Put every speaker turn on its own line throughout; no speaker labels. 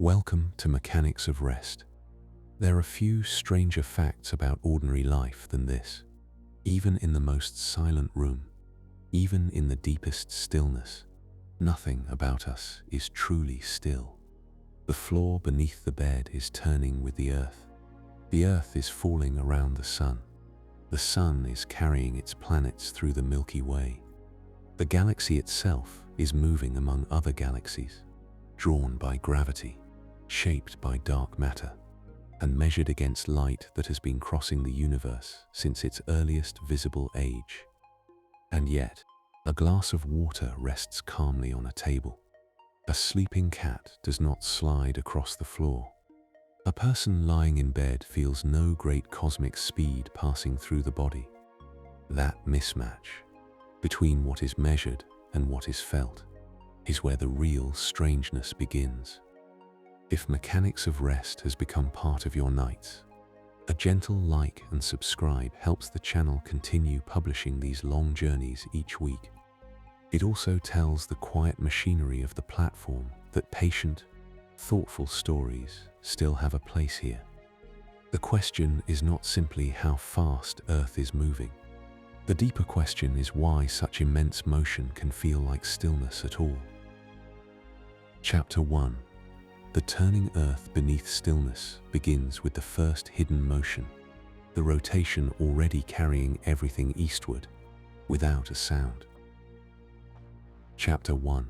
Welcome to Mechanics of Rest. There are few stranger facts about ordinary life than this. Even in the most silent room, even in the deepest stillness, nothing about us is truly still. The floor beneath the bed is turning with the earth. The earth is falling around the sun. The sun is carrying its planets through the Milky Way. The galaxy itself is moving among other galaxies, drawn by gravity, shaped by dark matter, and measured against light that has been crossing the universe since its earliest visible age. And yet, a glass of water rests calmly on a table. A sleeping cat does not slide across the floor. A person lying in bed feels no great cosmic speed passing through the body. That mismatch between what is measured and what is felt is where the real strangeness begins. If Mechanics of Rest has become part of your nights, a gentle like and subscribe helps the channel continue publishing these long journeys each week. It also tells the quiet machinery of the platform that patient, thoughtful stories still have a place here. The question is not simply how fast Earth is moving. The deeper question is why such immense motion can feel like stillness at all. Chapter 1. The turning Earth beneath stillness begins with the first hidden motion, the rotation already carrying everything eastward, without a sound. Chapter 1.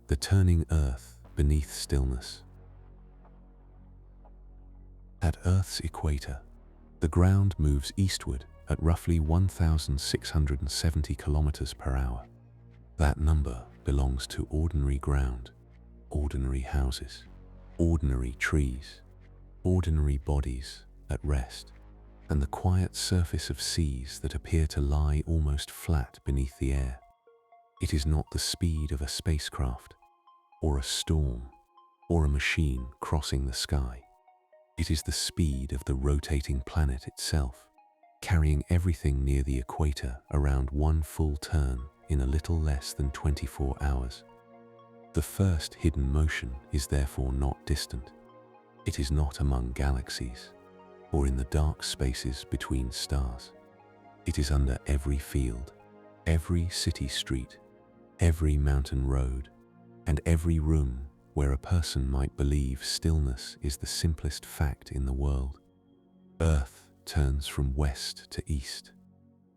The turning Earth beneath stillness. At Earth's equator, the ground moves eastward at roughly 1,670 kilometers per hour. That number belongs to ordinary ground, ordinary houses, ordinary trees, ordinary bodies at rest, and the quiet surface of seas that appear to lie almost flat beneath the air. It is not the speed of a spacecraft, or a storm, or a machine crossing the sky. It is the speed of the rotating planet itself, carrying everything near the equator around one full turn in a little less than 24 hours. The first hidden motion is therefore not distant. It is not among galaxies, or in the dark spaces between stars. It is under every field, every city street, every mountain road, and every room where a person might believe stillness is the simplest fact in the world. Earth turns from west to east,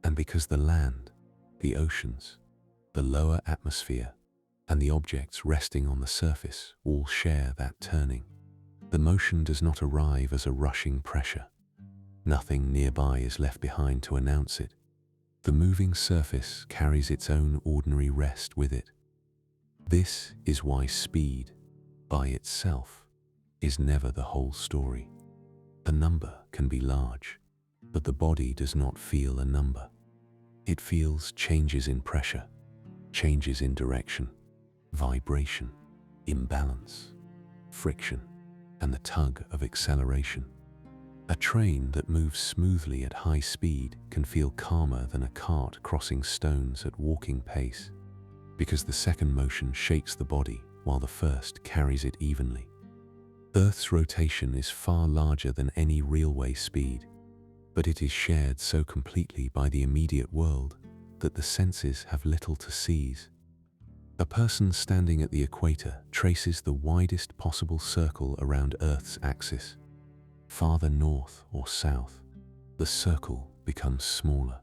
and because the land, the oceans, the lower atmosphere, and the objects resting on the surface all share that turning, the motion does not arrive as a rushing pressure. Nothing nearby is left behind to announce it. The moving surface carries its own ordinary rest with it. This is why speed, by itself, is never the whole story. A number can be large, but the body does not feel a number. It feels changes in pressure, changes in direction, vibration, imbalance, friction, and the tug of acceleration. A train that moves smoothly at high speed can feel calmer than a cart crossing stones at walking pace, because the second motion shakes the body while the first carries it evenly. Earth's rotation is far larger than any railway speed, but it is shared so completely by the immediate world that the senses have little to seize. A person standing at the equator traces the widest possible circle around Earth's axis. Farther north or south, the circle becomes smaller,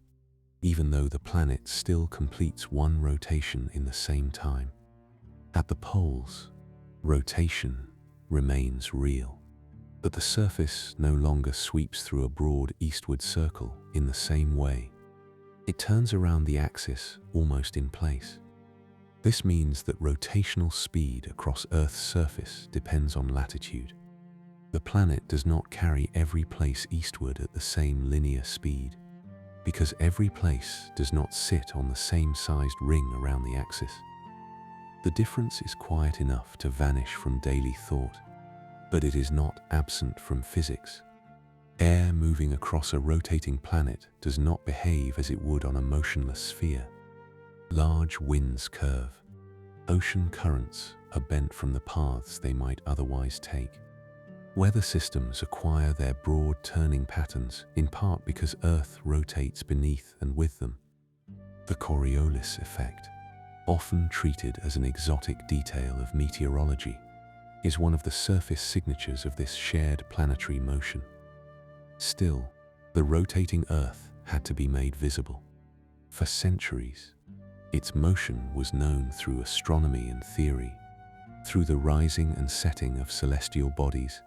even though the planet still completes one rotation in the same time. At the poles, rotation remains real, but the surface no longer sweeps through a broad eastward circle in the same way. It turns around the axis almost in place. This means that rotational speed across Earth's surface depends on latitude. The planet does not carry every place eastward at the same linear speed, because every place does not sit on the same sized ring around the axis. The difference is quiet enough to vanish from daily thought, but it is not absent from physics. Air moving across a rotating planet does not behave as it would on a motionless sphere. Large winds curve, Ocean currents are bent from the paths they might otherwise take. Weather systems acquire their broad turning patterns in part because Earth rotates beneath and with them. The Coriolis effect, often treated as an exotic detail of meteorology, is one of the surface signatures of this shared planetary motion. Still, the rotating Earth had to be made visible. For centuries, its motion was known through astronomy and theory, through the rising and setting of celestial bodies,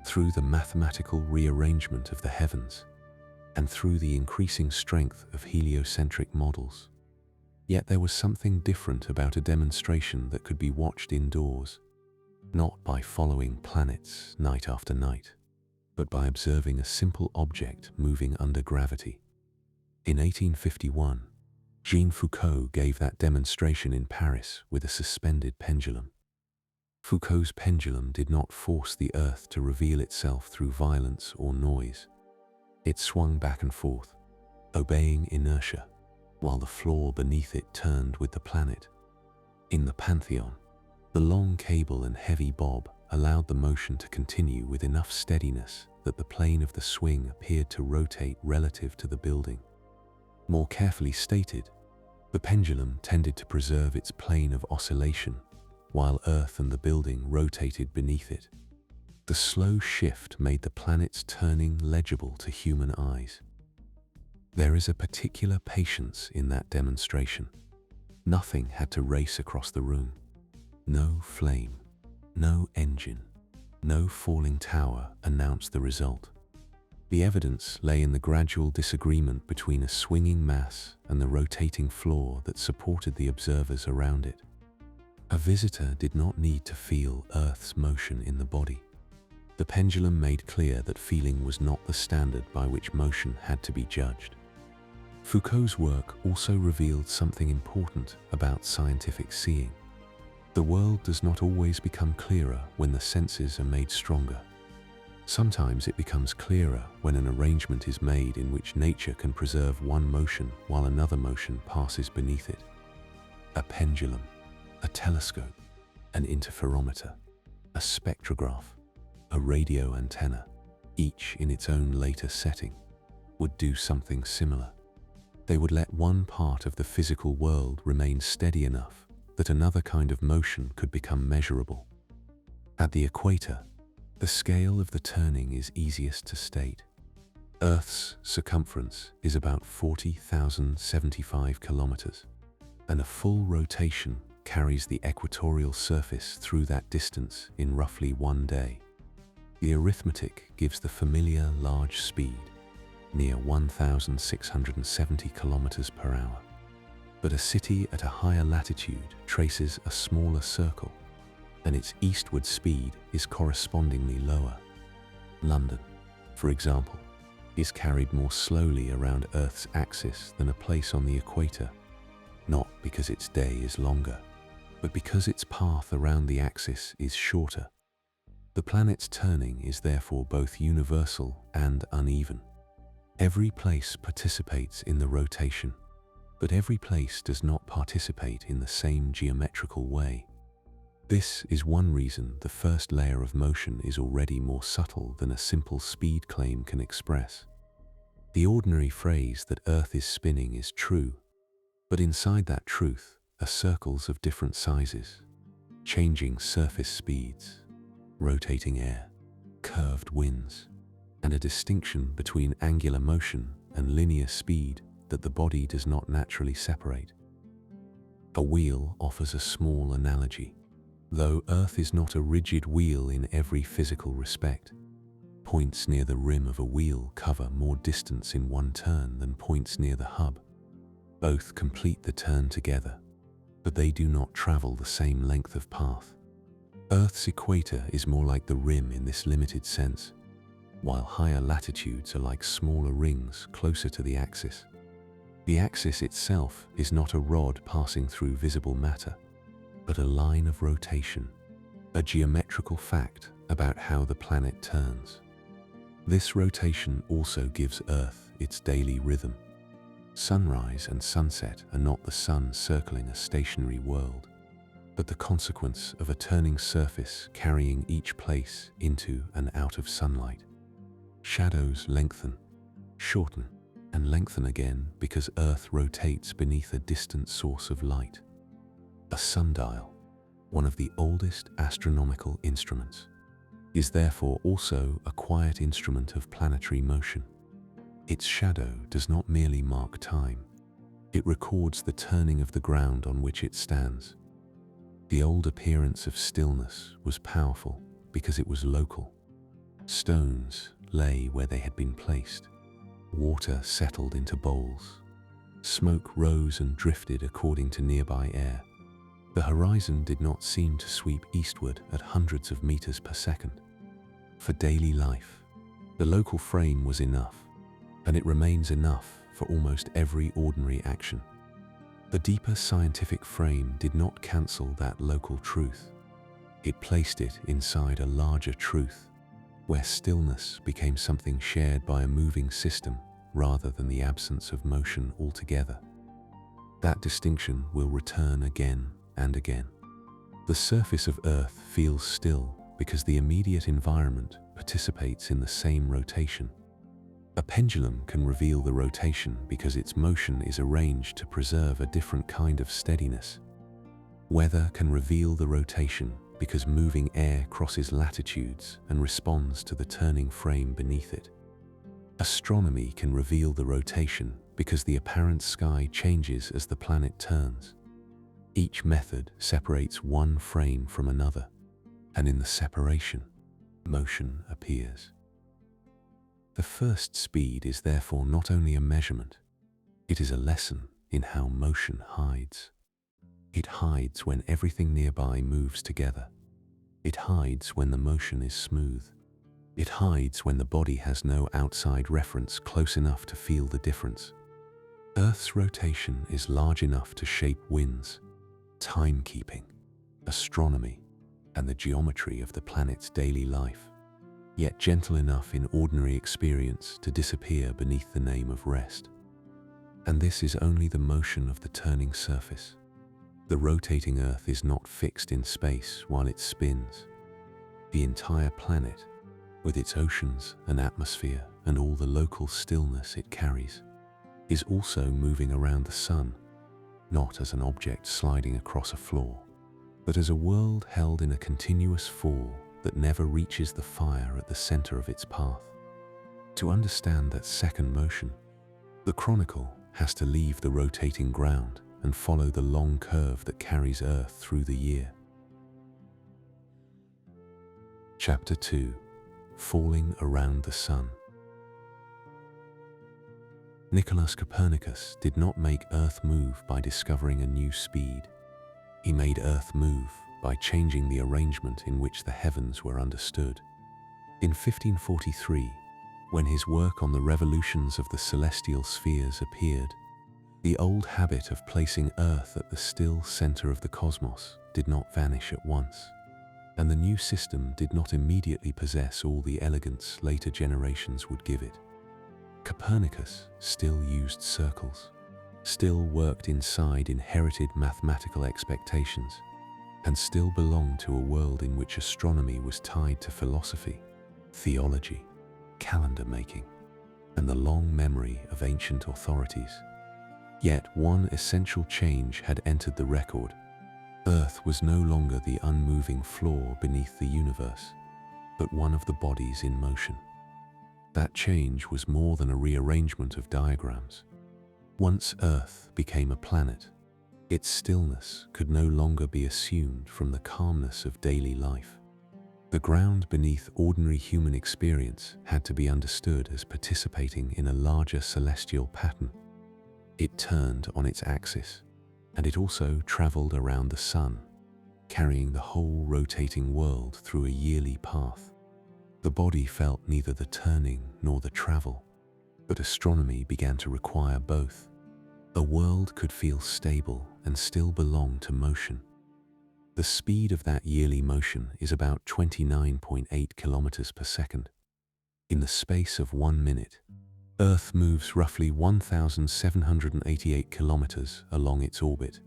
through the mathematical rearrangement of the heavens, and through the increasing strength of heliocentric models. Yet there was something different about a demonstration that could be watched indoors, not by following planets night after night, but by observing a simple object moving under gravity. In 1851, Jean Foucault gave that demonstration in Paris with a suspended pendulum. Foucault's pendulum did not force the Earth to reveal itself through violence or noise. It swung back and forth, obeying inertia, while the floor beneath it turned with the planet. In the Pantheon, the long cable and heavy bob allowed the motion to continue with enough steadiness that the plane of the swing appeared to rotate relative to the building. More carefully stated, the pendulum tended to preserve its plane of oscillation, while Earth and the building rotated beneath it. The slow shift made the planet's turning legible to human eyes. There is a particular patience in that demonstration. Nothing had to race across the room. No flame, no engine, no falling tower announced the result. The evidence lay in the gradual disagreement between a swinging mass and the rotating floor that supported the observers around it. A visitor did not need to feel Earth's motion in the body. The pendulum made clear that feeling was not the standard by which motion had to be judged. Foucault's work also revealed something important about scientific seeing. The world does not always become clearer when the senses are made stronger. Sometimes it becomes clearer when an arrangement is made in which nature can preserve one motion while another motion passes beneath it. A pendulum, a telescope, an interferometer, a spectrograph, a radio antenna, each in its own later setting, would do something similar. They would let one part of the physical world remain steady enough that another kind of motion could become measurable. At the equator, the scale of the turning is easiest to state. Earth's circumference is about 40,075 kilometers, and a full rotation carries the equatorial surface through that distance in roughly 1 day. The arithmetic gives the familiar large speed, near 1,670 kilometers per hour. But a city at a higher latitude traces a smaller circle, and its eastward speed is correspondingly lower. London, for example, is carried more slowly around Earth's axis than a place on the equator, not because its day is longer, but because its path around the axis is shorter. The planet's turning is therefore both universal and uneven. Every place participates in the rotation, but every place does not participate in the same geometrical way. This is one reason the first layer of motion is already more subtle than a simple speed claim can express. The ordinary phrase that Earth is spinning is true, but inside that truth are circles of different sizes, changing surface speeds, rotating air, curved winds, and a distinction between angular motion and linear speed that the body does not naturally separate. A wheel offers a small analogy. Though Earth is not a rigid wheel in every physical respect, points near the rim of a wheel cover more distance in one turn than points near the hub. Both complete the turn together, but they do not travel the same length of path. Earth's equator is more like the rim in this limited sense, while higher latitudes are like smaller rings closer to the axis. The axis itself is not a rod passing through visible matter, but a line of rotation, a geometrical fact about how the planet turns. This rotation also gives Earth its daily rhythm. Sunrise and sunset are not the sun circling a stationary world. but the consequence of a turning surface carrying each place into and out of sunlight. Shadows lengthen, shorten, and lengthen again because Earth rotates beneath a distant source of light. A sundial, one of the oldest astronomical instruments, is therefore also a quiet instrument of planetary motion. Its shadow does not merely mark time, it records the turning of the ground on which it stands. The old appearance of stillness was powerful because it was local. Stones lay where they had been placed. Water settled into bowls. Smoke rose and drifted according to nearby air. The horizon did not seem to sweep eastward at hundreds of meters per second. For daily life, the local frame was enough, and it remains enough for almost every ordinary action. The deeper scientific frame did not cancel that local truth. It placed it inside a larger truth, where stillness became something shared by a moving system rather than the absence of motion altogether. That distinction will return again and again. The surface of Earth feels still because the immediate environment participates in the same rotation. A pendulum can reveal the rotation because its motion is arranged to preserve a different kind of steadiness. Weather can reveal the rotation because moving air crosses latitudes and responds to the turning frame beneath it. Astronomy can reveal the rotation because the apparent sky changes as the planet turns. Each method separates one frame from another, and in the separation, motion appears. The first speed is therefore not only a measurement, it is a lesson in how motion hides. It hides when everything nearby moves together. It hides when the motion is smooth. It hides when the body has no outside reference close enough to feel the difference. Earth's rotation is large enough to shape winds, timekeeping, astronomy, and the geometry of the planet's daily life, yet gentle enough in ordinary experience to disappear beneath the name of rest. And this is only the motion of the turning surface. The rotating Earth is not fixed in space while it spins. The entire planet, with its oceans and atmosphere and all the local stillness it carries, is also moving around the sun, not as an object sliding across a floor, but as a world held in a continuous fall that never reaches the fire at the center of its path. To understand that second motion, the chronicle has to leave the rotating ground and follow the long curve that carries Earth through the year. Chapter 2: Falling Around the Sun. Nicolaus Copernicus did not make Earth move by discovering a new speed. He made Earth move by changing the arrangement in which the heavens were understood. In 1543, when his work on the revolutions of the celestial spheres appeared, the old habit of placing Earth at the still center of the cosmos did not vanish at once, and the new system did not immediately possess all the elegance later generations would give it. Copernicus still used circles, still worked inside inherited mathematical expectations, and still belonged to a world in which astronomy was tied to philosophy, theology, calendar making, and the long memory of ancient authorities. Yet one essential change had entered the record. Earth was no longer the unmoving floor beneath the universe, but one of the bodies in motion. That change was more than a rearrangement of diagrams. Once Earth became a planet, its stillness could no longer be assumed from the calmness of daily life. The ground beneath ordinary human experience had to be understood as participating in a larger celestial pattern. It turned on its axis, and it also traveled around the sun, carrying the whole rotating world through a yearly path. The body felt neither the turning nor the travel, but astronomy began to require both. A world could feel stable and still belong to motion. The speed of that yearly motion is about 29.8 kilometers per second. In the space of 1 minute, Earth moves roughly 1,788 kilometers along its orbit.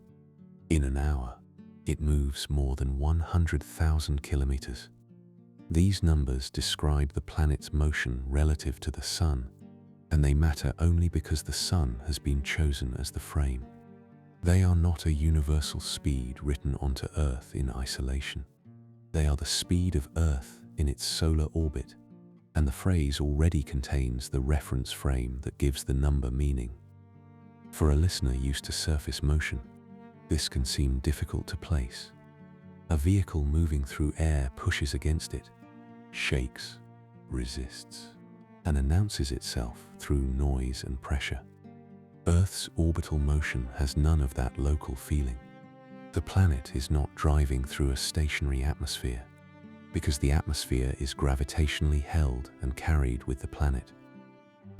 In an hour, It moves more than 100,000 kilometers. These numbers describe the planet's motion relative to the Sun, and they matter only because the Sun has been chosen as the frame. They are not a universal speed written onto Earth in isolation. They are the speed of Earth in its solar orbit, and the phrase already contains the reference frame that gives the number meaning. For a listener used to surface motion, this can seem difficult to place. A vehicle moving through air pushes against it, shakes, resists, and announces itself through noise and pressure. Earth's orbital motion has none of that local feeling. The planet is not driving through a stationary atmosphere, because the atmosphere is gravitationally held and carried with the planet.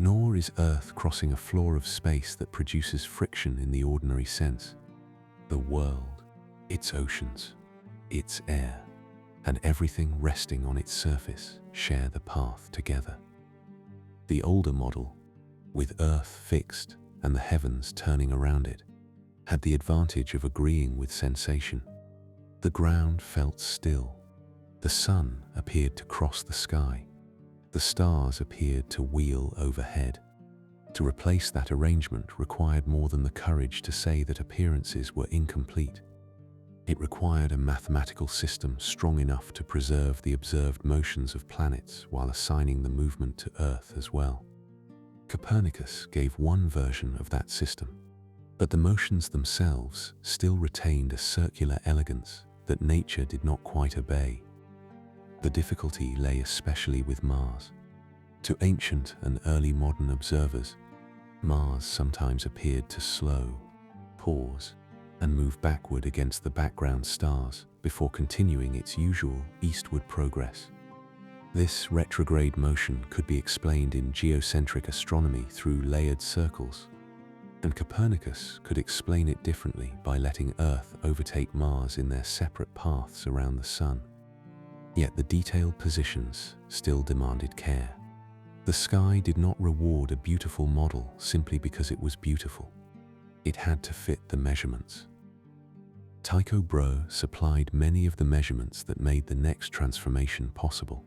Nor is Earth crossing a floor of space that produces friction in the ordinary sense. The world, its oceans, its air, and everything resting on its surface share the path together. The older model, with Earth fixed and the heavens turning around it, had the advantage of agreeing with sensation. The ground felt still. The sun appeared to cross the sky. The stars appeared to wheel overhead. To replace that arrangement required more than the courage to say that appearances were incomplete. It required a mathematical system strong enough to preserve the observed motions of planets while assigning the movement to Earth as well. Copernicus gave one version of that system, but the motions themselves still retained a circular elegance that nature did not quite obey. The difficulty lay especially with Mars. To ancient and early modern observers, Mars sometimes appeared to slow, pause, and move backward against the background stars before continuing its usual eastward progress. This retrograde motion could be explained in geocentric astronomy through layered circles, and Copernicus could explain it differently by letting Earth overtake Mars in their separate paths around the Sun. Yet the detailed positions still demanded care. The sky did not reward a beautiful model simply because it was beautiful. It had to fit the measurements. Tycho Brahe supplied many of the measurements that made the next transformation possible.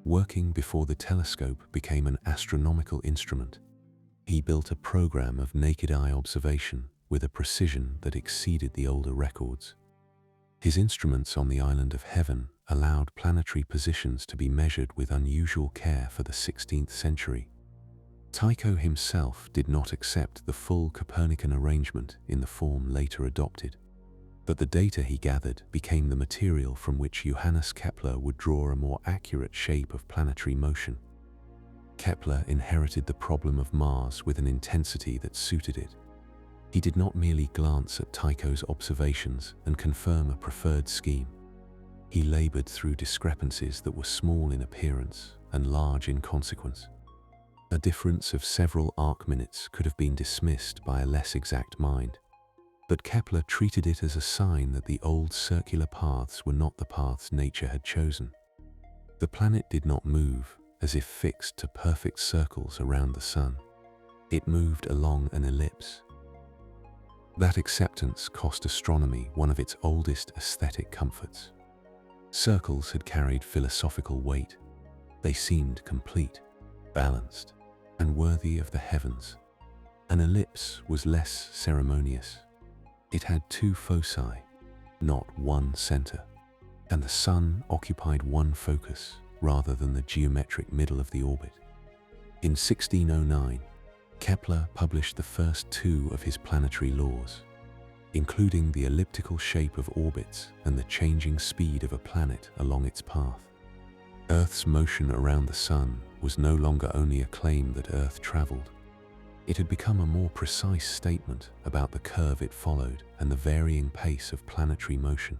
Working before the telescope became an astronomical instrument, he built a program of naked-eye observation with a precision that exceeded the older records. His instruments on the island of Heaven allowed planetary positions to be measured with unusual care for the 16th century. Tycho himself did not accept the full Copernican arrangement in the form later adopted, but the data he gathered became the material from which Johannes Kepler would draw a more accurate shape of planetary motion. Kepler inherited the problem of Mars with an intensity that suited it. He did not merely glance at Tycho's observations and confirm a preferred scheme. He labored through discrepancies that were small in appearance and large in consequence. A difference of several arc minutes could have been dismissed by a less exact mind, but Kepler treated it as a sign that the old circular paths were not the paths nature had chosen. The planet did not move as if fixed to perfect circles around the Sun. It moved along an ellipse. That acceptance cost astronomy one of its oldest aesthetic comforts. Circles had carried philosophical weight. They seemed complete, balanced, and worthy of the heavens. An ellipse was less ceremonious. It had two foci, not one center, and the Sun occupied one focus rather than the geometric middle of the orbit. In 1609, Kepler published the first two of his planetary laws, including the elliptical shape of orbits and the changing speed of a planet along its path. Earth's motion around the Sun was no longer only a claim that Earth traveled. It had become a more precise statement about the curve it followed and the varying pace of planetary motion.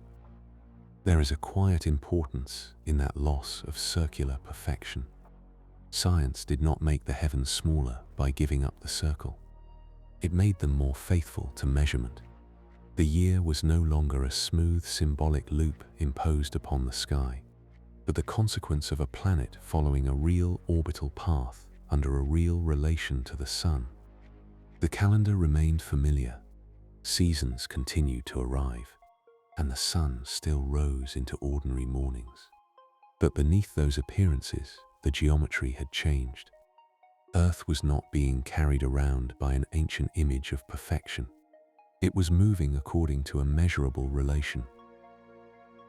There is a quiet importance in that loss of circular perfection. Science did not make the heavens smaller by giving up the circle. It made them more faithful to measurement. The year was no longer a smooth symbolic loop imposed upon the sky, but the consequence of a planet following a real orbital path under a real relation to the Sun. The calendar remained familiar. Seasons continued to arrive. and the sun still rose into ordinary mornings. But beneath those appearances, the geometry had changed. Earth was not being carried around by an ancient image of perfection. It was moving according to a measurable relation.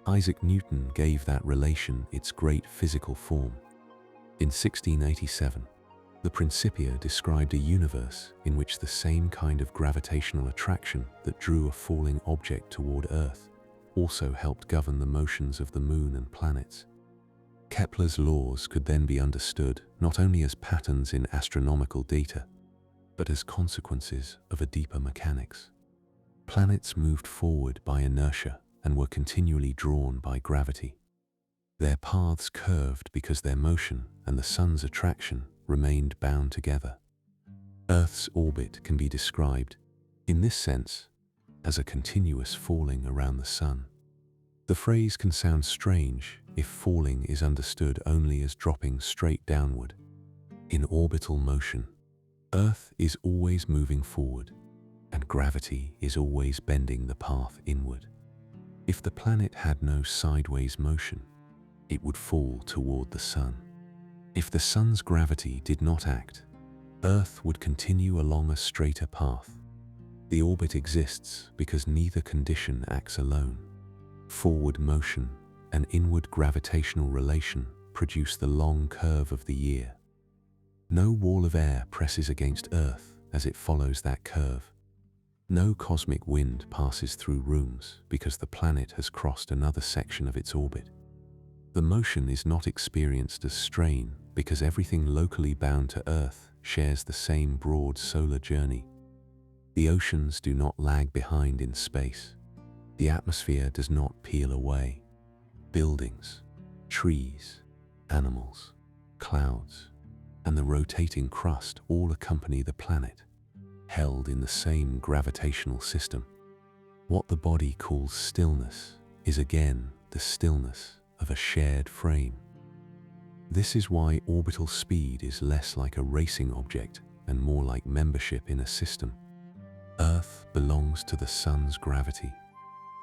Isaac Newton gave that relation its great physical form. In 1687, the Principia described a universe in which the same kind of gravitational attraction that drew a falling object toward Earth also helped govern the motions of the moon and planets. Kepler's laws could then be understood not only as patterns in astronomical data, but as consequences of a deeper mechanics. Planets moved forward by inertia and were continually drawn by gravity. Their paths curved because their motion and the sun's attraction remained bound together. Earth's orbit can be described, in this sense, as a continuous falling around the sun. The phrase can sound strange if falling is understood only as dropping straight downward. In orbital motion, Earth is always moving forward, and gravity is always bending the path inward. If the planet had no sideways motion, it would fall toward the sun. If the sun's gravity did not act, Earth would continue along a straighter path. The orbit exists because neither condition acts alone. Forward motion and inward gravitational relation produce the long curve of the year. No wall of air presses against Earth as it follows that curve. No cosmic wind passes through rooms because the planet has crossed another section of its orbit. The motion is not experienced as strain because everything locally bound to Earth shares the same broad solar journey. The oceans do not lag behind in space. The atmosphere does not peel away. Buildings, trees, animals, clouds, and the rotating crust all accompany the planet, held in the same gravitational system. What the body calls stillness is again the stillness of a shared frame. This is why orbital speed is less like a racing object and more like membership in a system. Earth belongs to the sun's gravity.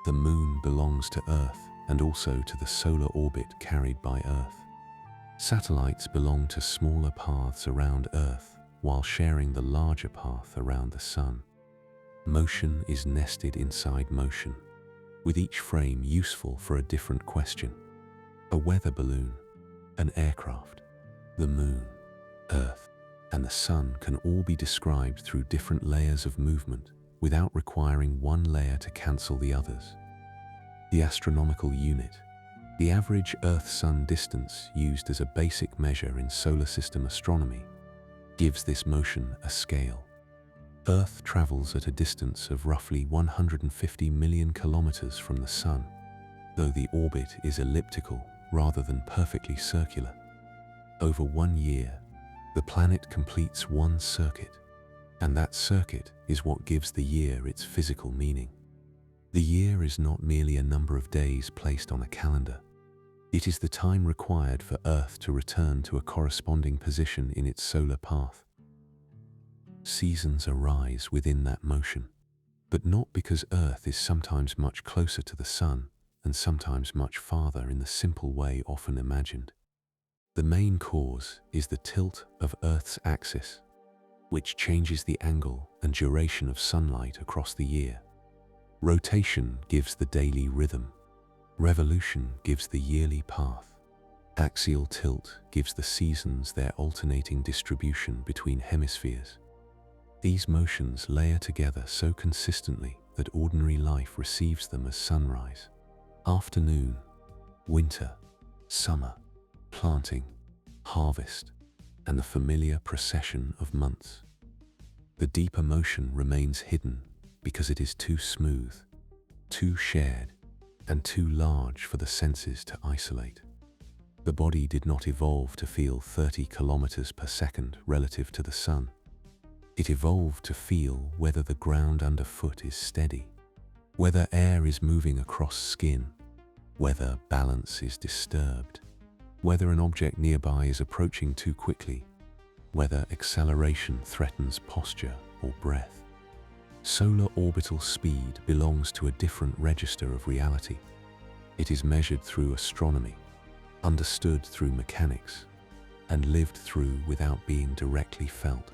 The moon belongs to Earth and also to the solar orbit carried by Earth. Satellites belong to smaller paths around Earth while sharing the larger path around the sun. Motion is nested inside motion, with each frame useful for a different question. A weather balloon, an aircraft, the moon, Earth, and the sun can all be described through different layers of movement without requiring one layer to cancel the others. The astronomical unit, the average Earth-Sun distance used as a basic measure in solar system astronomy, gives this motion a scale. Earth travels at a distance of roughly 150 million kilometers from the sun, though the orbit is elliptical rather than perfectly circular. Over 1 year, the planet completes one circuit, and that circuit is what gives the year its physical meaning. The year is not merely a number of days placed on a calendar. It is the time required for Earth to return to a corresponding position in its solar path. Seasons arise within that motion, but not because Earth is sometimes much closer to the sun and sometimes much farther in the simple way often imagined. The main cause is the tilt of Earth's axis, which changes the angle and duration of sunlight across the year. Rotation gives the daily rhythm. Revolution gives the yearly path. Axial tilt gives the seasons their alternating distribution between hemispheres. These motions layer together so consistently that ordinary life receives them as sunrise, afternoon, winter, summer, planting, harvest, and the familiar procession of months. The deeper motion remains hidden because it is too smooth, too shared, and too large for the senses to isolate. The body did not evolve to feel 30 kilometers per second relative to the sun. It evolved to feel whether the ground underfoot is steady, whether air is moving across skin, whether balance is disturbed, whether an object nearby is approaching too quickly, whether acceleration threatens posture or breath. Solar orbital speed belongs to a different register of reality. It is measured through astronomy, understood through mechanics, and lived through without being directly felt.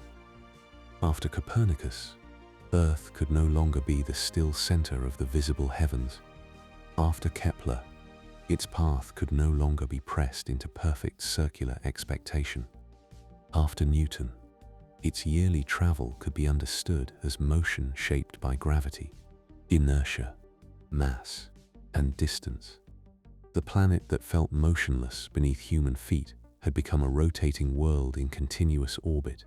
After Copernicus, Earth could no longer be the still center of the visible heavens. After Kepler, its path could no longer be pressed into perfect circular expectation. After Newton, its yearly travel could be understood as motion shaped by gravity, inertia, mass, and distance. The planet that felt motionless beneath human feet had become a rotating world in continuous orbit,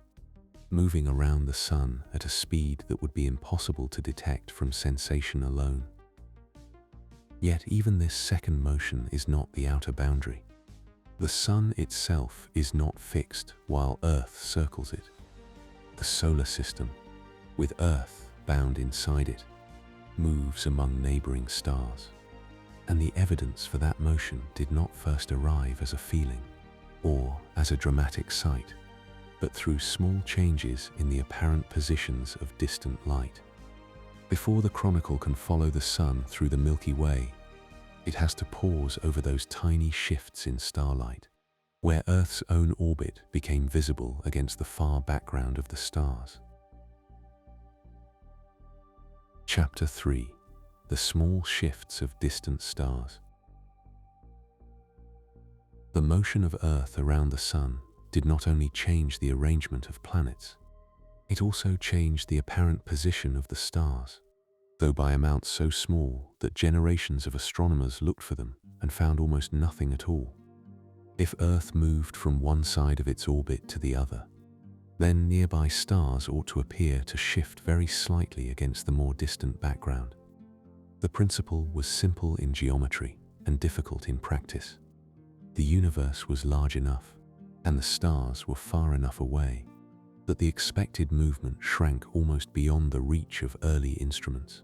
moving around the sun at a speed that would be impossible to detect from sensation alone. Yet even this second motion is not the outer boundary. The sun itself is not fixed while Earth circles it. The solar system, with Earth bound inside it, moves among neighboring stars. And the evidence for that motion did not first arrive as a feeling or as a dramatic sight, but through small changes in the apparent positions of distant light. Before the chronicle can follow the sun through the Milky Way, it has to pause over those tiny shifts in starlight, where Earth's own orbit became visible against the far background of the stars. Chapter 3: The Small Shifts of Distant Stars. The motion of Earth around the sun did not only change the arrangement of planets, it also changed the apparent position of the stars, though by amounts so small that generations of astronomers looked for them and found almost nothing at all. If Earth moved from one side of its orbit to the other, then nearby stars ought to appear to shift very slightly against the more distant background. The principle was simple in geometry and difficult in practice. The universe was large enough, and the stars were far enough away, that the expected movement shrank almost beyond the reach of early instruments.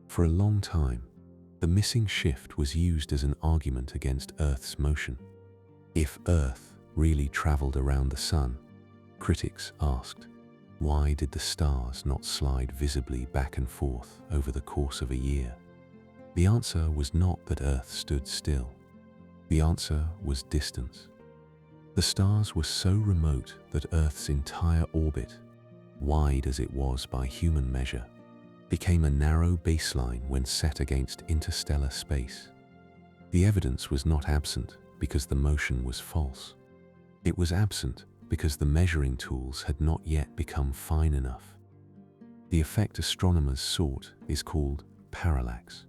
For a long time, the missing shift was used as an argument against Earth's motion. If Earth really traveled around the sun, critics asked, why did the stars not slide visibly back and forth over the course of a year? The answer was not that Earth stood still. The answer was distance. The stars were so remote that Earth's entire orbit, wide as it was by human measure, became a narrow baseline when set against interstellar space. The evidence was not absent because the motion was false. It was absent because the measuring tools had not yet become fine enough. The effect astronomers sought is called parallax.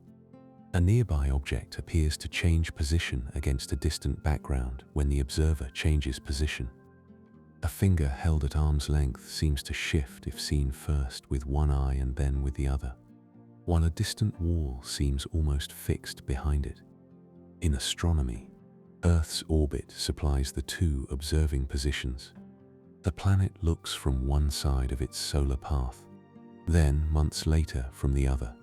A nearby object appears to change position against a distant background when the observer changes position. A finger held at arm's length seems to shift if seen first with one eye and then with the other, while a distant wall seems almost fixed behind it. In astronomy, Earth's orbit supplies the two observing positions. The planet looks from one side of its solar path, then months later from the other,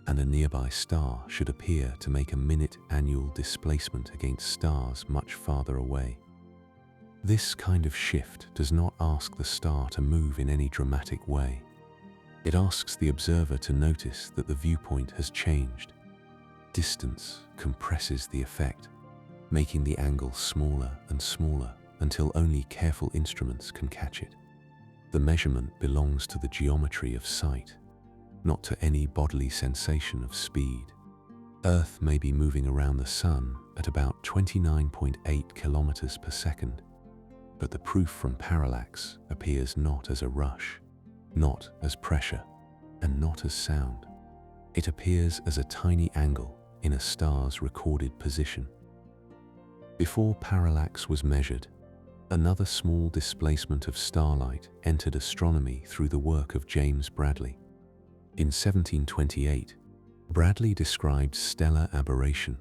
and a nearby star should appear to make a minute annual displacement against stars much farther away. This kind of shift does not ask the star to move in any dramatic way. It asks the observer to notice that the viewpoint has changed. Distance compresses the effect, making the angle smaller and smaller until only careful instruments can catch it. The measurement belongs to the geometry of sight, not to any bodily sensation of speed. Earth may be moving around the sun at about 29.8 kilometers per second, but the proof from parallax appears not as a rush, not as pressure, and not as sound. It appears as a tiny angle in a star's recorded position. Before parallax was measured, another small displacement of starlight entered astronomy through the work of James Bradley. In 1728, Bradley described stellar aberration,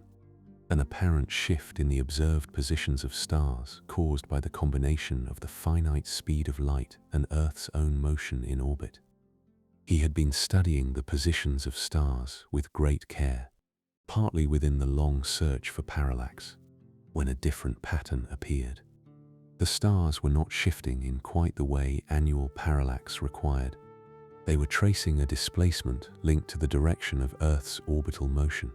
an apparent shift in the observed positions of stars caused by the combination of the finite speed of light and Earth's own motion in orbit. He had been studying the positions of stars with great care, partly within the long search for parallax, when a different pattern appeared. The stars were not shifting in quite the way annual parallax required. They were tracing a displacement linked to the direction of Earth's orbital motion.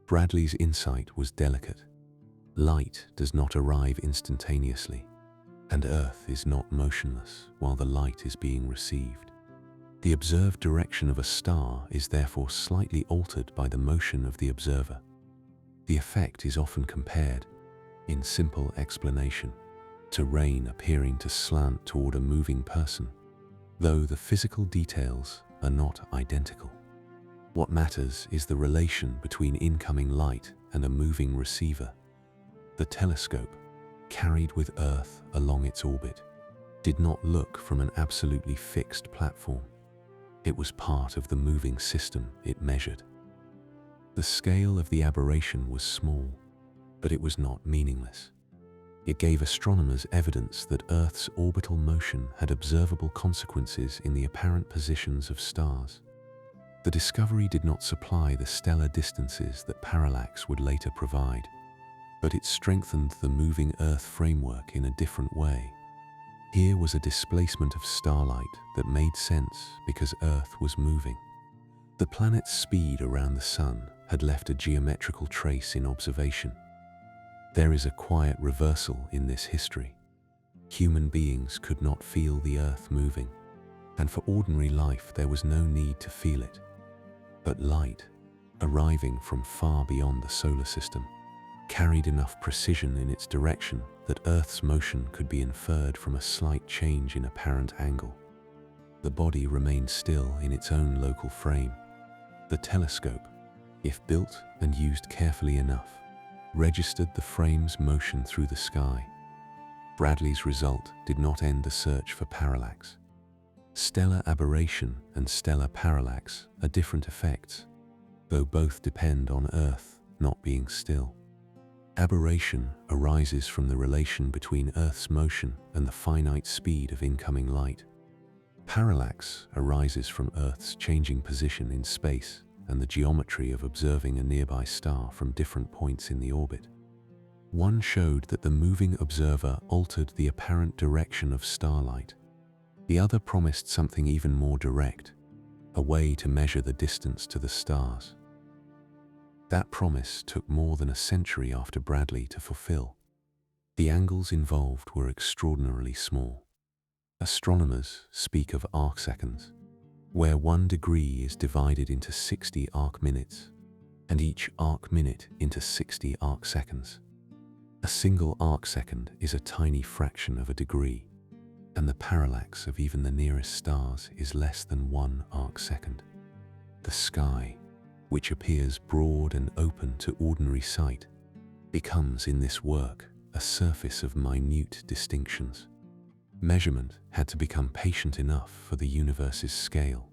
Bradley's insight was delicate. Light does not arrive instantaneously, and Earth is not motionless while the light is being received. The observed direction of a star is therefore slightly altered by the motion of the observer. The effect is often compared, in simple explanation, to rain appearing to slant toward a moving person, though the physical details are not identical. What matters is the relation between incoming light and a moving receiver. The telescope, carried with Earth along its orbit, did not look from an absolutely fixed platform. It was part of the moving system it measured. The scale of the aberration was small, but it was not meaningless. It gave astronomers evidence that Earth's orbital motion had observable consequences in the apparent positions of stars. The discovery did not supply the stellar distances that parallax would later provide, but it strengthened the moving Earth framework in a different way. Here was a displacement of starlight that made sense because Earth was moving. The planet's speed around the Sun had left a geometrical trace in observation. There is a quiet reversal in this history. Human beings could not feel the Earth moving, and for ordinary life there was no need to feel it. But light, arriving from far beyond the solar system, carried enough precision in its direction that Earth's motion could be inferred from a slight change in apparent angle. The body remained still in its own local frame. The telescope, if built and used carefully enough, registered the frame's motion through the sky. Bradley's result did not end the search for parallax. Stellar aberration and stellar parallax are different effects, though both depend on Earth not being still. Aberration arises from the relation between Earth's motion and the finite speed of incoming light. Parallax arises from Earth's changing position in space and the geometry of observing a nearby star from different points in the orbit. One showed that the moving observer altered the apparent direction of starlight. The other promised something even more direct, a way to measure the distance to the stars. That promise took more than a century after Bradley to fulfill. The angles involved were extraordinarily small. Astronomers speak of arcseconds, where 1 degree is divided into 60 arc minutes, and each arc minute into 60 arc seconds. A single arc second is a tiny fraction of a degree, and the parallax of even the nearest stars is less than 1 arc second. The sky, which appears broad and open to ordinary sight, becomes in this work a surface of minute distinctions. Measurement had to become patient enough for the universe's scale.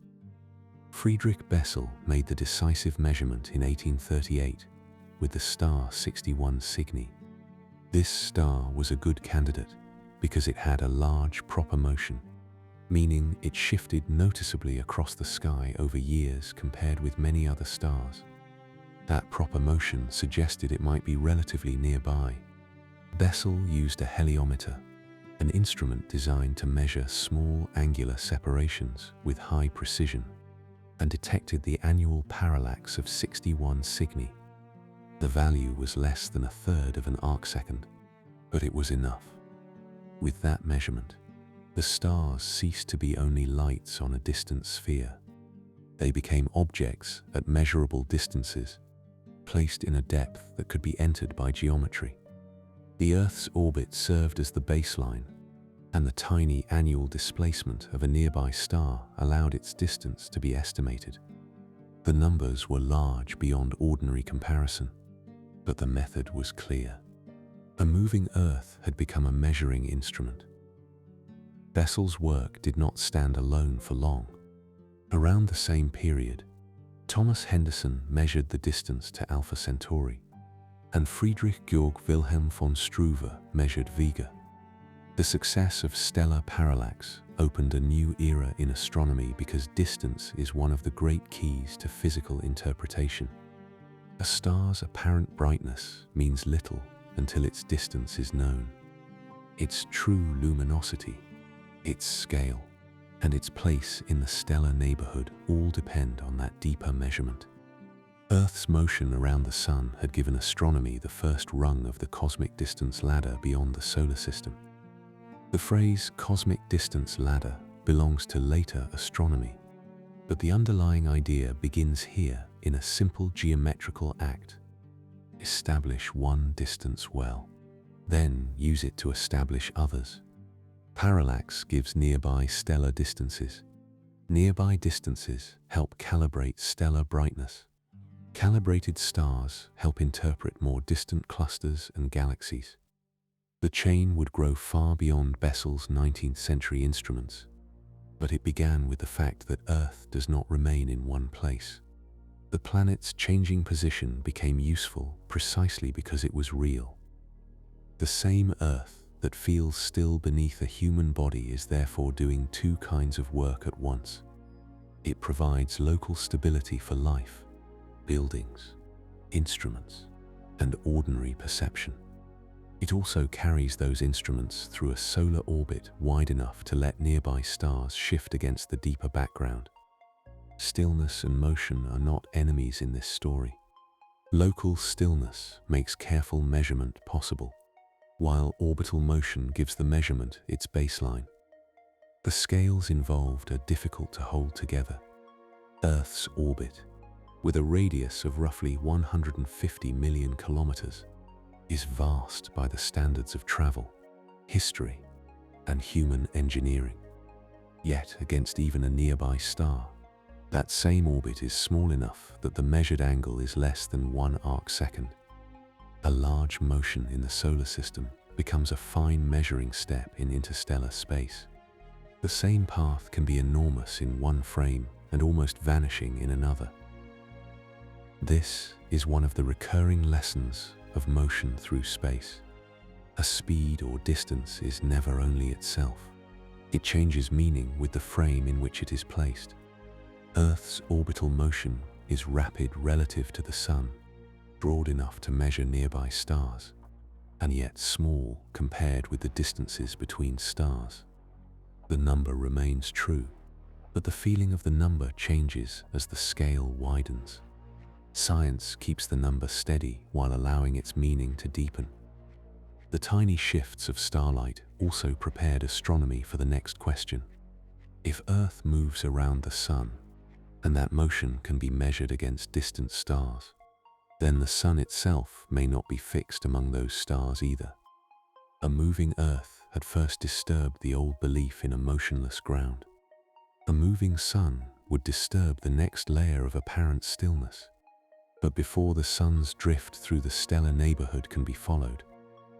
Friedrich Bessel made the decisive measurement in 1838 with the star 61 Cygni. This star was a good candidate because it had a large proper motion, meaning it shifted noticeably across the sky over years compared with many other stars. That proper motion suggested it might be relatively nearby. Bessel used a heliometer, an instrument designed to measure small angular separations with high precision, and detected the annual parallax of 61 Cygni. The value was less than a third of an arcsecond, but it was enough. With that measurement, the stars ceased to be only lights on a distant sphere. They became objects at measurable distances, placed in a depth that could be entered by geometry. The Earth's orbit served as the baseline, and the tiny annual displacement of a nearby star allowed its distance to be estimated. The numbers were large beyond ordinary comparison, but the method was clear. A moving Earth had become a measuring instrument. Bessel's work did not stand alone for long. Around the same period, Thomas Henderson measured the distance to Alpha Centauri, and Friedrich Georg Wilhelm von Struve measured Vega. The success of stellar parallax opened a new era in astronomy because distance is one of the great keys to physical interpretation. A star's apparent brightness means little until its distance is known. Its true luminosity, its scale, and its place in the stellar neighborhood all depend on that deeper measurement. Earth's motion around the Sun had given astronomy the first rung of the cosmic distance ladder beyond the solar system. The phrase cosmic distance ladder belongs to later astronomy, but the underlying idea begins here in a simple geometrical act. Establish one distance well, then use it to establish others. Parallax gives nearby stellar distances. Nearby distances help calibrate stellar brightness. Calibrated stars help interpret more distant clusters and galaxies. The chain would grow far beyond Bessel's 19th century instruments, but it began with the fact that Earth does not remain in one place. The planet's changing position became useful precisely because it was real. The same Earth that feels still beneath a human body is therefore doing two kinds of work at once. It provides local stability for life, buildings, instruments, and ordinary perception. It also carries those instruments through a solar orbit wide enough to let nearby stars shift against the deeper background. Stillness and motion are not enemies in this story. Local stillness makes careful measurement possible, while orbital motion gives the measurement its baseline. The scales involved are difficult to hold together. Earth's orbit, with a radius of roughly 150 million kilometers, is vast by the standards of travel, history, and human engineering. Yet, against even a nearby star, that same orbit is small enough that the measured angle is less than 1 arcsecond. A large motion in the solar system becomes a fine measuring step in interstellar space. The same path can be enormous in one frame and almost vanishing in another. This is one of the recurring lessons of motion through space. A speed or distance is never only itself. It changes meaning with the frame in which it is placed. Earth's orbital motion is rapid relative to the Sun, broad enough to measure nearby stars, and yet small compared with the distances between stars. The number remains true, but the feeling of the number changes as the scale widens. Science keeps the number steady while allowing its meaning to deepen. The tiny shifts of starlight also prepared astronomy for the next question. If Earth moves around the Sun, and that motion can be measured against distant stars, then the Sun itself may not be fixed among those stars either. A moving Earth had first disturbed the old belief in a motionless ground. A moving Sun would disturb the next layer of apparent stillness. But before the Sun's drift through the stellar neighborhood can be followed,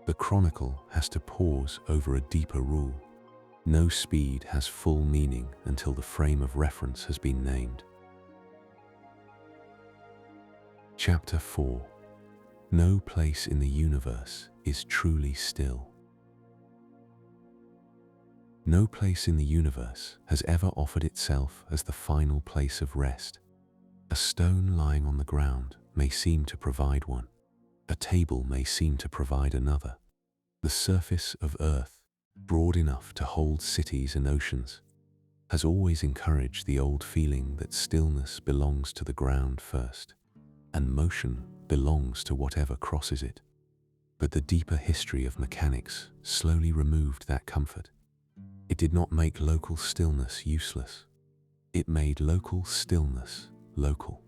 the chronicle has to pause over a deeper rule. No speed has full meaning until the frame of reference has been named. Chapter 4. No place in the universe is truly still. No place in the universe has ever offered itself as the final place of rest. A stone lying on the ground may seem to provide one. A table may seem to provide another. The surface of Earth, broad enough to hold cities and oceans, has always encouraged the old feeling that stillness belongs to the ground first, and motion belongs to whatever crosses it. But the deeper history of mechanics slowly removed that comfort. It did not make local stillness useless. It made local stillness local.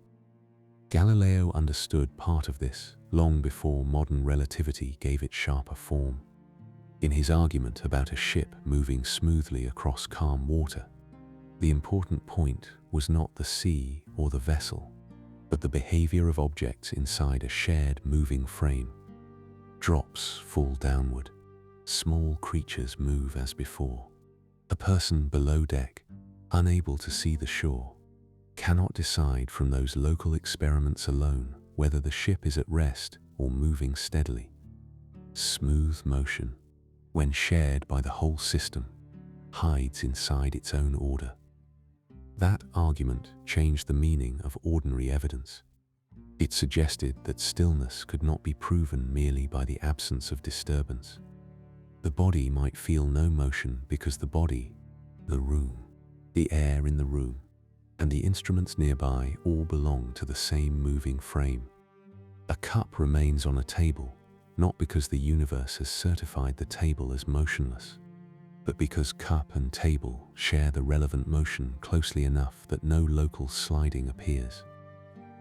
Galileo understood part of this long before modern relativity gave it sharper form. In his argument about a ship moving smoothly across calm water, the important point was not the sea or the vessel, but the behavior of objects inside a shared moving frame. Drops fall downward. Small creatures move as before. A person below deck, unable to see the shore, cannot decide from those local experiments alone whether the ship is at rest or moving steadily. Smooth motion, when shared by the whole system, hides inside its own order. That argument changed the meaning of ordinary evidence. It suggested that stillness could not be proven merely by the absence of disturbance. The body might feel no motion because the body, the room, the air in the room, and the instruments nearby all belong to the same moving frame. A cup remains on a table, not because the universe has certified the table as motionless, but because cup and table share the relevant motion closely enough that no local sliding appears.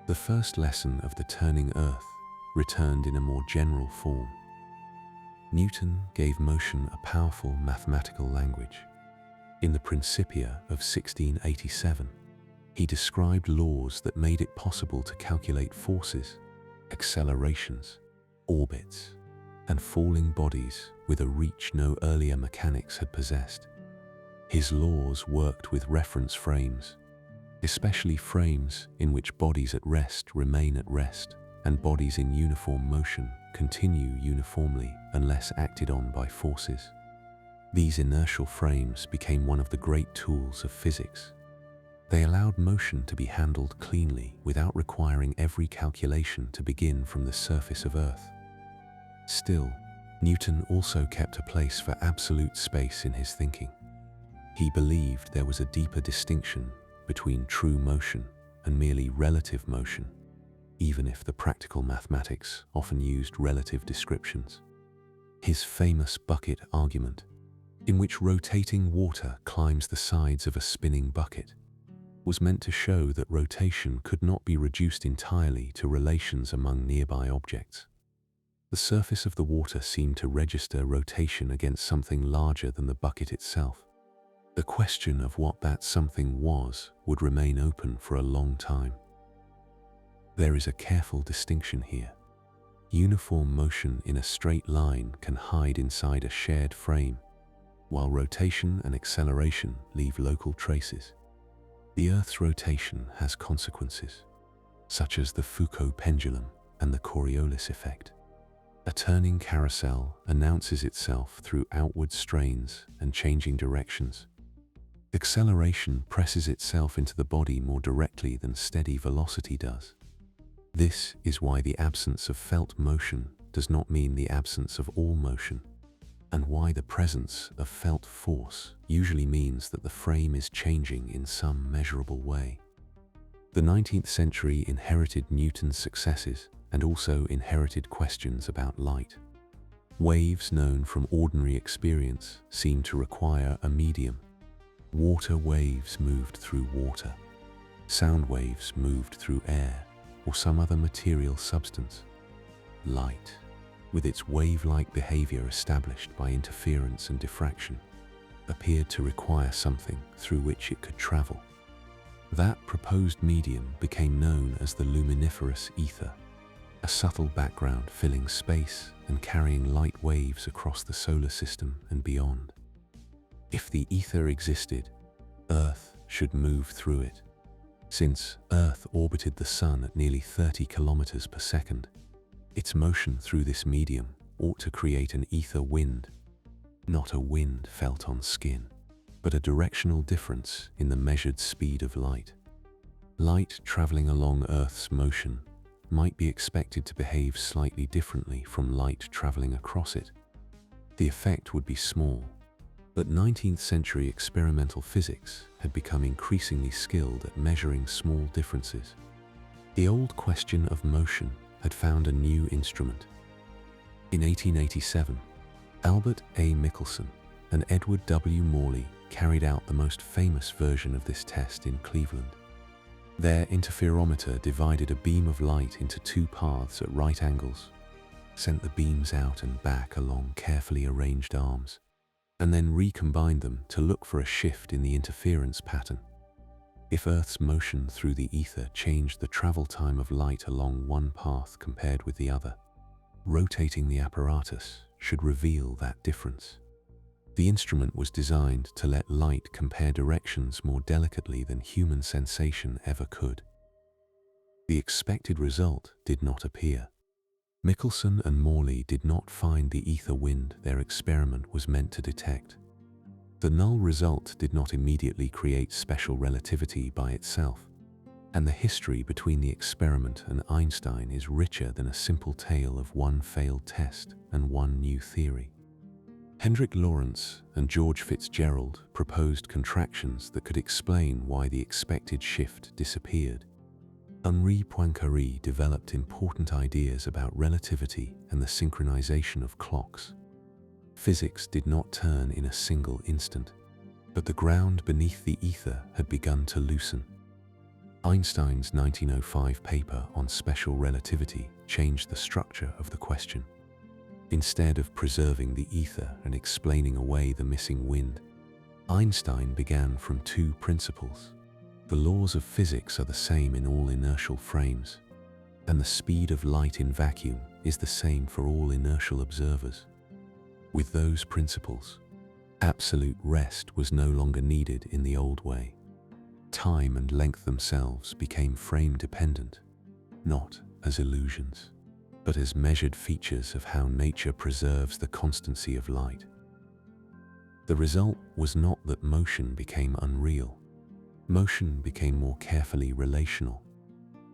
The first lesson of the turning Earth returned in a more general form. Newton gave motion a powerful mathematical language. In the Principia of 1687, he described laws that made it possible to calculate forces, accelerations, orbits, and falling bodies with a reach no earlier mechanics had possessed. His laws worked with reference frames, especially frames in which bodies at rest remain at rest and bodies in uniform motion continue uniformly unless acted on by forces. These inertial frames became one of the great tools of physics. They allowed motion to be handled cleanly without requiring every calculation to begin from the surface of Earth. Still, Newton also kept a place for absolute space in his thinking. He believed there was a deeper distinction between true motion and merely relative motion, even if the practical mathematics often used relative descriptions. His famous bucket argument, in which rotating water climbs the sides of a spinning bucket, was meant to show that rotation could not be reduced entirely to relations among nearby objects. The surface of the water seemed to register rotation against something larger than the bucket itself. The question of what that something was would remain open for a long time. There is a careful distinction here. Uniform motion in a straight line can hide inside a shared frame, while rotation and acceleration leave local traces. The Earth's rotation has consequences, such as the Foucault pendulum and the Coriolis effect. A turning carousel announces itself through outward strains and changing directions. Acceleration presses itself into the body more directly than steady velocity does. This is why the absence of felt motion does not mean the absence of all motion, and why the presence of felt force usually means that the frame is changing in some measurable way. The 19th century inherited Newton's successes and also inherited questions about light. Waves known from ordinary experience seem to require a medium. Water waves moved through water. Sound waves moved through air or some other material substance. Light, with its wave-like behavior established by interference and diffraction, appeared to require something through which it could travel. That proposed medium became known as the luminiferous ether, a subtle background filling space and carrying light waves across the solar system and beyond. If the ether existed, Earth should move through it. Since Earth orbited the Sun at nearly 30 kilometers per second, its motion through this medium ought to create an ether wind, not a wind felt on skin, but a directional difference in the measured speed of light. Light traveling along Earth's motion might be expected to behave slightly differently from light traveling across it. The effect would be small, but 19th century experimental physics had become increasingly skilled at measuring small differences. The old question of motion had found a new instrument. In 1887, Albert A. Michelson and Edward W. Morley carried out the most famous version of this test in Cleveland. Their interferometer divided a beam of light into two paths at right angles, sent the beams out and back along carefully arranged arms, and then recombined them to look for a shift in the interference pattern. If Earth's motion through the ether changed the travel time of light along one path compared with the other, rotating the apparatus should reveal that difference. The instrument was designed to let light compare directions more delicately than human sensation ever could. The expected result did not appear. Michelson and Morley did not find the ether wind their experiment was meant to detect. The null result did not immediately create special relativity by itself, and the history between the experiment and Einstein is richer than a simple tale of one failed test and one new theory. Hendrik Lawrence and George Fitzgerald proposed contractions that could explain why the expected shift disappeared. Henri Poincaré developed important ideas about relativity and the synchronization of clocks. Physics did not turn in a single instant, but the ground beneath the ether had begun to loosen. Einstein's 1905 paper on special relativity changed the structure of the question. Instead of preserving the ether and explaining away the missing wind, Einstein began from two principles. The laws of physics are the same in all inertial frames, and the speed of light in vacuum is the same for all inertial observers. With those principles, absolute rest was no longer needed in the old way. Time and length themselves became frame-dependent, not as illusions, but as measured features of how nature preserves the constancy of light. The result was not that motion became unreal. Motion became more carefully relational.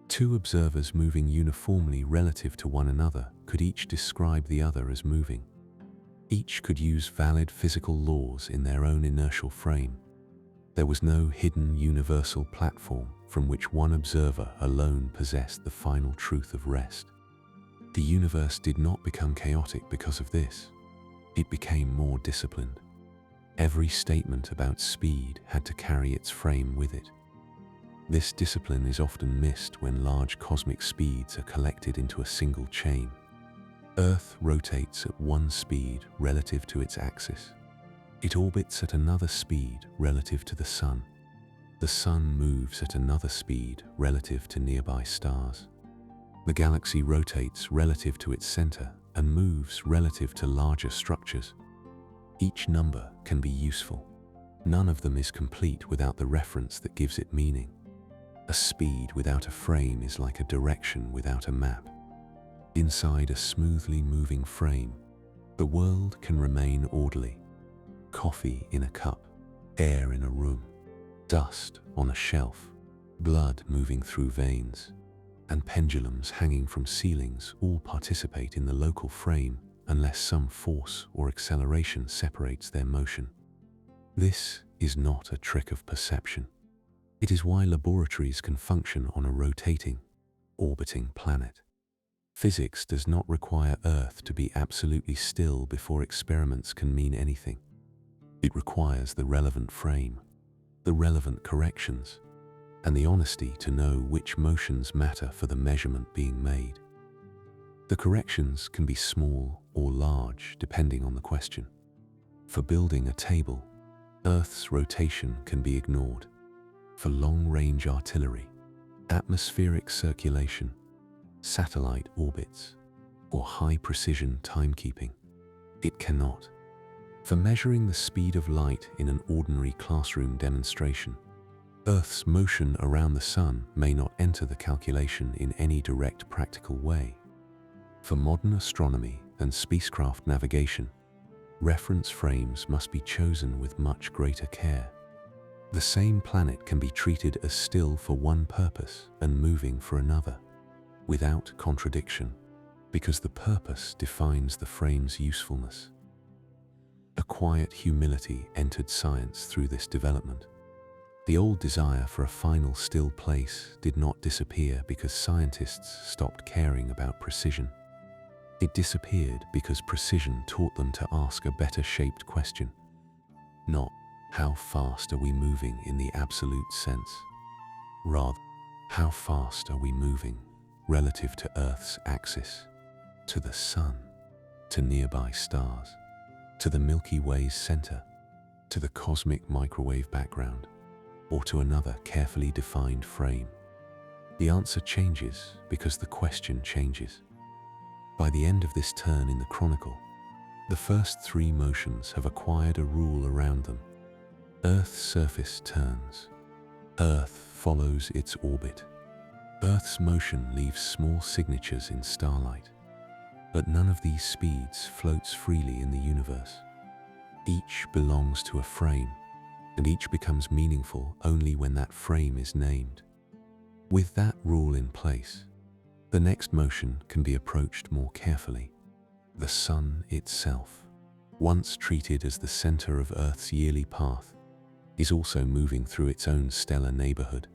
Two observers moving uniformly relative to one another could each describe the other as moving. Each could use valid physical laws in their own inertial frame. There was no hidden universal platform from which one observer alone possessed the final truth of rest. The universe did not become chaotic because of this. It became more disciplined. Every statement about speed had to carry its frame with it. This discipline is often missed when large cosmic speeds are collected into a single chain. Earth rotates at one speed relative to its axis. It orbits at another speed relative to the Sun. The Sun moves at another speed relative to nearby stars. The galaxy rotates relative to its center and moves relative to larger structures. Each number can be useful. None of them is complete without the reference that gives it meaning. A speed without a frame is like a direction without a map. Inside a smoothly moving frame, the world can remain orderly. Coffee in a cup, air in a room, dust on a shelf, blood moving through veins, and pendulums hanging from ceilings all participate in the local frame unless some force or acceleration separates their motion. This is not a trick of perception. It is why laboratories can function on a rotating, orbiting planet. Physics does not require Earth to be absolutely still before experiments can mean anything. It requires the relevant frame, the relevant corrections, and the honesty to know which motions matter for the measurement being made. The corrections can be small or large depending on the question. For building a table, Earth's rotation can be ignored. For long-range artillery, atmospheric circulation, satellite orbits, or high-precision timekeeping, it cannot. For measuring the speed of light in an ordinary classroom demonstration, Earth's motion around the Sun may not enter the calculation in any direct practical way. For modern astronomy and spacecraft navigation, reference frames must be chosen with much greater care. The same planet can be treated as still for one purpose and moving for another, without contradiction, because the purpose defines the frame's usefulness. A quiet humility entered science through this development. The old desire for a final still place did not disappear because scientists stopped caring about precision. It disappeared because precision taught them to ask a better shaped question. Not, how fast are we moving in the absolute sense? Rather, how fast are we moving relative to Earth's axis, to the Sun, to nearby stars, to the Milky Way's center, to the cosmic microwave background, or to another carefully defined frame? The answer changes because the question changes. By the end of this turn in the chronicle, the first three motions have acquired a rule around them. Earth's surface turns. Earth follows its orbit. Earth's motion leaves small signatures in starlight. But none of these speeds floats freely in the universe. Each belongs to a frame, and each becomes meaningful only when that frame is named. With that rule in place, the next motion can be approached more carefully. The Sun itself. once treated as the center of Earth's yearly path, is also moving through its own stellar neighborhood.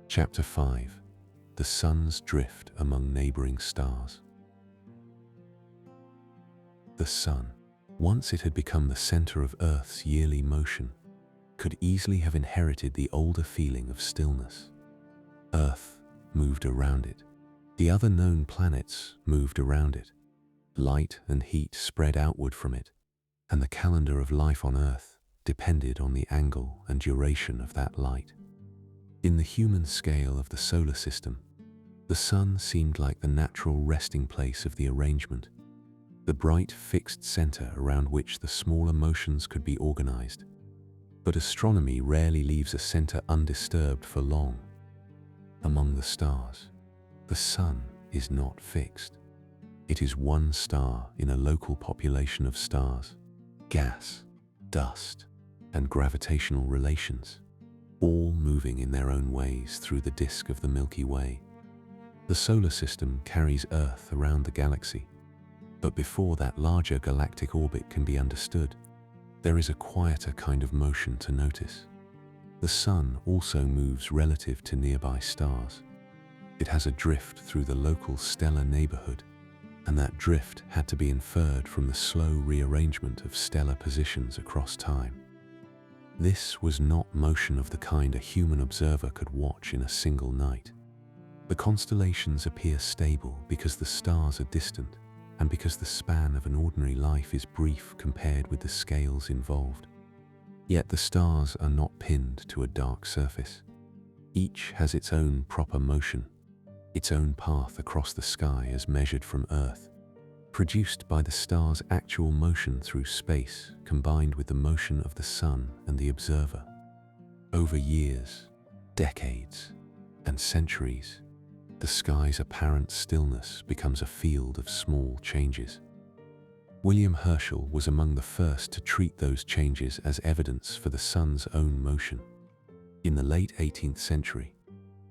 Chapter 5. The Sun's Drift Among Neighboring Stars. The Sun, once it had become the center of Earth's yearly motion, could easily have inherited the older feeling of stillness. Earth moved around it. The other known planets moved around it. Light and heat spread outward from it, and the calendar of life on Earth depended on the angle and duration of that light. In the human scale of the solar system, the Sun seemed like the natural resting place of the arrangement, the bright fixed center around which the smaller motions could be organized. But astronomy rarely leaves a center undisturbed for long. Among the stars, the Sun is not fixed. It is one star in a local population of stars, gas, dust, and gravitational relations, all moving in their own ways through the disk of the Milky Way. The solar system carries Earth around the galaxy, but before that larger galactic orbit can be understood, there is a quieter kind of motion to notice. The Sun also moves relative to nearby stars. It has a drift through the local stellar neighborhood, and that drift had to be inferred from the slow rearrangement of stellar positions across time. This was not motion of the kind a human observer could watch in a single night. The constellations appear stable because the stars are distant, and because the span of an ordinary life is brief compared with the scales involved. Yet the stars are not pinned to a dark surface. Each has its own proper motion, its own path across the sky as measured from Earth, produced by the star's actual motion through space combined with the motion of the Sun and the observer. Over years, decades, and centuries, the sky's apparent stillness becomes a field of small changes. William Herschel was among the first to treat those changes as evidence for the Sun's own motion. In the late 18th century,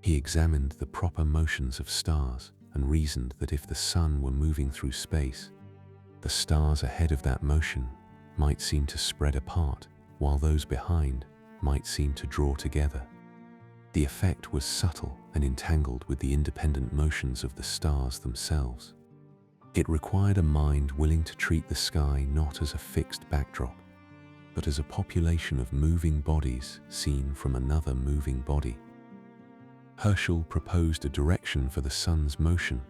he examined the proper motions of stars and reasoned that if the Sun were moving through space, the stars ahead of that motion might seem to spread apart, while those behind might seem to draw together. The effect was subtle and entangled with the independent motions of the stars themselves. It required a mind willing to treat the sky not as a fixed backdrop, but as a population of moving bodies seen from another moving body. Herschel proposed a direction for the Sun's motion,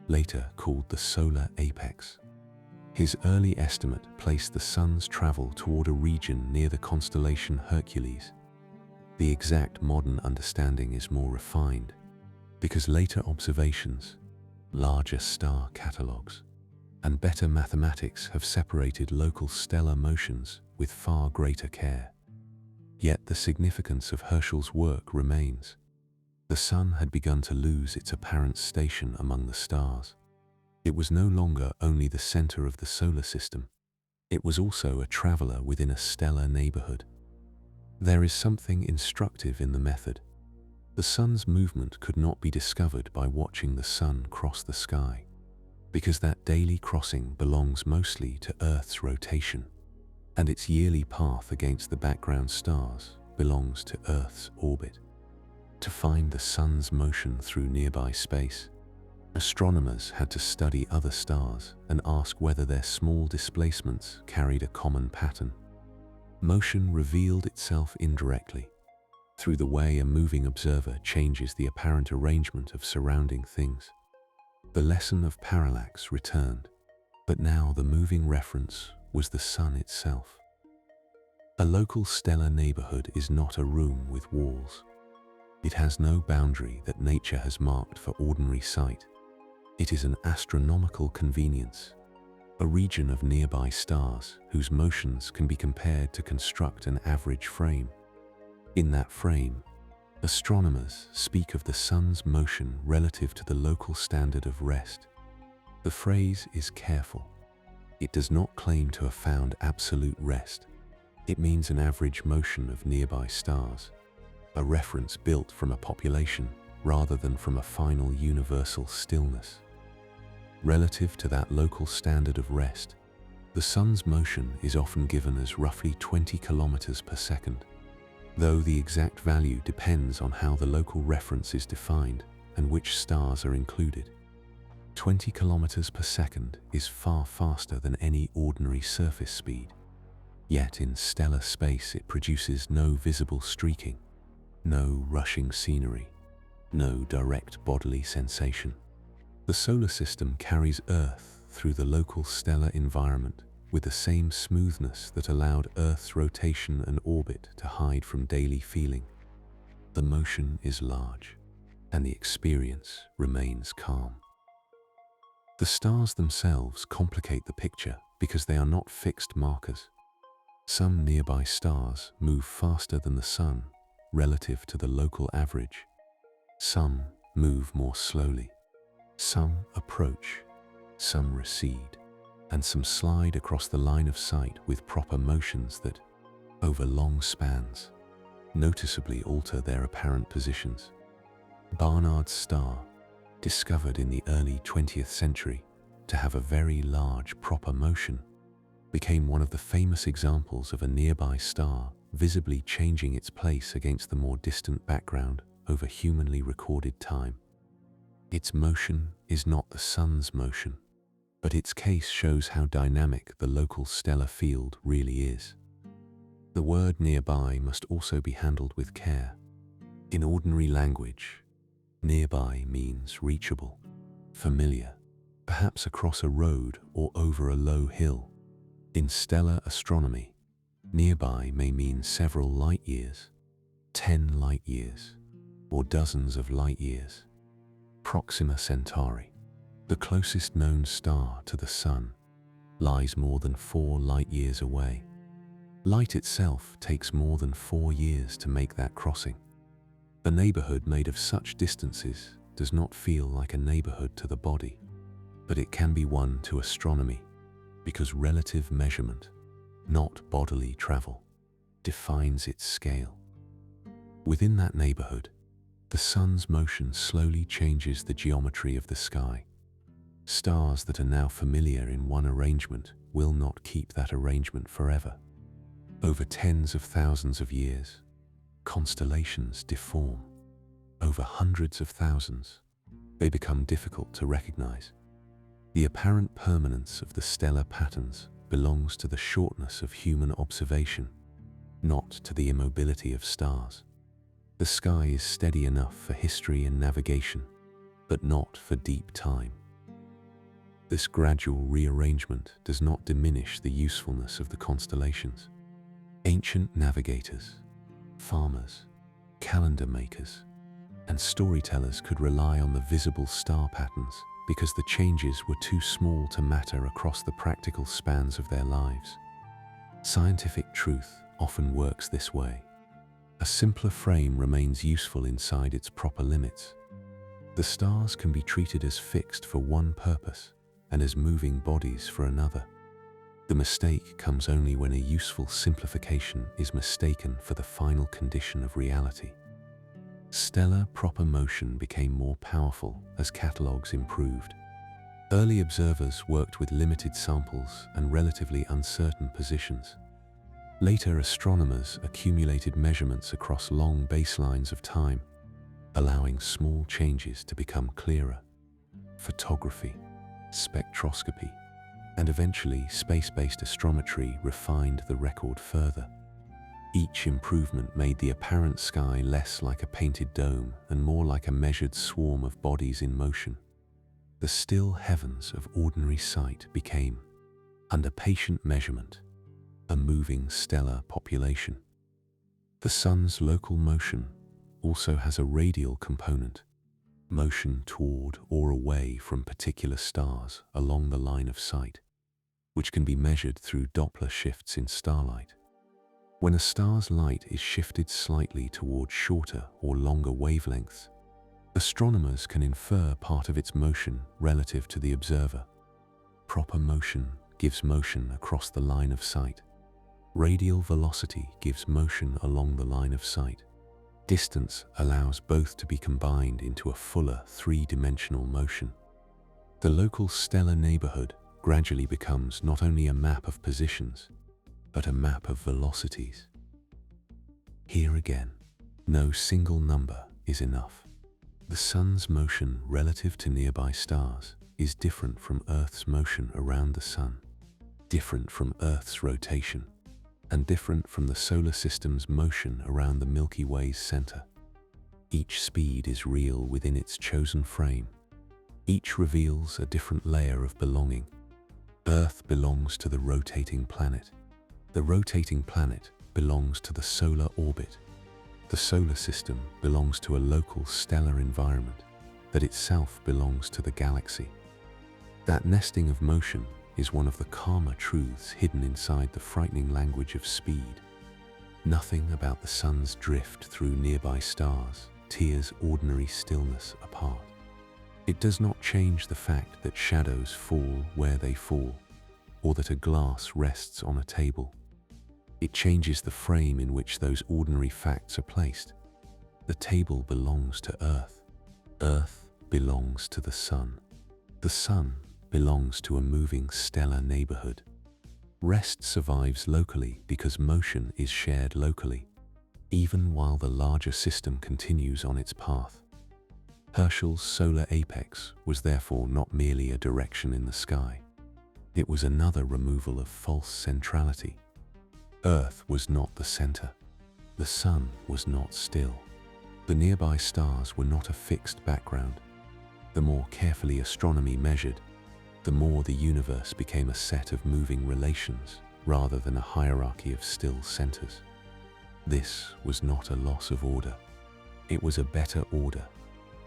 later called the solar apex. His early estimate placed the Sun's travel toward a region near the constellation Hercules. The exact modern understanding is more refined, because later observations, larger star catalogues, and better mathematics have separated local stellar motions with far greater care. Yet the significance of Herschel's work remains. The Sun had begun to lose its apparent station among the stars. It was no longer only the center of the solar system. It was also a traveler within a stellar neighborhood. There is something instructive in the method. The Sun's movement could not be discovered by watching the Sun cross the sky, because that daily crossing belongs mostly to Earth's rotation, and its yearly path against the background stars belongs to Earth's orbit. To find the Sun's motion through nearby space, astronomers had to study other stars and ask whether their small displacements carried a common pattern. Motion revealed itself indirectly, through the way a moving observer changes the apparent arrangement of surrounding things. The lesson of parallax returned, but now the moving reference was the Sun itself. A local stellar neighborhood is not a room with walls. It has no boundary that nature has marked for ordinary sight. It is an astronomical convenience, a region of nearby stars whose motions can be compared to construct an average frame. In that frame, astronomers speak of the Sun's motion relative to the local standard of rest. The phrase is careful. It does not claim to have found absolute rest. It means an average motion of nearby stars, a reference built from a population rather than from a final universal stillness. Relative to that local standard of rest, the sun's motion is often given as roughly 20 kilometers per second, though the exact value depends on how the local reference is defined and which stars are included. 20 kilometers per second is far faster than any ordinary surface speed. Yet in stellar space it produces no visible streaking, no rushing scenery, no direct bodily sensation. The solar system carries Earth through the local stellar environment with the same smoothness that allowed Earth's rotation and orbit to hide from daily feeling. The motion is large, and the experience remains calm. The stars themselves complicate the picture because they are not fixed markers. Some nearby stars move faster than the sun relative to the local average. Some move more slowly. Some approach, some recede, and some slide across the line of sight with proper motions that, over long spans, noticeably alter their apparent positions. Barnard's star, discovered in the early 20th century to have a very large proper motion, became one of the famous examples of a nearby star visibly changing its place against the more distant background over humanly recorded time. Its motion is not the sun's motion, but its case shows how dynamic the local stellar field really is. The word nearby must also be handled with care. In ordinary language, nearby means reachable, familiar, perhaps across a road or over a low hill. In stellar astronomy, nearby may mean several light years, 10 light years, or dozens of light years. Proxima Centauri, the closest known star to the Sun, lies more than 4 light years away. Light itself takes more than 4 years to make that crossing. A neighborhood made of such distances does not feel like a neighborhood to the body, but it can be one to astronomy, because relative measurement, not bodily travel, defines its scale. Within that neighborhood, the sun's motion slowly changes the geometry of the sky. Stars that are now familiar in one arrangement will not keep that arrangement forever. Over tens of thousands of years, constellations deform. Over hundreds of thousands, they become difficult to recognize. The apparent permanence of the stellar patterns belongs to the shortness of human observation, not to the immobility of stars. The sky is steady enough for history and navigation, but not for deep time. This gradual rearrangement does not diminish the usefulness of the constellations. Ancient navigators, farmers, calendar makers, and storytellers could rely on the visible star patterns because the changes were too small to matter across the practical spans of their lives. Scientific truth often works this way. A simpler frame remains useful inside its proper limits. The stars can be treated as fixed for one purpose and as moving bodies for another. The mistake comes only when a useful simplification is mistaken for the final condition of reality. Stellar proper motion became more powerful as catalogues improved. Early observers worked with limited samples and relatively uncertain positions. Later astronomers accumulated measurements across long baselines of time, allowing small changes to become clearer. Photography, spectroscopy, and eventually space-based astrometry refined the record further. Each improvement made the apparent sky less like a painted dome and more like a measured swarm of bodies in motion. The still heavens of ordinary sight became, under patient measurement, a moving stellar population. The sun's local motion also has a radial component, motion toward or away from particular stars along the line of sight, which can be measured through Doppler shifts in starlight. When a star's light is shifted slightly toward shorter or longer wavelengths, astronomers can infer part of its motion relative to the observer. Proper motion gives motion across the line of sight. Radial velocity gives motion along the line of sight. Distance allows both to be combined into a fuller three-dimensional motion. The local stellar neighborhood gradually becomes not only a map of positions, but a map of velocities. Here again, no single number is enough. The Sun's motion relative to nearby stars is different from Earth's motion around the Sun, different from Earth's rotation, and different from the solar system's motion around the Milky Way's center. Each speed is real within its chosen frame. Each reveals a different layer of belonging. Earth belongs to the rotating planet. The rotating planet belongs to the solar orbit. The solar system belongs to a local stellar environment that itself belongs to the galaxy. That nesting of motion is one of the calmer truths hidden inside the frightening language of speed. Nothing about the Sun's drift through nearby stars tears ordinary stillness apart. It does not change the fact that shadows fall where they fall, or that a glass rests on a table. It changes the frame in which those ordinary facts are placed. The table belongs to Earth. Earth belongs to the Sun. The Sun belongs to a moving stellar neighborhood. Rest survives locally because motion is shared locally, even while the larger system continues on its path. Herschel's solar apex was therefore not merely a direction in the sky. It was another removal of false centrality. Earth was not the center. The Sun was not still. The nearby stars were not a fixed background. The more carefully astronomy measured, the more the universe became a set of moving relations rather than a hierarchy of still centers. This was not a loss of order. It was a better order,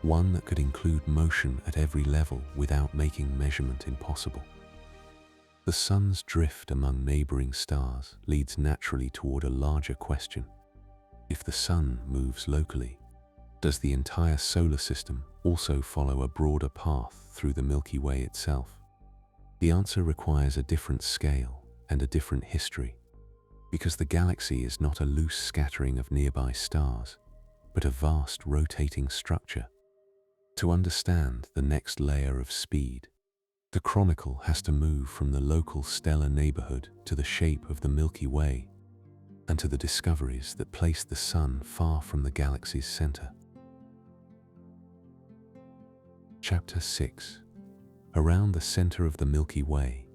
one that could include motion at every level without making measurement impossible. The Sun's drift among neighboring stars leads naturally toward a larger question. If the Sun moves locally, does the entire solar system also follow a broader path through the Milky Way itself? The answer requires a different scale and a different history, because the galaxy is not a loose scattering of nearby stars, but a vast rotating structure. To understand the next layer of speed, the chronicle has to move from the local stellar neighborhood to the shape of the Milky Way and to the discoveries that place the Sun far from the galaxy's center. Chapter 6. Around the center of the Milky Way.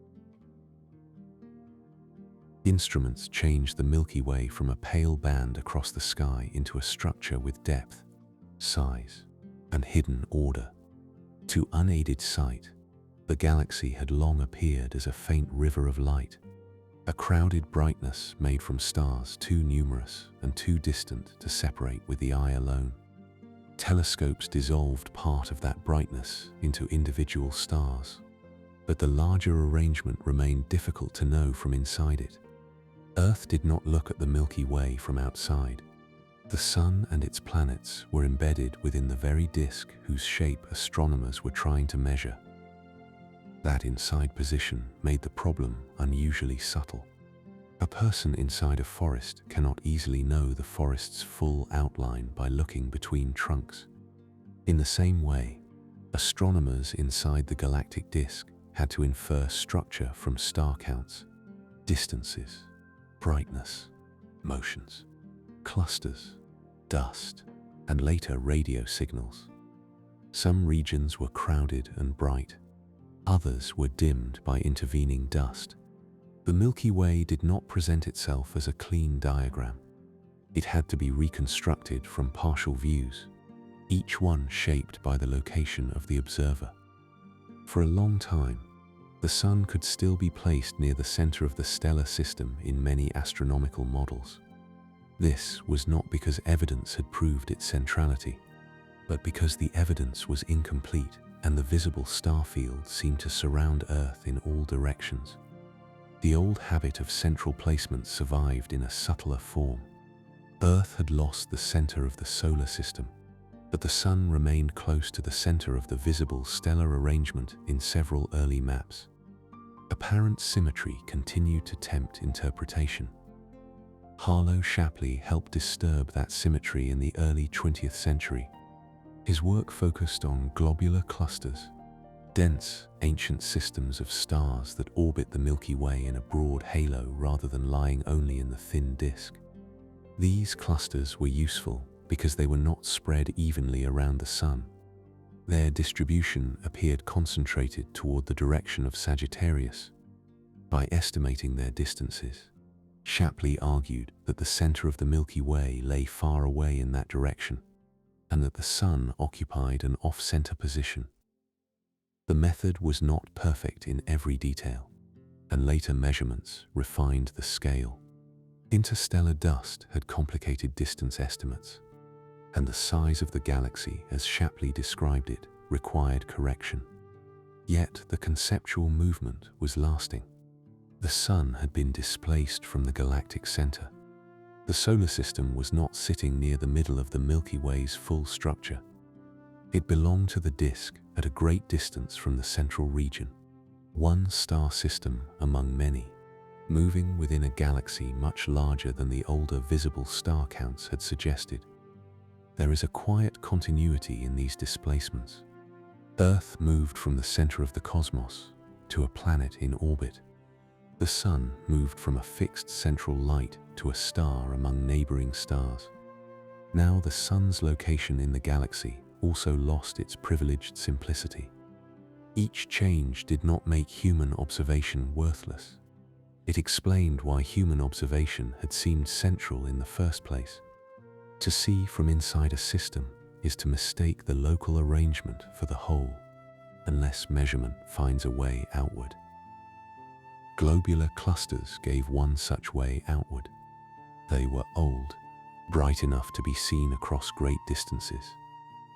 Instruments change the Milky Way from a pale band across the sky into a structure with depth, size, and hidden order. To unaided sight, the galaxy had long appeared as a faint river of light, a crowded brightness made from stars too numerous and too distant to separate with the eye alone. Telescopes dissolved part of that brightness into individual stars, but the larger arrangement remained difficult to know from inside it. Earth did not look at the Milky Way from outside. The Sun and its planets were embedded within the very disk whose shape astronomers were trying to measure. That inside position made the problem unusually subtle. A person inside a forest cannot easily know the forest's full outline by looking between trunks. In the same way, astronomers inside the galactic disk had to infer structure from star counts, distances, brightness, motions, clusters, dust, and later radio signals. Some regions were crowded and bright. Others were dimmed by intervening dust. The Milky Way did not present itself as a clean diagram. It had to be reconstructed from partial views, each one shaped by the location of the observer. For a long time, the Sun could still be placed near the center of the stellar system in many astronomical models. This was not because evidence had proved its centrality, but because the evidence was incomplete and the visible star field seemed to surround Earth in all directions. The old habit of central placement survived in a subtler form. Earth had lost the center of the solar system, but the Sun remained close to the center of the visible stellar arrangement in several early maps. Apparent symmetry continued to tempt interpretation. Harlow Shapley helped disturb that symmetry in the early 20th century. His work focused on globular clusters, dense, ancient systems of stars that orbit the Milky Way in a broad halo rather than lying only in the thin disk. These clusters were useful because they were not spread evenly around the Sun. Their distribution appeared concentrated toward the direction of Sagittarius. By estimating their distances, Shapley argued that the center of the Milky Way lay far away in that direction, and that the Sun occupied an off-center position. The method was not perfect in every detail, and later measurements refined the scale. Interstellar dust had complicated distance estimates, and the size of the galaxy, as Shapley described it, required correction. Yet the conceptual movement was lasting. The Sun had been displaced from the galactic center. The solar system was not sitting near the middle of the Milky Way's full structure. It belonged to the disk at a great distance from the central region, one star system among many, moving within a galaxy much larger than the older visible star counts had suggested. There is a quiet continuity in these displacements. Earth moved from the center of the cosmos to a planet in orbit. The Sun moved from a fixed central light to a star among neighboring stars. Now the Sun's location in the galaxy also lost its privileged simplicity. Each change did not make human observation worthless. It explained why human observation had seemed central in the first place. To see from inside a system is to mistake the local arrangement for the whole, unless measurement finds a way outward. Globular clusters gave one such way outward. They were old, bright enough to be seen across great distances,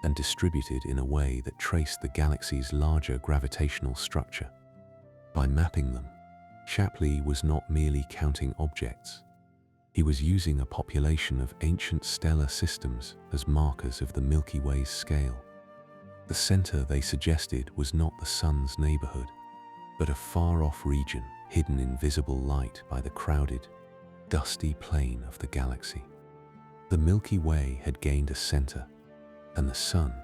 and distributed in a way that traced the galaxy's larger gravitational structure. By mapping them, Shapley was not merely counting objects. He was using a population of ancient stellar systems as markers of the Milky Way's scale. The center, they suggested, was not the Sun's neighborhood, but a far-off region hidden in visible light by the crowded, dusty plain of the galaxy. The Milky Way had gained a center, and the Sun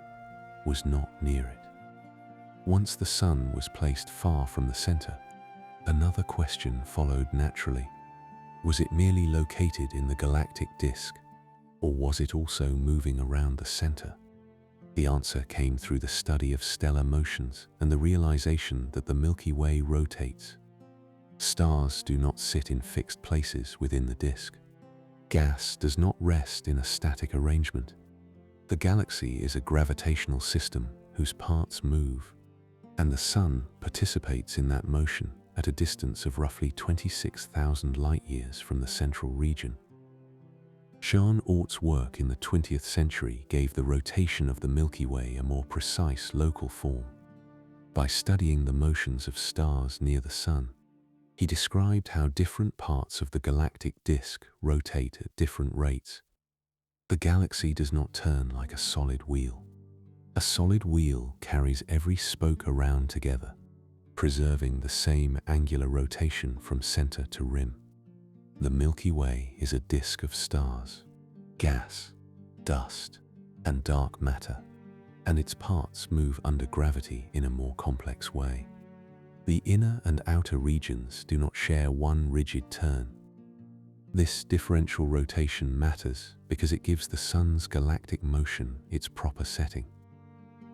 was not near it. Once the Sun was placed far from the center, another question followed naturally. Was it merely located in the galactic disk, or was it also moving around the center? The answer came through the study of stellar motions and the realization that the Milky Way rotates. Stars do not sit in fixed places within the disk. Gas does not rest in a static arrangement. The galaxy is a gravitational system whose parts move, and the Sun participates in that motion at a distance of roughly 26,000 light-years from the central region. Jean Ort's work in the 20th century gave the rotation of the Milky Way a more precise local form. By studying the motions of stars near the Sun, he described how different parts of the galactic disk rotate at different rates. The galaxy does not turn like a solid wheel. A solid wheel carries every spoke around together, preserving the same angular rotation from center to rim. The Milky Way is a disk of stars, gas, dust, and dark matter, and its parts move under gravity in a more complex way. The inner and outer regions do not share one rigid turn. This differential rotation matters because it gives the Sun's galactic motion its proper setting.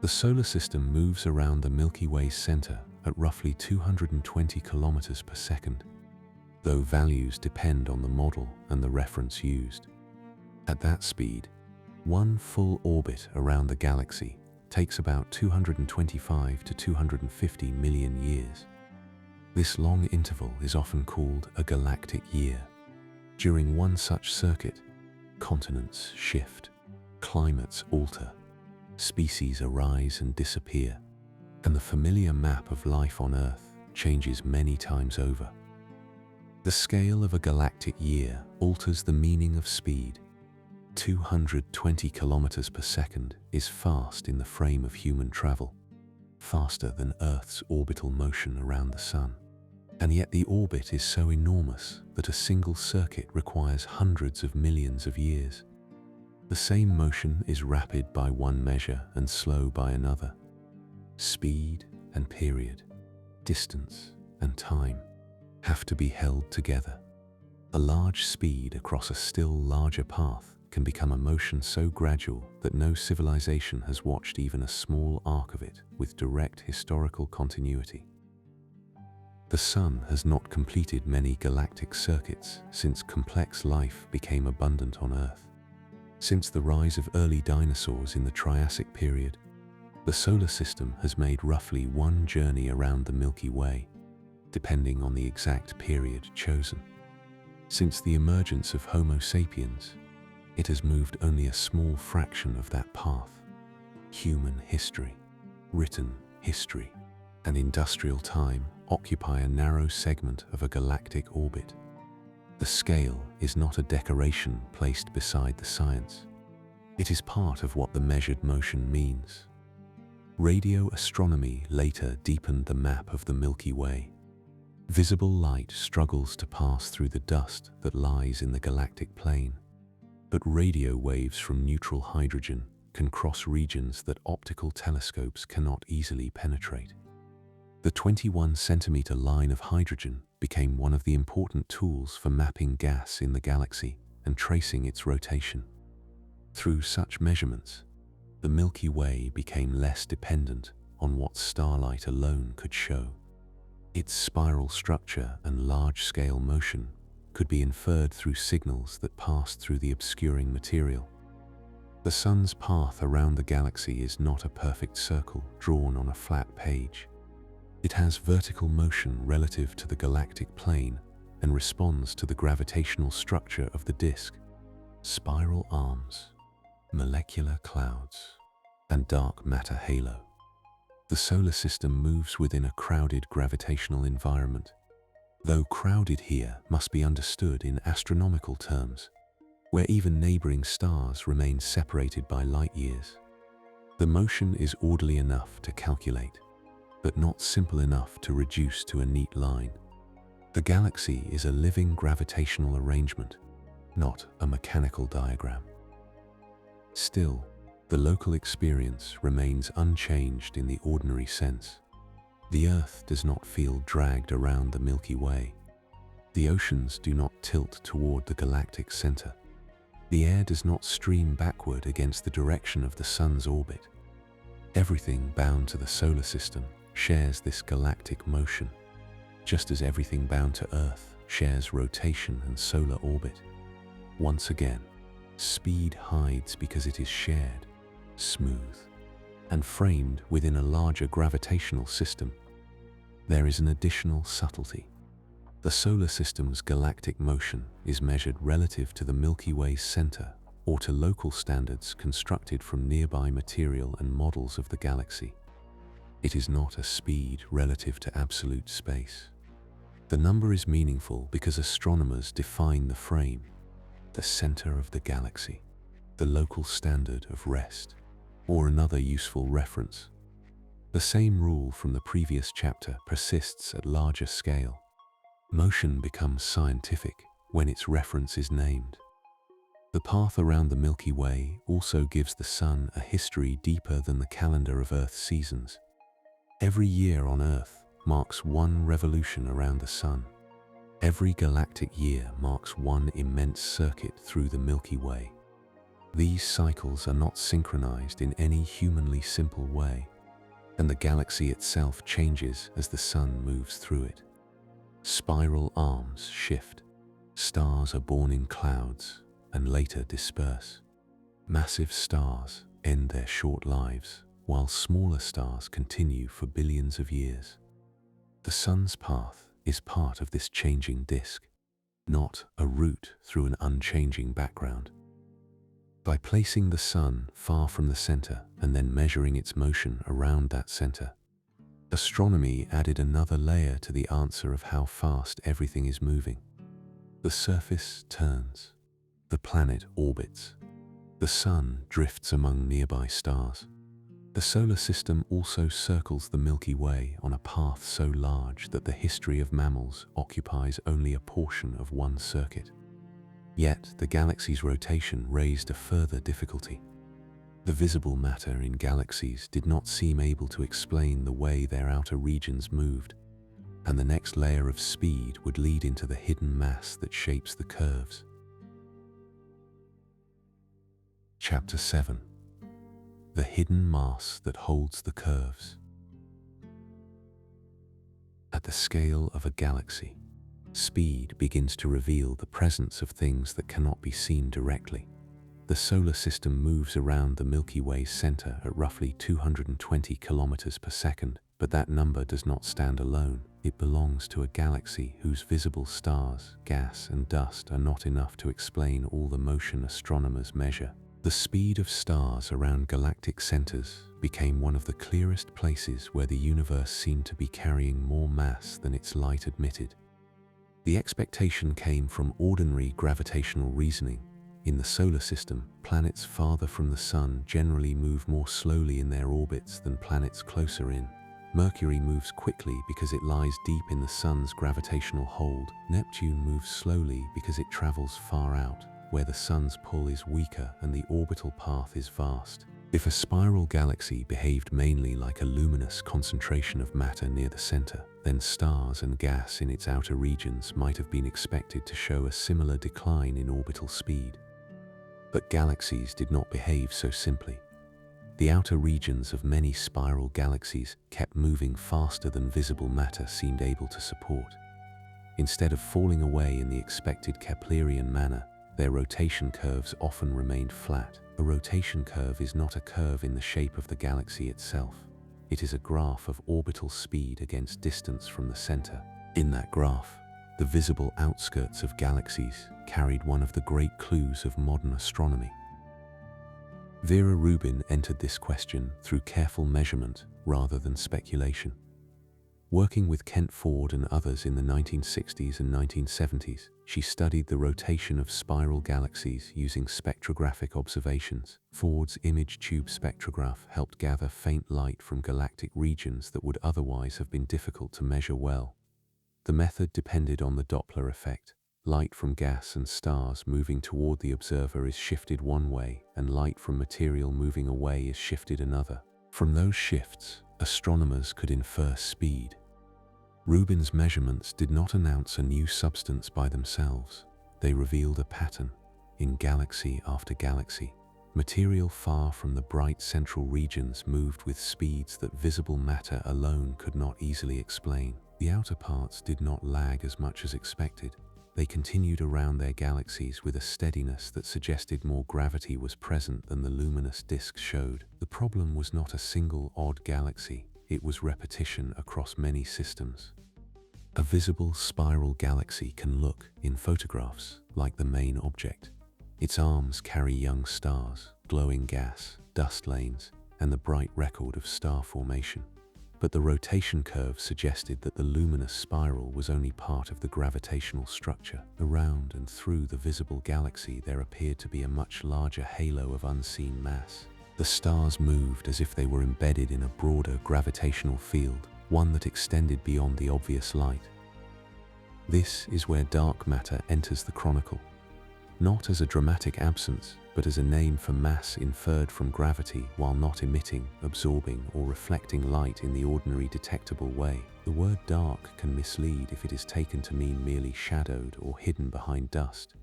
The solar system moves around the Milky Way's center at roughly 220 kilometers per second, though values depend on the model and the reference used. At that speed, one full orbit around the galaxy takes about 225 to 250 million years. This long interval is often called a galactic year. During one such circuit, continents shift, climates alter, species arise and disappear, and the familiar map of life on Earth changes many times over. The scale of a galactic year alters the meaning of speed. 220 kilometers per second is fast in the frame of human travel, faster than Earth's orbital motion around the Sun. And yet the orbit is so enormous that a single circuit requires hundreds of millions of years. The same motion is rapid by one measure and slow by another. Speed, and period, distance and time, have to be held together. A large speed across a still larger path can become a motion so gradual that no civilization has watched even a small arc of it with direct historical continuity. The Sun has not completed many galactic circuits since complex life became abundant on Earth. Since the rise of early dinosaurs in the Triassic period, the solar system has made roughly one journey around the Milky Way, depending on the exact period chosen. Since the emergence of Homo sapiens, it has moved only a small fraction of that path. Human history, written history, and industrial time occupy a narrow segment of a galactic orbit. The scale is not a decoration placed beside the science. It is part of what the measured motion means. Radio astronomy later deepened the map of the Milky Way. Visible light struggles to pass through the dust that lies in the galactic plane, but radio waves from neutral hydrogen can cross regions that optical telescopes cannot easily penetrate. The 21-centimeter line of hydrogen became one of the important tools for mapping gas in the galaxy and tracing its rotation. Through such measurements, the Milky Way became less dependent on what starlight alone could show. Its spiral structure and large-scale motion could be inferred through signals that passed through the obscuring material. The Sun's path around the galaxy is not a perfect circle drawn on a flat page. It has vertical motion relative to the galactic plane and responds to the gravitational structure of the disk. Spiral arms, molecular clouds, and dark matter halo. The solar system moves within a crowded gravitational environment. Though crowded here must be understood in astronomical terms, where even neighboring stars remain separated by light years. The motion is orderly enough to calculate, but not simple enough to reduce to a neat line. The galaxy is a living gravitational arrangement, not a mechanical diagram. Still, the local experience remains unchanged in the ordinary sense. The Earth does not feel dragged around the Milky Way. The oceans do not tilt toward the galactic center. The air does not stream backward against the direction of the Sun's orbit. Everything bound to the solar system shares this galactic motion, just as everything bound to Earth shares rotation and solar orbit. Once again, speed hides because it is shared, smooth, and framed within a larger gravitational system. There is an additional subtlety. The solar system's galactic motion is measured relative to the Milky Way's center or to local standards constructed from nearby material and models of the galaxy. It is not a speed relative to absolute space. The number is meaningful because astronomers define the frame, the center of the galaxy, the local standard of rest, or another useful reference. The same rule from the previous chapter persists at larger scale. Motion becomes scientific when its reference is named. The path around the Milky Way also gives the Sun a history deeper than the calendar of Earth's seasons. Every year on Earth marks one revolution around the Sun. Every galactic year marks one immense circuit through the Milky Way. These cycles are not synchronized in any humanly simple way, and the galaxy itself changes as the Sun moves through it. Spiral arms shift, stars are born in clouds and later disperse. Massive stars end their short lives, while smaller stars continue for billions of years. The Sun's path is part of this changing disk, not a route through an unchanging background. By placing the Sun far from the center and then measuring its motion around that center, astronomy added another layer to the answer of how fast everything is moving. The surface turns, the planet orbits, the Sun drifts among nearby stars. The solar system also circles the Milky Way on a path so large that the history of mammals occupies only a portion of one circuit. Yet the galaxy's rotation raised a further difficulty. The visible matter in galaxies did not seem able to explain the way their outer regions moved, and the next layer of speed would lead into the hidden mass that shapes the curves. Chapter 7. The hidden mass that holds the curves. At the scale of a galaxy, speed begins to reveal the presence of things that cannot be seen directly. The solar system moves around the Milky Way's center at roughly 220 kilometers per second, but that number does not stand alone. It belongs to a galaxy whose visible stars, gas, and dust are not enough to explain all the motion astronomers measure. The speed of stars around galactic centers became one of the clearest places where the universe seemed to be carrying more mass than its light admitted. The expectation came from ordinary gravitational reasoning. In the solar system, planets farther from the Sun generally move more slowly in their orbits than planets closer in. Mercury moves quickly because it lies deep in the Sun's gravitational hold. Neptune moves slowly because it travels far out, where the Sun's pull is weaker and the orbital path is vast. If a spiral galaxy behaved mainly like a luminous concentration of matter near the center, then stars and gas in its outer regions might have been expected to show a similar decline in orbital speed. But galaxies did not behave so simply. The outer regions of many spiral galaxies kept moving faster than visible matter seemed able to support. Instead of falling away in the expected Keplerian manner, their rotation curves often remained flat. A rotation curve is not a curve in the shape of the galaxy itself. It is a graph of orbital speed against distance from the center. In that graph, the visible outskirts of galaxies carried one of the great clues of modern astronomy. Vera Rubin entered this question through careful measurement rather than speculation. Working with Kent Ford and others in the 1960s and 1970s, she studied the rotation of spiral galaxies using spectrographic observations. Ford's image tube spectrograph helped gather faint light from galactic regions that would otherwise have been difficult to measure well. The method depended on the Doppler effect. Light from gas and stars moving toward the observer is shifted one way, and light from material moving away is shifted another. From those shifts, astronomers could infer speed. Rubin's measurements did not announce a new substance by themselves. They revealed a pattern. In galaxy after galaxy, material far from the bright central regions moved with speeds that visible matter alone could not easily explain. The outer parts did not lag as much as expected. They continued around their galaxies with a steadiness that suggested more gravity was present than the luminous disk showed. The problem was not a single odd galaxy. It was repetition across many systems. A visible spiral galaxy can look, in photographs, like the main object. Its arms carry young stars, glowing gas, dust lanes, and the bright record of star formation. But the rotation curve suggested that the luminous spiral was only part of the gravitational structure. Around and through the visible galaxy there appeared to be a much larger halo of unseen mass. The stars moved as if they were embedded in a broader gravitational field, one that extended beyond the obvious light. This is where dark matter enters the chronicle, not as a dramatic absence, but as a name for mass inferred from gravity while not emitting, absorbing, or reflecting light in the ordinary detectable way. The word dark can mislead if it is taken to mean merely shadowed or hidden behind dust.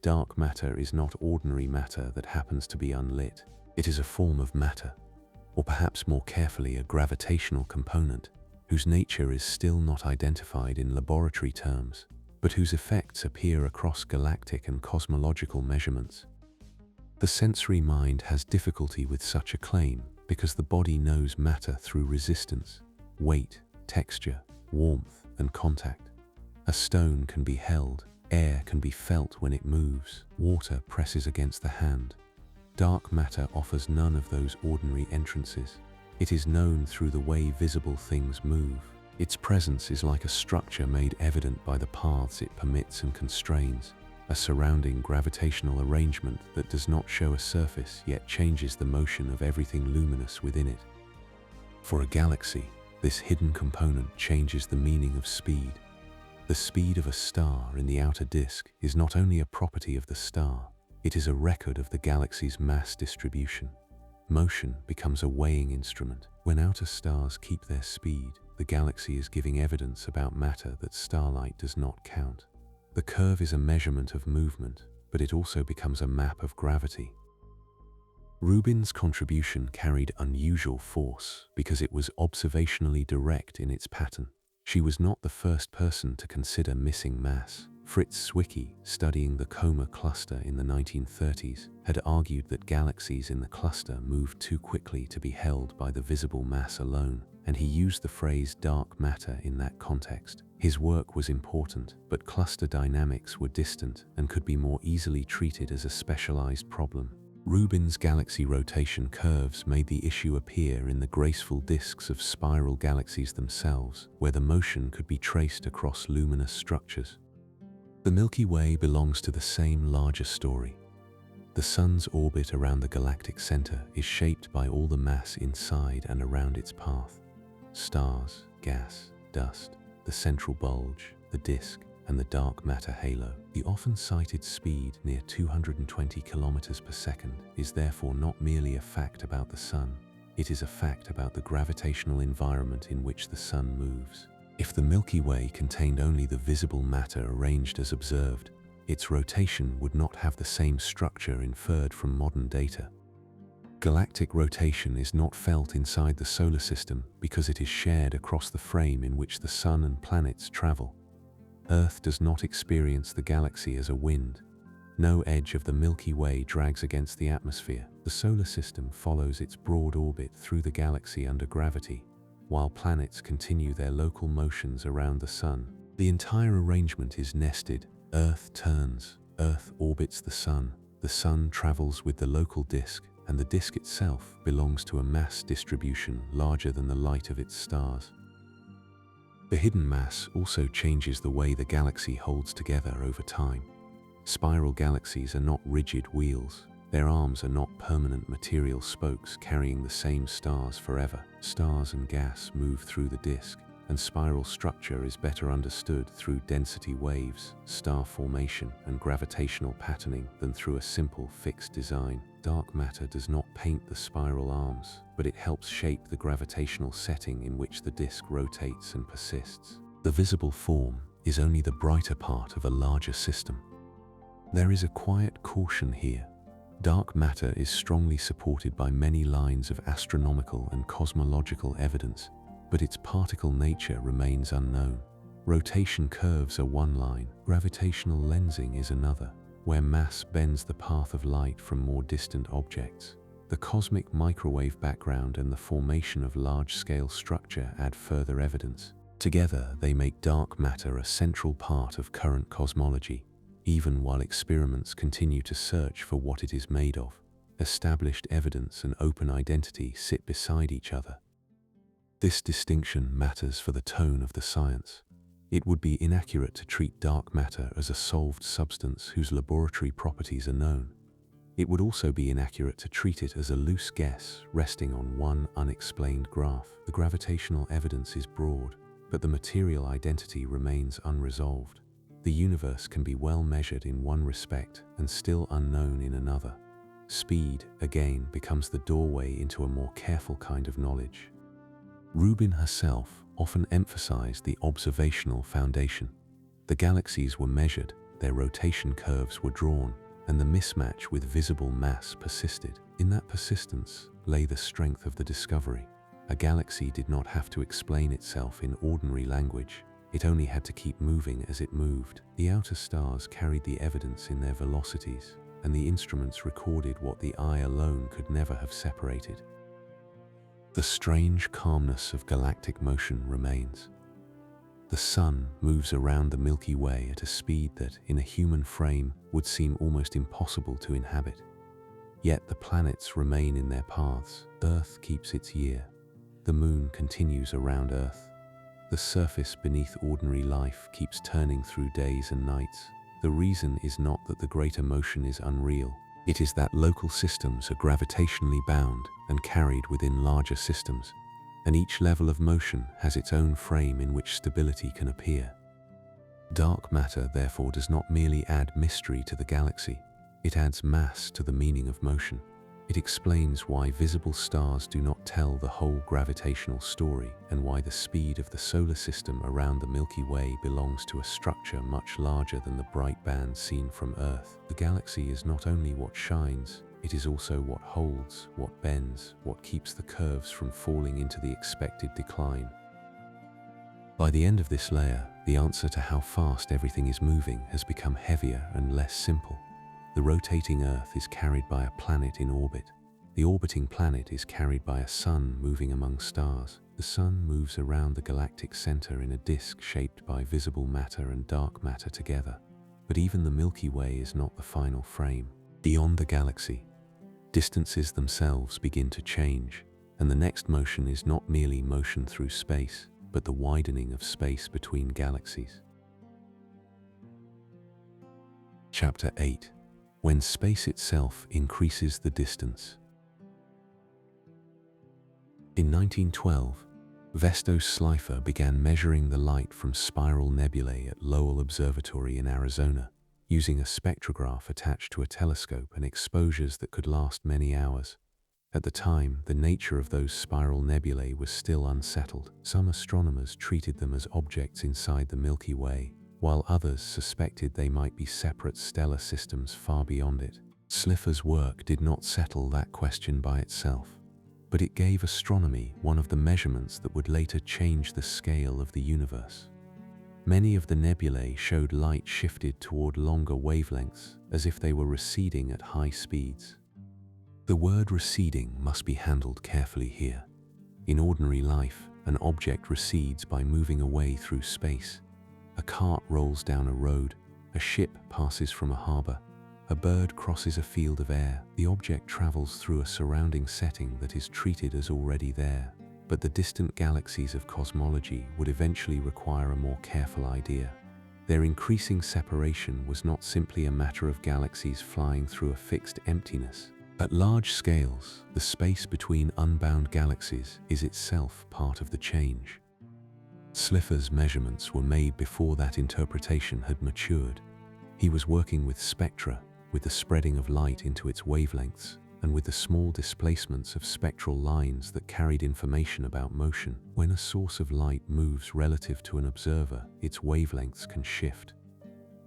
Dark matter is not ordinary matter that happens to be unlit. It is a form of matter, or perhaps more carefully a gravitational component, whose nature is still not identified in laboratory terms, but whose effects appear across galactic and cosmological measurements. The sensory mind has difficulty with such a claim because the body knows matter through resistance, weight, texture, warmth, and contact. A stone can be held, air can be felt when it moves, water presses against the hand. Dark matter offers none of those ordinary entrances. It is known through the way visible things move. Its presence is like a structure made evident by the paths it permits and constrains, a surrounding gravitational arrangement that does not show a surface yet changes the motion of everything luminous within it. For a galaxy, this hidden component changes the meaning of speed. The speed of a star in the outer disk is not only a property of the star, it is a record of the galaxy's mass distribution. Motion becomes a weighing instrument. When outer stars keep their speed, the galaxy is giving evidence about matter that starlight does not count. The curve is a measurement of movement, but it also becomes a map of gravity. Rubin's contribution carried unusual force because it was observationally direct in its pattern. She was not the first person to consider missing mass. Fritz Zwicky, studying the Coma cluster in the 1930s, had argued that galaxies in the cluster moved too quickly to be held by the visible mass alone, and he used the phrase dark matter in that context. His work was important, but cluster dynamics were distant and could be more easily treated as a specialized problem. Rubin's galaxy rotation curves made the issue appear in the graceful disks of spiral galaxies themselves, where the motion could be traced across luminous structures. The Milky Way belongs to the same larger story. The Sun's orbit around the galactic center is shaped by all the mass inside and around its path. Stars, gas, dust, the central bulge, the disk, and the dark matter halo. The often cited speed near 220 kilometers per second is therefore not merely a fact about the Sun, it is a fact about the gravitational environment in which the Sun moves. If the Milky Way contained only the visible matter arranged as observed, its rotation would not have the same structure inferred from modern data. Galactic rotation is not felt inside the solar system because it is shared across the frame in which the Sun and planets travel. Earth does not experience the galaxy as a wind. No edge of the Milky Way drags against the atmosphere. The solar system follows its broad orbit through the galaxy under gravity, while planets continue their local motions around the Sun. The entire arrangement is nested. Earth turns, Earth orbits the Sun travels with the local disk, and the disk itself belongs to a mass distribution larger than the light of its stars. The hidden mass also changes the way the galaxy holds together over time. Spiral galaxies are not rigid wheels. Their arms are not permanent material spokes carrying the same stars forever. Stars and gas move through the disk, and spiral structure is better understood through density waves, star formation, and gravitational patterning than through a simple fixed design. Dark matter does not paint the spiral arms, but it helps shape the gravitational setting in which the disk rotates and persists. The visible form is only the brighter part of a larger system. There is a quiet caution here. Dark matter is strongly supported by many lines of astronomical and cosmological evidence, but its particle nature remains unknown. Rotation curves are one line, gravitational lensing is another, where mass bends the path of light from more distant objects. The cosmic microwave background and the formation of large-scale structure add further evidence. Together, they make dark matter a central part of current cosmology, even while experiments continue to search for what it is made of. Established evidence and open identity sit beside each other. This distinction matters for the tone of the science. It would be inaccurate to treat dark matter as a solved substance whose laboratory properties are known. It would also be inaccurate to treat it as a loose guess resting on one unexplained graph. The gravitational evidence is broad, but the material identity remains unresolved. The universe can be well measured in one respect and still unknown in another. Speed, again, becomes the doorway into a more careful kind of knowledge. Rubin herself often emphasized the observational foundation. The galaxies were measured, their rotation curves were drawn, and the mismatch with visible mass persisted. In that persistence lay the strength of the discovery. A galaxy did not have to explain itself in ordinary language. It only had to keep moving as it moved. The outer stars carried the evidence in their velocities, and the instruments recorded what the eye alone could never have separated. The strange calmness of galactic motion remains. The Sun moves around the Milky Way at a speed that, in a human frame, would seem almost impossible to inhabit. Yet the planets remain in their paths. Earth keeps its year. The Moon continues around Earth. The surface beneath ordinary life keeps turning through days and nights. The reason is not that the greater motion is unreal. It is that local systems are gravitationally bound and carried within larger systems, and each level of motion has its own frame in which stability can appear. Dark matter, therefore, does not merely add mystery to the galaxy, it adds mass to the meaning of motion. It explains why visible stars do not tell the whole gravitational story and why the speed of the solar system around the Milky Way belongs to a structure much larger than the bright band seen from Earth. The galaxy is not only what shines, it is also what holds, what bends, what keeps the curves from falling into the expected decline. By the end of this layer, the answer to how fast everything is moving has become heavier and less simple. The rotating Earth is carried by a planet in orbit. The orbiting planet is carried by a sun moving among stars. The sun moves around the galactic center in a disk shaped by visible matter and dark matter together. But even the Milky Way is not the final frame. Beyond the galaxy, distances themselves begin to change, and the next motion is not merely motion through space, but the widening of space between galaxies. Chapter 8. When space itself increases the distance. In 1912, Vestos Slipher began measuring the light from spiral nebulae at Lowell Observatory in Arizona, using a spectrograph attached to a telescope and exposures that could last many hours. At the time, the nature of those spiral nebulae was still unsettled. Some astronomers treated them as objects inside the Milky Way, while others suspected they might be separate stellar systems far beyond it. Slipher's work did not settle that question by itself, but it gave astronomy one of the measurements that would later change the scale of the universe. Many of the nebulae showed light shifted toward longer wavelengths, as if they were receding at high speeds. The word receding must be handled carefully here. In ordinary life, an object recedes by moving away through space. A cart rolls down a road, a ship passes from a harbor, a bird crosses a field of air. The object travels through a surrounding setting that is treated as already there. But the distant galaxies of cosmology would eventually require a more careful idea. Their increasing separation was not simply a matter of galaxies flying through a fixed emptiness. At large scales, the space between unbound galaxies is itself part of the change. Slipher's measurements were made before that interpretation had matured. He was working with spectra, with the spreading of light into its wavelengths, and with the small displacements of spectral lines that carried information about motion. When a source of light moves relative to an observer, its wavelengths can shift.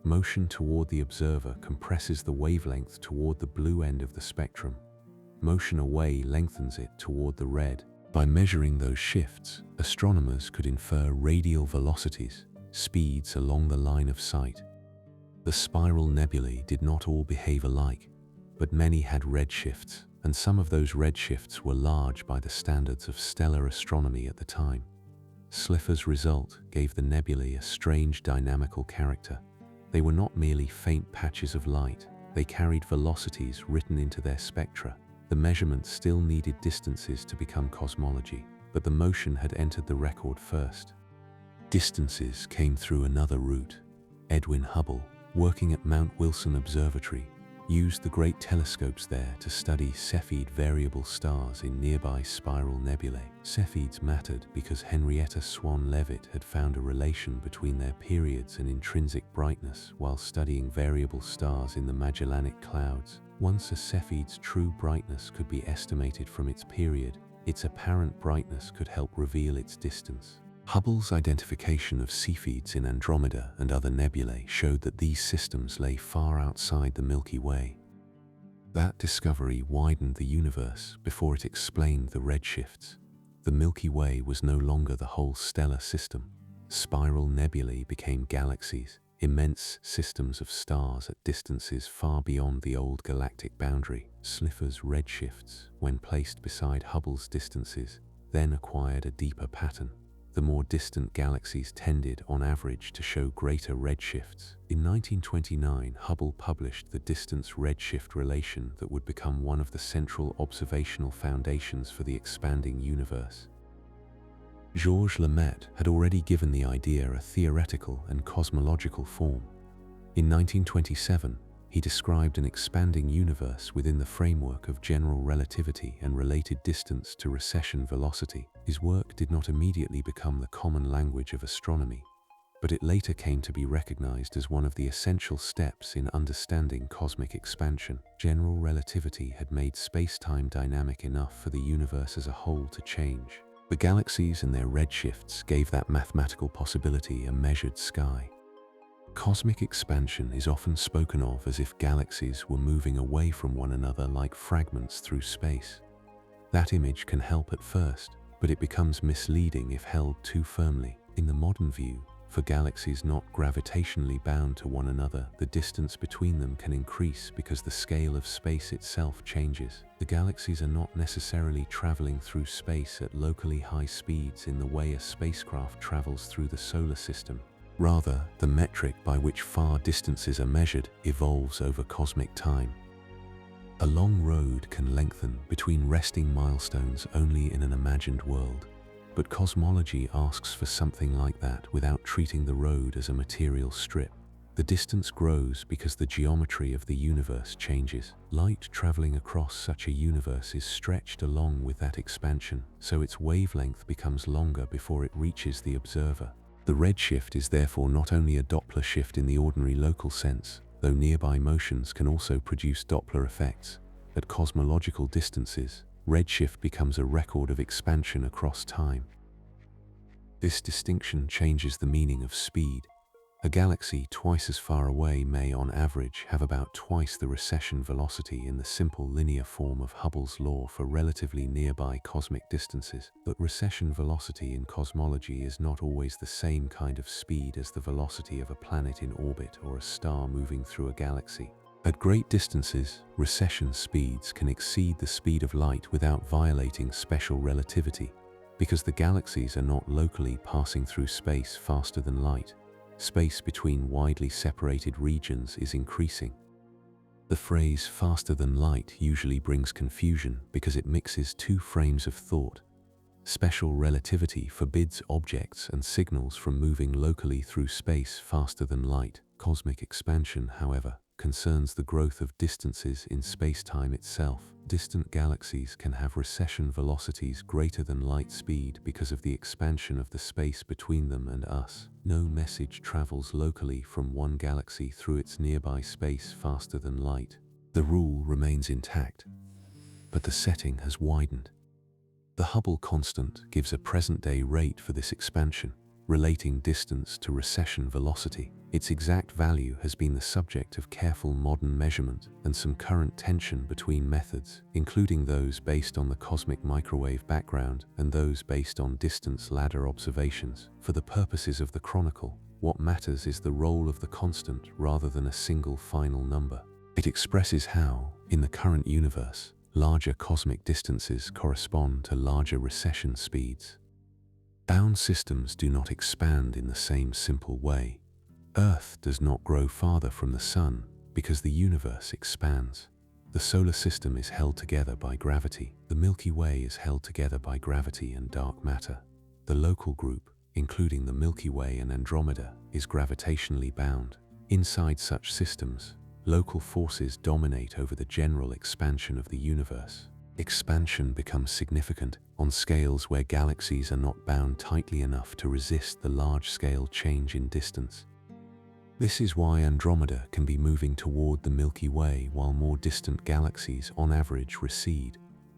Motion toward the observer compresses the wavelength toward the blue end of the spectrum. Motion away lengthens it toward the red. By measuring those shifts, astronomers could infer radial velocities, speeds along the line of sight. The spiral nebulae did not all behave alike, but many had redshifts, and some of those redshifts were large by the standards of stellar astronomy at the time. Slipher's result gave the nebulae a strange dynamical character. They were not merely faint patches of light, they carried velocities written into their spectra. The measurement still needed distances to become cosmology, but the motion had entered the record first. Distances came through another route. Edwin Hubble, working at Mount Wilson Observatory, used the great telescopes there to study Cepheid variable stars in nearby spiral nebulae. Cepheids mattered because Henrietta Swan Leavitt had found a relation between their periods and intrinsic brightness while studying variable stars in the Magellanic Clouds. Once a Cepheid's true brightness could be estimated from its period, its apparent brightness could help reveal its distance. Hubble's identification of Cepheids in Andromeda and other nebulae showed that these systems lay far outside the Milky Way. That discovery widened the universe before it explained the redshifts. The Milky Way was no longer the whole stellar system. Spiral nebulae became galaxies, immense systems of stars at distances far beyond the old galactic boundary. Slipher's redshifts, when placed beside Hubble's distances, then acquired a deeper pattern. The more distant galaxies tended, on average, to show greater redshifts. In 1929, Hubble published the distance redshift relation that would become one of the central observational foundations for the expanding universe. Georges Lemaitre had already given the idea a theoretical and cosmological form. In 1927, he described an expanding universe within the framework of general relativity and related distance to recession velocity. His work did not immediately become the common language of astronomy, but it later came to be recognized as one of the essential steps in understanding cosmic expansion. General relativity had made space-time dynamic enough for the universe as a whole to change. The galaxies and their redshifts gave that mathematical possibility a measured sky. Cosmic expansion is often spoken of as if galaxies were moving away from one another like fragments through space. That image can help at first, but it becomes misleading if held too firmly. In the modern view, for galaxies not gravitationally bound to one another, the distance between them can increase because the scale of space itself changes. The galaxies are not necessarily traveling through space at locally high speeds in the way a spacecraft travels through the solar system. Rather, the metric by which far distances are measured evolves over cosmic time. A long road can lengthen between resting milestones only in an imagined world, but cosmology asks for something like that without treating the road as a material strip. The distance grows because the geometry of the universe changes. Light traveling across such a universe is stretched along with that expansion, so its wavelength becomes longer before it reaches the observer. The redshift is therefore not only a Doppler shift in the ordinary local sense, though nearby motions can also produce Doppler effects. At cosmological distances, redshift becomes a record of expansion across time. This distinction changes the meaning of speed. A galaxy twice as far away may, on average, have about twice the recession velocity in the simple linear form of Hubble's law for relatively nearby cosmic distances. But recession velocity in cosmology is not always the same kind of speed as the velocity of a planet in orbit or a star moving through a galaxy. At great distances, recession speeds can exceed the speed of light without violating special relativity, because the galaxies are not locally passing through space faster than light. Space between widely separated regions is increasing. The phrase faster than light usually brings confusion because it mixes two frames of thought. Special relativity forbids objects and signals from moving locally through space faster than light. Cosmic expansion, however, concerns the growth of distances in space-time itself. Distant galaxies can have recession velocities greater than light speed because of the expansion of the space between them and us. No message travels locally from one galaxy through its nearby space faster than light. The rule remains intact, but the setting has widened. The Hubble constant gives a present-day rate for this expansion, relating distance to recession velocity. Its exact value has been the subject of careful modern measurement and some current tension between methods, including those based on the cosmic microwave background and those based on distance ladder observations. For the purposes of the Chronicle, what matters is the role of the constant rather than a single final number. It expresses how, in the current universe, larger cosmic distances correspond to larger recession speeds. Bound systems do not expand in the same simple way. Earth does not grow farther from the Sun because the universe expands. The solar system is held together by gravity. The Milky Way is held together by gravity and dark matter. The local group, including the Milky Way and Andromeda, is gravitationally bound. Inside such systems, local forces dominate over the general expansion of the universe. Expansion becomes significant on scales where galaxies are not bound tightly enough to resist the large-scale change in distance. This is why Andromeda can be moving toward the Milky Way while more distant galaxies on average recede.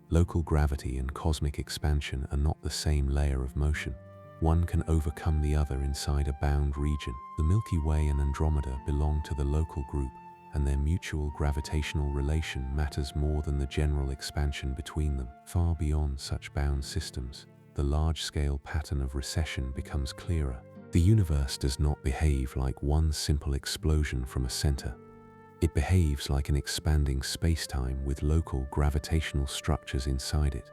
Local gravity and cosmic expansion are not the same layer of motion. One can overcome the other inside a bound region. The Milky Way and Andromeda belong to the local group, and their mutual gravitational relation matters more than the general expansion between them. Far beyond such bound systems, the large-scale pattern of recession becomes clearer. The universe does not behave like one simple explosion from a center. It behaves like an expanding space-time with local gravitational structures inside it.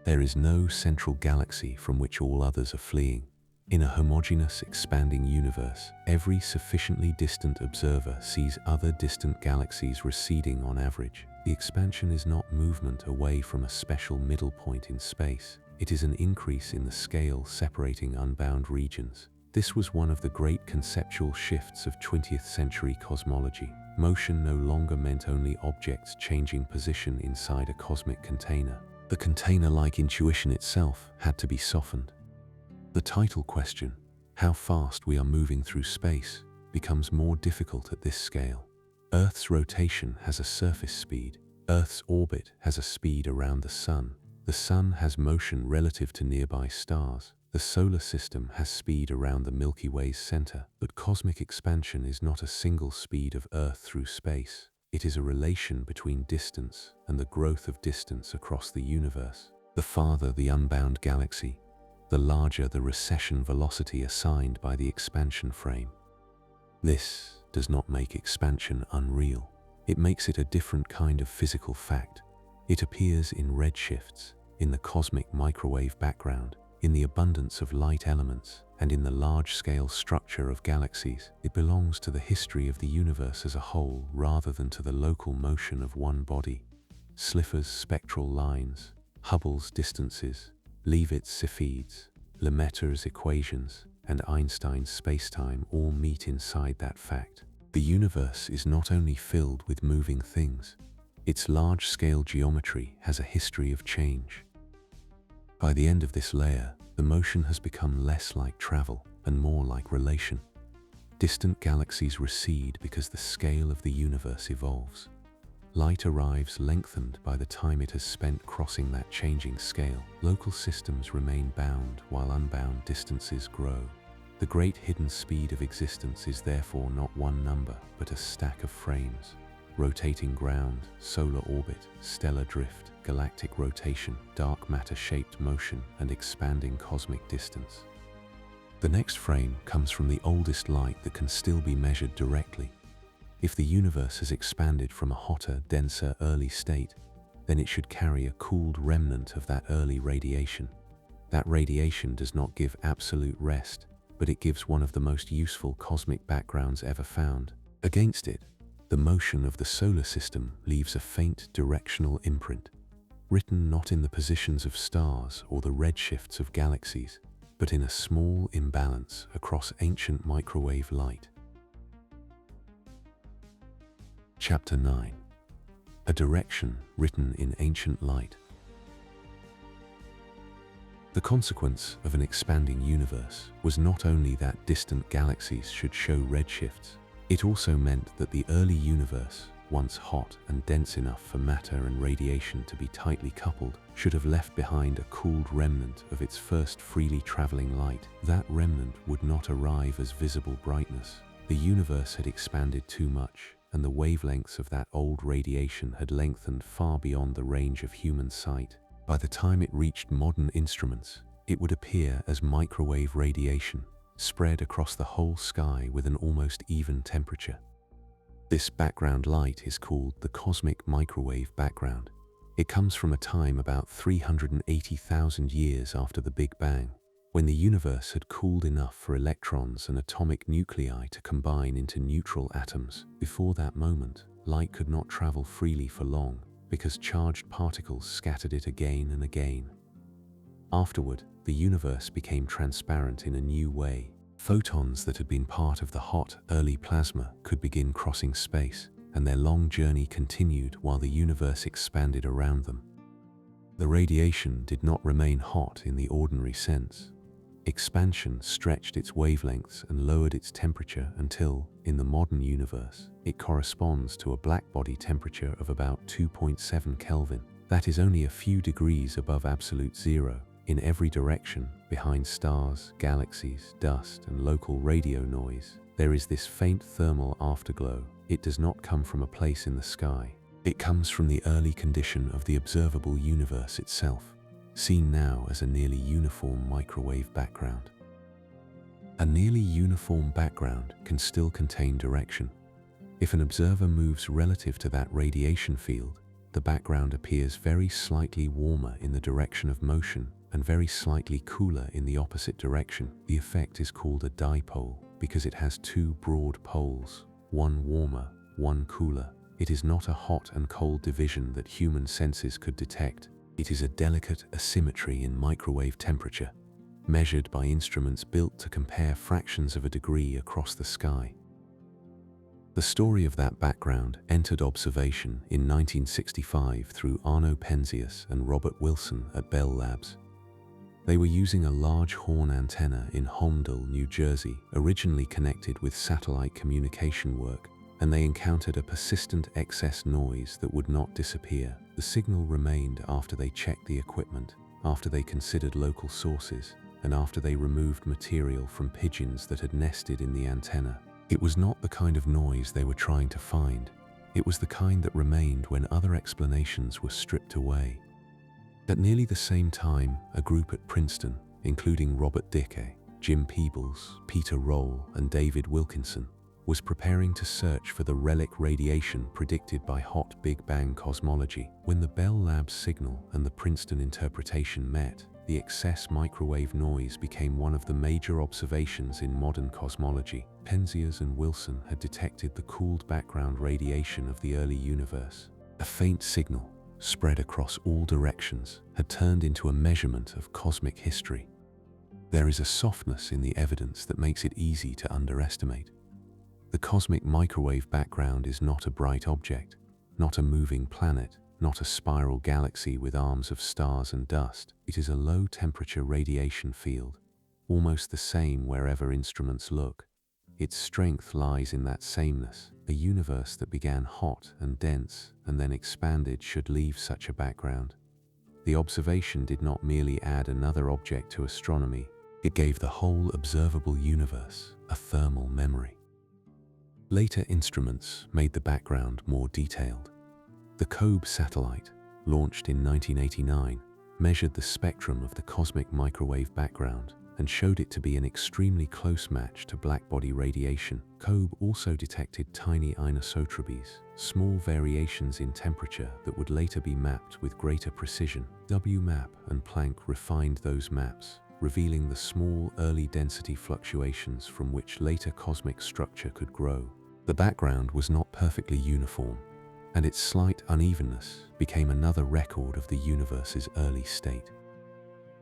There is no central galaxy from which all others are fleeing. In a homogeneous, expanding universe, every sufficiently distant observer sees other distant galaxies receding on average. The expansion is not movement away from a special middle point in space. It is an increase in the scale separating unbound regions. This was one of the great conceptual shifts of 20th century cosmology. Motion no longer meant only objects changing position inside a cosmic container. The container-like intuition itself had to be softened. The title question, How fast we are moving through space becomes more difficult at this scale. Earth's rotation has a surface speed. Earth's orbit has a speed around the Sun. The Sun has motion relative to nearby stars. The solar system has speed around the Milky Way's center. But cosmic expansion is not a single speed of Earth through space. It is a relation between distance and the growth of distance across the universe. The farther the unbound galaxy, the larger the recession velocity assigned by the expansion frame. This does not make expansion unreal. It makes it a different kind of physical fact. It appears in redshifts, in the cosmic microwave background, in the abundance of light elements, and in the large-scale structure of galaxies. It belongs to the history of the universe as a whole rather than to the local motion of one body. Slipher's spectral lines, Hubble's distances, Leavitt's Cepheids, Lemaitre's equations, and Einstein's spacetime all meet inside that fact. The universe is not only filled with moving things, its large-scale geometry has a history of change. By the end of this layer, the motion has become less like travel and more like relation. Distant galaxies recede because the scale of the universe evolves. Light arrives lengthened by the time it has spent crossing that changing scale. Local systems remain bound while unbound distances grow. The great hidden speed of existence is therefore not one number, but a stack of frames. Rotating ground, solar orbit, stellar drift, galactic rotation, dark matter-shaped motion, and expanding cosmic distance. The next frame comes from the oldest light that can still be measured directly. If the universe has expanded from a hotter, denser early state, then it should carry a cooled remnant of that early radiation. That radiation does not give absolute rest, but it gives one of the most useful cosmic backgrounds ever found. Against it, the motion of the solar system leaves a faint directional imprint, written not in the positions of stars or the redshifts of galaxies, but in a small imbalance across ancient microwave light. Chapter 9. A direction written in ancient light. The consequence of an expanding universe was not only that distant galaxies should show redshifts, it also meant that the early universe, once hot and dense enough for matter and radiation to be tightly coupled, should have left behind a cooled remnant of its first freely traveling light. That remnant would not arrive as visible brightness. The universe had expanded too much, and the wavelengths of that old radiation had lengthened far beyond the range of human sight. By the time it reached modern instruments, it would appear as microwave radiation, spread across the whole sky with an almost even temperature. This background light is called the cosmic microwave background. It comes from a time about 380,000 years after the Big Bang, when the universe had cooled enough for electrons and atomic nuclei to combine into neutral atoms. Before that moment, light could not travel freely for long, because charged particles scattered it again and again. Afterward, the universe became transparent in a new way. Photons that had been part of the hot, early plasma could begin crossing space, and their long journey continued while the universe expanded around them. The radiation did not remain hot in the ordinary sense. Expansion stretched its wavelengths and lowered its temperature until, in the modern universe, it corresponds to a blackbody temperature of about 2.7 Kelvin. That is only a few degrees above absolute zero. In every direction, behind stars, galaxies, dust, and local radio noise, there is this faint thermal afterglow. It does not come from a place in the sky. It comes from the early condition of the observable universe itself, seen now as a nearly uniform microwave background. A nearly uniform background can still contain direction. If an observer moves relative to that radiation field, the background appears very slightly warmer in the direction of motion and very slightly cooler in the opposite direction. The effect is called a dipole because it has two broad poles, one warmer, one cooler. It is not a hot and cold division that human senses could detect. It is a delicate asymmetry in microwave temperature, measured by instruments built to compare fractions of a degree across the sky. The story of that background entered observation in 1965 through Arno Penzias and Robert Wilson at Bell Labs. They were using a large horn antenna in Holmdel, New Jersey, originally connected with satellite communication work, and they encountered a persistent excess noise that would not disappear. The signal remained after they checked the equipment, after they considered local sources, and after they removed material from pigeons that had nested in the antenna. It was not the kind of noise they were trying to find. It was the kind that remained when other explanations were stripped away. At nearly the same time, a group at Princeton, including Robert Dicke, Jim Peebles, Peter Roll, and David Wilkinson, was preparing to search for the relic radiation predicted by hot Big Bang cosmology. When the Bell Labs signal and the Princeton interpretation met, the excess microwave noise became one of the major observations in modern cosmology. Penzias and Wilson had detected the cooled background radiation of the early universe. A faint signal, spread across all directions, had turned into a measurement of cosmic history. There is a softness in the evidence that makes it easy to underestimate. The cosmic microwave background is not a bright object, not a moving planet, not a spiral galaxy with arms of stars and dust. It is a low-temperature radiation field, almost the same wherever instruments look. Its strength lies in that sameness. A universe that began hot and dense and then expanded should leave such a background. The observation did not merely add another object to astronomy, it gave the whole observable universe a thermal memory. Later instruments made the background more detailed. The COBE satellite, launched in 1989, measured the spectrum of the cosmic microwave background and showed it to be an extremely close match to blackbody radiation. COBE also detected tiny anisotropes, small variations in temperature that would later be mapped with greater precision. WMAP and Planck refined those maps, revealing the small early density fluctuations from which later cosmic structure could grow. The background was not perfectly uniform, and its slight unevenness became another record of the universe's early state.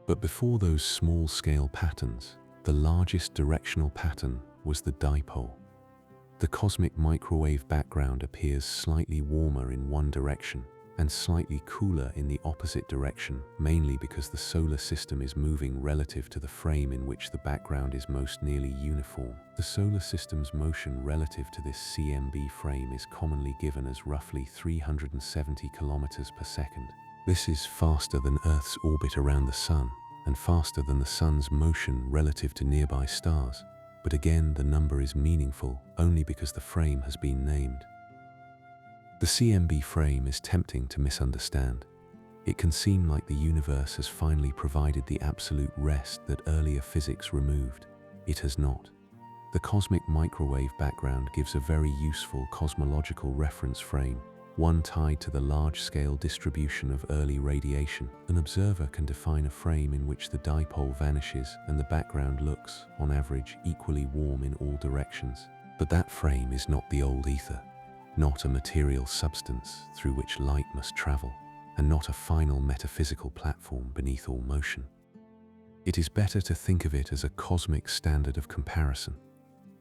But before those small-scale patterns, the largest directional pattern was the dipole. The cosmic microwave background appears slightly warmer in one direction and slightly cooler in the opposite direction, mainly because the solar system is moving relative to the frame in which the background is most nearly uniform. The solar system's motion relative to this CMB frame is commonly given as roughly 370 kilometers per second. This is faster than Earth's orbit around the Sun, and faster than the Sun's motion relative to nearby stars. But again, the number is meaningful only because the frame has been named. The CMB frame is tempting to misunderstand. It can seem like the universe has finally provided the absolute rest that earlier physics removed. It has not. The cosmic microwave background gives a very useful cosmological reference frame, one tied to the large-scale distribution of early radiation. An observer can define a frame in which the dipole vanishes and the background looks, on average, equally warm in all directions. But that frame is not the old ether, not a material substance through which light must travel, and not a final metaphysical platform beneath all motion. It is better to think of it as a cosmic standard of comparison.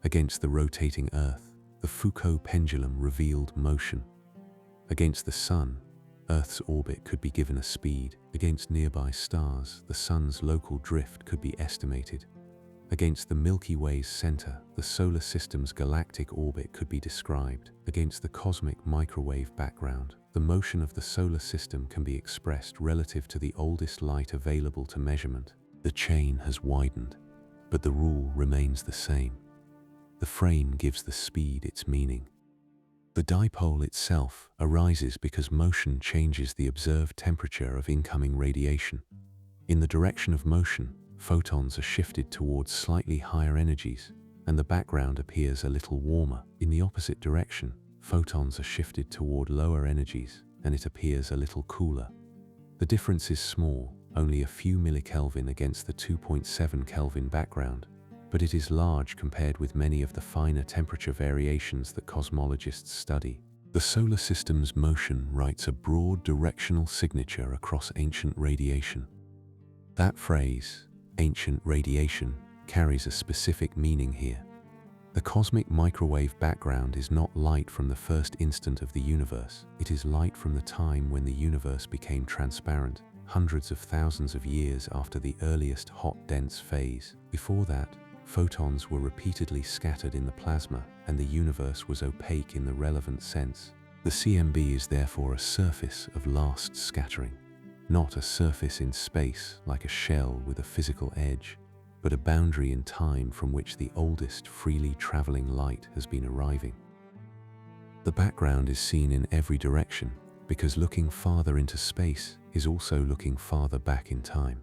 Against the rotating Earth, the Foucault pendulum revealed motion. Against the Sun, Earth's orbit could be given a speed. Against nearby stars, the Sun's local drift could be estimated. Against the Milky Way's center, the solar system's galactic orbit could be described. Against the cosmic microwave background, the motion of the solar system can be expressed relative to the oldest light available to measurement. The chain has widened, but the rule remains the same. The frame gives the speed its meaning. The dipole itself arises because motion changes the observed temperature of incoming radiation. In the direction of motion, photons are shifted towards slightly higher energies, and the background appears a little warmer. In the opposite direction, photons are shifted toward lower energies, and it appears a little cooler. The difference is small, only a few millikelvin against the 2.7 Kelvin background, but it is large compared with many of the finer temperature variations that cosmologists study. The solar system's motion writes a broad directional signature across ancient radiation. That phrase, ancient radiation, carries a specific meaning here. The cosmic microwave background is not light from the first instant of the universe. It is light from the time when the universe became transparent, hundreds of thousands of years after the earliest hot dense phase. Before that, photons were repeatedly scattered in the plasma, and the universe was opaque in the relevant sense. The CMB is therefore a surface of last scattering, not a surface in space like a shell with a physical edge, but a boundary in time from which the oldest freely traveling light has been arriving. The background is seen in every direction, because looking farther into space is also looking farther back in time.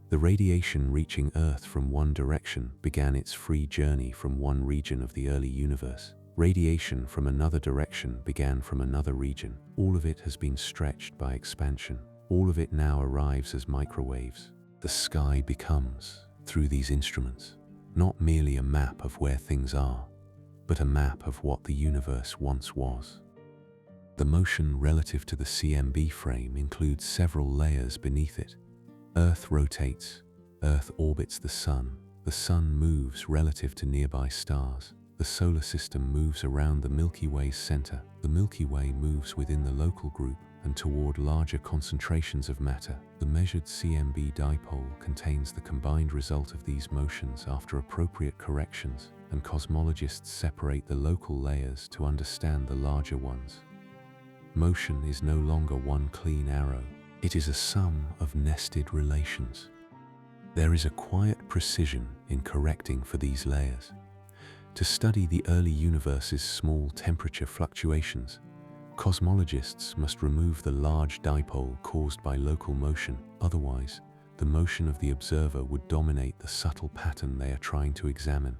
The radiation reaching Earth from one direction began its free journey from one region of the early universe. Radiation from another direction began from another region. All of it has been stretched by expansion. All of it now arrives as microwaves. The sky becomes, through these instruments, not merely a map of where things are, but a map of what the universe once was. The motion relative to the CMB frame includes several layers beneath it. Earth rotates, Earth orbits the Sun moves relative to nearby stars, the solar system moves around the Milky Way's center, the Milky Way moves within the local group and toward larger concentrations of matter. The measured CMB dipole contains the combined result of these motions after appropriate corrections, and cosmologists separate the local layers to understand the larger ones. Motion is no longer one clean arrow. It is a sum of nested relations. There is a quiet precision in correcting for these layers. To study the early universe's small temperature fluctuations, cosmologists must remove the large dipole caused by local motion. Otherwise, the motion of the observer would dominate the subtle pattern they are trying to examine.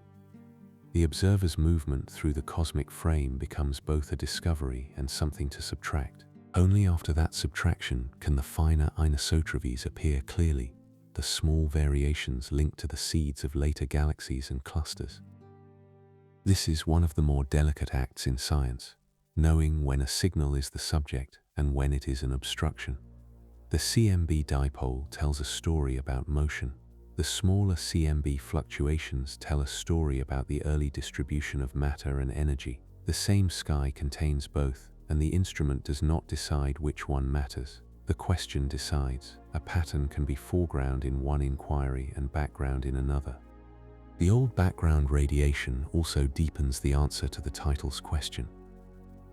The observer's movement through the cosmic frame becomes both a discovery and something to subtract. Only after that subtraction can the finer anisotropies appear clearly, the small variations linked to the seeds of later galaxies and clusters. This is one of the more delicate acts in science, knowing when a signal is the subject and when it is an obstruction. The CMB dipole tells a story about motion. The smaller CMB fluctuations tell a story about the early distribution of matter and energy. The same sky contains both, and the instrument does not decide which one matters. The question decides. A pattern can be foreground in one inquiry and background in another. The old background radiation also deepens the answer to the title's question.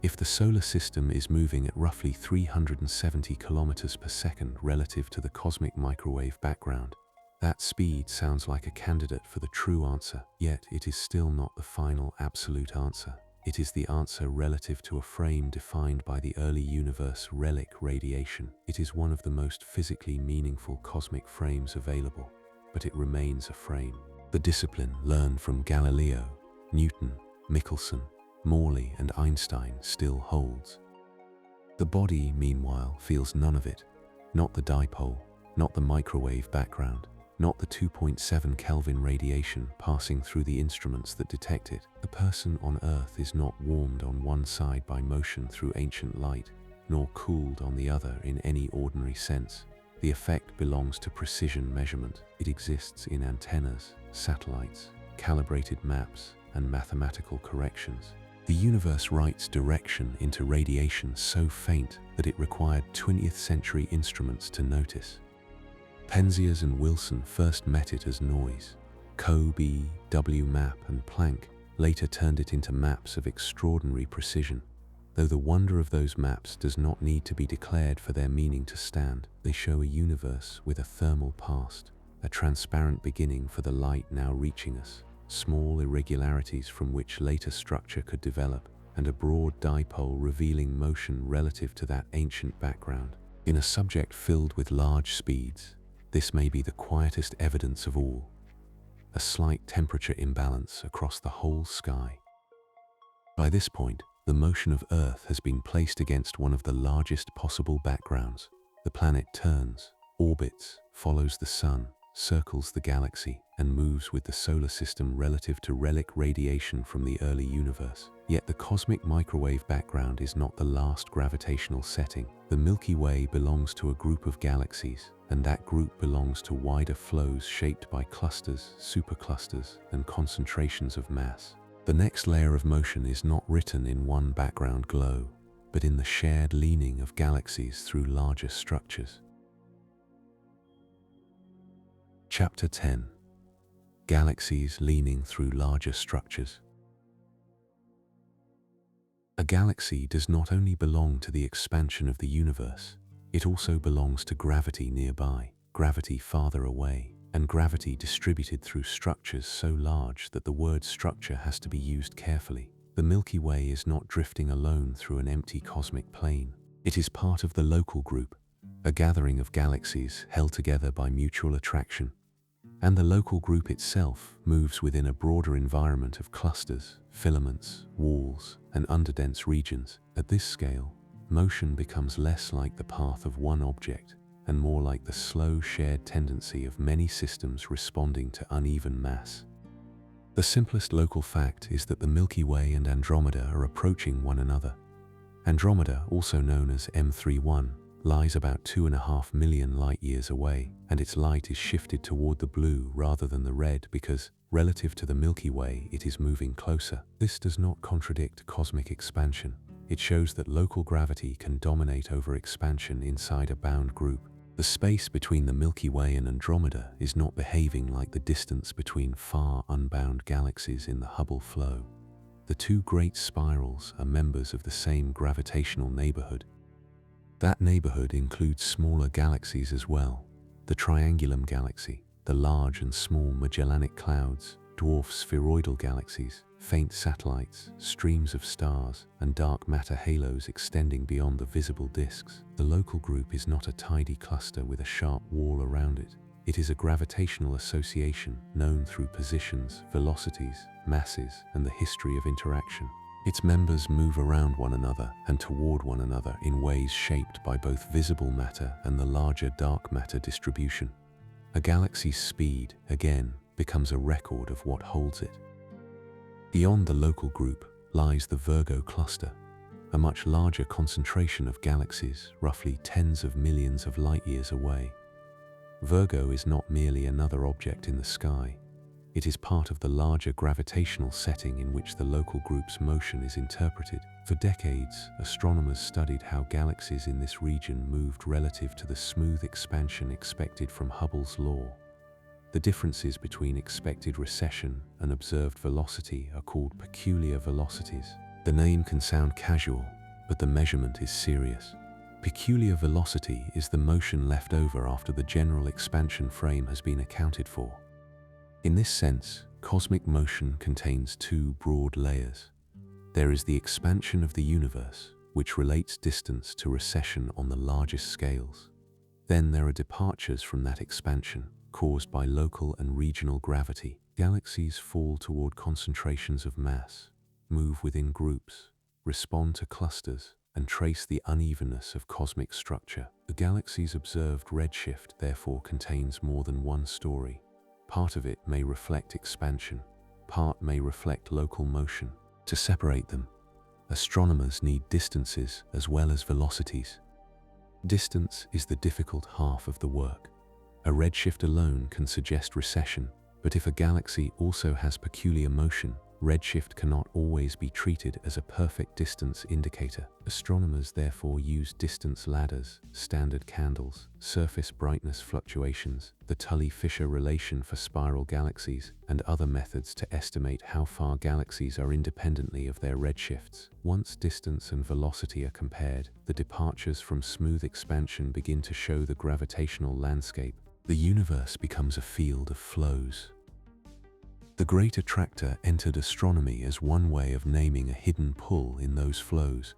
If the solar system is moving at roughly 370 kilometers per second relative to the cosmic microwave background, that speed sounds like a candidate for the true answer, yet it is still not the final absolute answer. It is the answer relative to a frame defined by the early universe relic radiation. It is one of the most physically meaningful cosmic frames available, but it remains a frame. The discipline learned from Galileo, Newton, Michelson, Morley, and Einstein still holds. The body, meanwhile, feels none of it. Not the dipole, not the microwave background, not the 2.7 Kelvin radiation passing through the instruments that detect it. The person on Earth is not warmed on one side by motion through ancient light, nor cooled on the other in any ordinary sense. The effect belongs to precision measurement. It exists in antennas, satellites, calibrated maps, and mathematical corrections. The universe writes direction into radiation so faint that it required 20th century instruments to notice. Penzias and Wilson first met it as noise. Coe, W. Map, and Planck later turned it into maps of extraordinary precision. Though the wonder of those maps does not need to be declared for their meaning to stand, they show a universe with a thermal past, a transparent beginning for the light now reaching us, small irregularities from which later structure could develop, and a broad dipole revealing motion relative to that ancient background. In a subject filled with large speeds, this may be the quietest evidence of all, a slight temperature imbalance across the whole sky. By this point, the motion of Earth has been placed against one of the largest possible backgrounds. The planet turns, orbits, follows the Sun, circles the galaxy, and moves with the solar system relative to relic radiation from the early universe. Yet the cosmic microwave background is not the last gravitational setting. The Milky Way belongs to a group of galaxies, and that group belongs to wider flows shaped by clusters, superclusters, and concentrations of mass. The next layer of motion is not written in one background glow, but in the shared leaning of galaxies through larger structures. Chapter 10. Galaxies leaning through larger structures. A galaxy does not only belong to the expansion of the universe, it also belongs to gravity nearby, gravity farther away, and gravity distributed through structures so large that the word structure has to be used carefully. The Milky Way is not drifting alone through an empty cosmic plane. It is part of the local group, a gathering of galaxies held together by mutual attraction. And the local group itself moves within a broader environment of clusters, filaments, walls, and underdense regions. At this scale, motion becomes less like the path of one object and more like the slow shared tendency of many systems responding to uneven mass. The simplest local fact is that the Milky Way and Andromeda are approaching one another. Andromeda, also known as M31, lies about 2.5 million light-years away, and its light is shifted toward the blue rather than the red because, relative to the Milky Way, it is moving closer. This does not contradict cosmic expansion. It shows that local gravity can dominate over expansion inside a bound group. The space between the Milky Way and Andromeda is not behaving like the distance between far unbound galaxies in the Hubble flow. The two great spirals are members of the same gravitational neighborhood. That neighborhood includes smaller galaxies as well. The Triangulum Galaxy, the large and small Magellanic Clouds, dwarf spheroidal galaxies, faint satellites, streams of stars, and dark matter halos extending beyond the visible disks. The local group is not a tidy cluster with a sharp wall around it. It is a gravitational association known through positions, velocities, masses, and the history of interaction. Its members move around one another and toward one another in ways shaped by both visible matter and the larger dark matter distribution. A galaxy's speed, again, becomes a record of what holds it. Beyond the local group lies the Virgo cluster, a much larger concentration of galaxies, roughly tens of millions of light-years away. Virgo is not merely another object in the sky. It is part of the larger gravitational setting in which the local group's motion is interpreted. For decades, astronomers studied how galaxies in this region moved relative to the smooth expansion expected from Hubble's law. The differences between expected recession and observed velocity are called peculiar velocities. The name can sound casual, but the measurement is serious. Peculiar velocity is the motion left over after the general expansion frame has been accounted for. In this sense, cosmic motion contains two broad layers. There is the expansion of the universe, which relates distance to recession on the largest scales. Then there are departures from that expansion, caused by local and regional gravity. Galaxies fall toward concentrations of mass, move within groups, respond to clusters, and trace the unevenness of cosmic structure. The galaxy's observed redshift therefore contains more than one story. Part of it may reflect expansion, part may reflect local motion. To separate them, astronomers need distances as well as velocities. Distance is the difficult half of the work. A redshift alone can suggest recession, but if a galaxy also has peculiar motion, redshift cannot always be treated as a perfect distance indicator. Astronomers therefore use distance ladders, standard candles, surface brightness fluctuations, the Tully-Fisher relation for spiral galaxies, and other methods to estimate how far galaxies are independently of their redshifts. Once distance and velocity are compared, the departures from smooth expansion begin to show the gravitational landscape. The universe becomes a field of flows. The Great Attractor entered astronomy as one way of naming a hidden pull in those flows.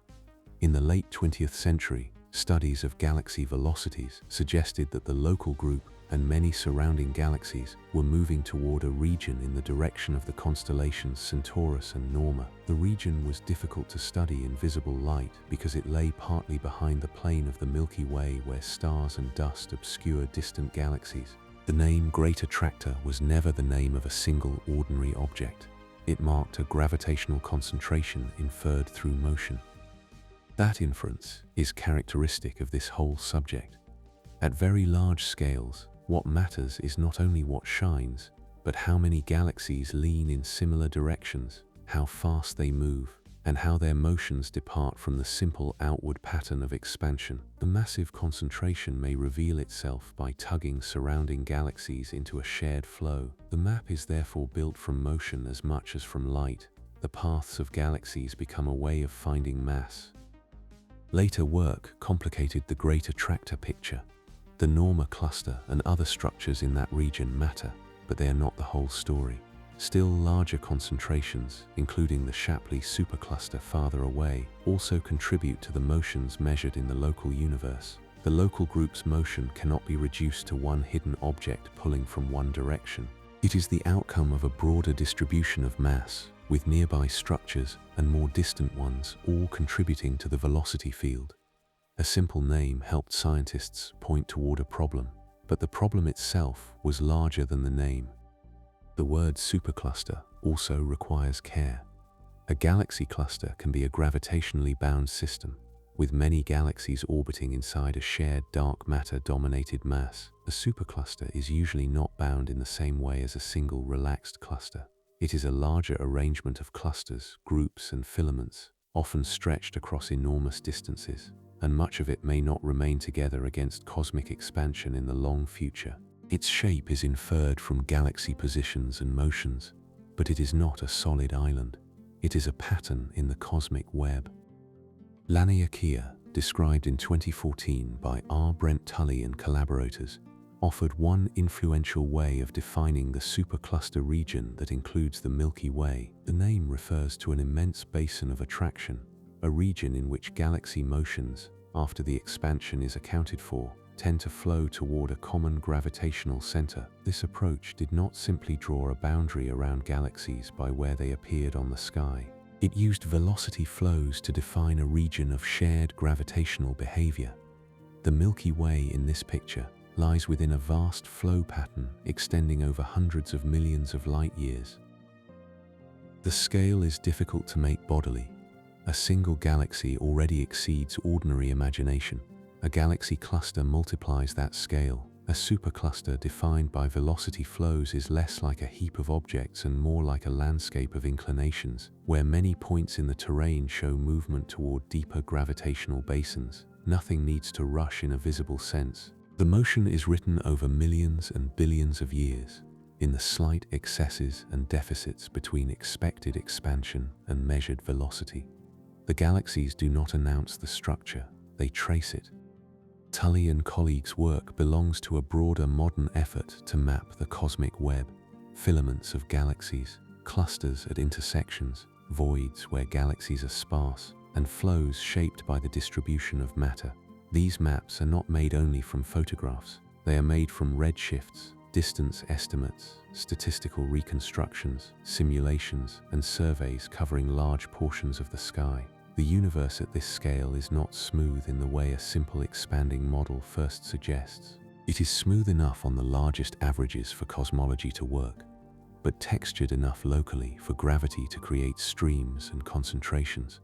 In the late 20th century, studies of galaxy velocities suggested that the local group and many surrounding galaxies were moving toward a region in the direction of the constellations Centaurus and Norma. The region was difficult to study in visible light because it lay partly behind the plane of the Milky Way where stars and dust obscure distant galaxies. The name Great Attractor was never the name of a single ordinary object. It marked a gravitational concentration inferred through motion. That inference is characteristic of this whole subject. At very large scales, what matters is not only what shines, but how many galaxies lean in similar directions, how fast they move, and how their motions depart from the simple outward pattern of expansion. The massive concentration may reveal itself by tugging surrounding galaxies into a shared flow. The map is therefore built from motion as much as from light. The paths of galaxies become a way of finding mass. Later work complicated the Great Attractor picture. The Norma cluster and other structures in that region matter, but they are not the whole story. Still larger concentrations, including the Shapley supercluster farther away, also contribute to the motions measured in the local universe. The local group's motion cannot be reduced to one hidden object pulling from one direction. It is the outcome of a broader distribution of mass, with nearby structures and more distant ones all contributing to the velocity field. A simple name helped scientists point toward a problem, but the problem itself was larger than the name. The word supercluster also requires care. A galaxy cluster can be a gravitationally bound system, with many galaxies orbiting inside a shared dark matter-dominated mass. A supercluster is usually not bound in the same way as a single relaxed cluster. It is a larger arrangement of clusters, groups, and filaments, often stretched across enormous distances, and much of it may not remain together against cosmic expansion in the long future. Its shape is inferred from galaxy positions and motions, but it is not a solid island. It is a pattern in the cosmic web. Laniakea, described in 2014 by R. Brent Tully and collaborators, offered one influential way of defining the supercluster region that includes the Milky Way. The name refers to an immense basin of attraction, a region in which galaxy motions, after the expansion is accounted for, tend to flow toward a common gravitational center. This approach did not simply draw a boundary around galaxies by where they appeared on the sky. It used velocity flows to define a region of shared gravitational behavior. The Milky Way in this picture lies within a vast flow pattern extending over hundreds of millions of light years. The scale is difficult to make bodily. A single galaxy already exceeds ordinary imagination. A galaxy cluster multiplies that scale. A supercluster defined by velocity flows is less like a heap of objects and more like a landscape of inclinations, where many points in the terrain show movement toward deeper gravitational basins. Nothing needs to rush in a visible sense. The motion is written over millions and billions of years, in the slight excesses and deficits between expected expansion and measured velocity. The galaxies do not announce the structure, they trace it. Tully and colleagues' work belongs to a broader modern effort to map the cosmic web, filaments of galaxies, clusters at intersections, voids where galaxies are sparse, and flows shaped by the distribution of matter. These maps are not made only from photographs, they are made from redshifts, distance estimates, statistical reconstructions, simulations, and surveys covering large portions of the sky. The universe at this scale is not smooth in the way a simple expanding model first suggests. It is smooth enough on the largest averages for cosmology to work, but textured enough locally for gravity to create streams and concentrations.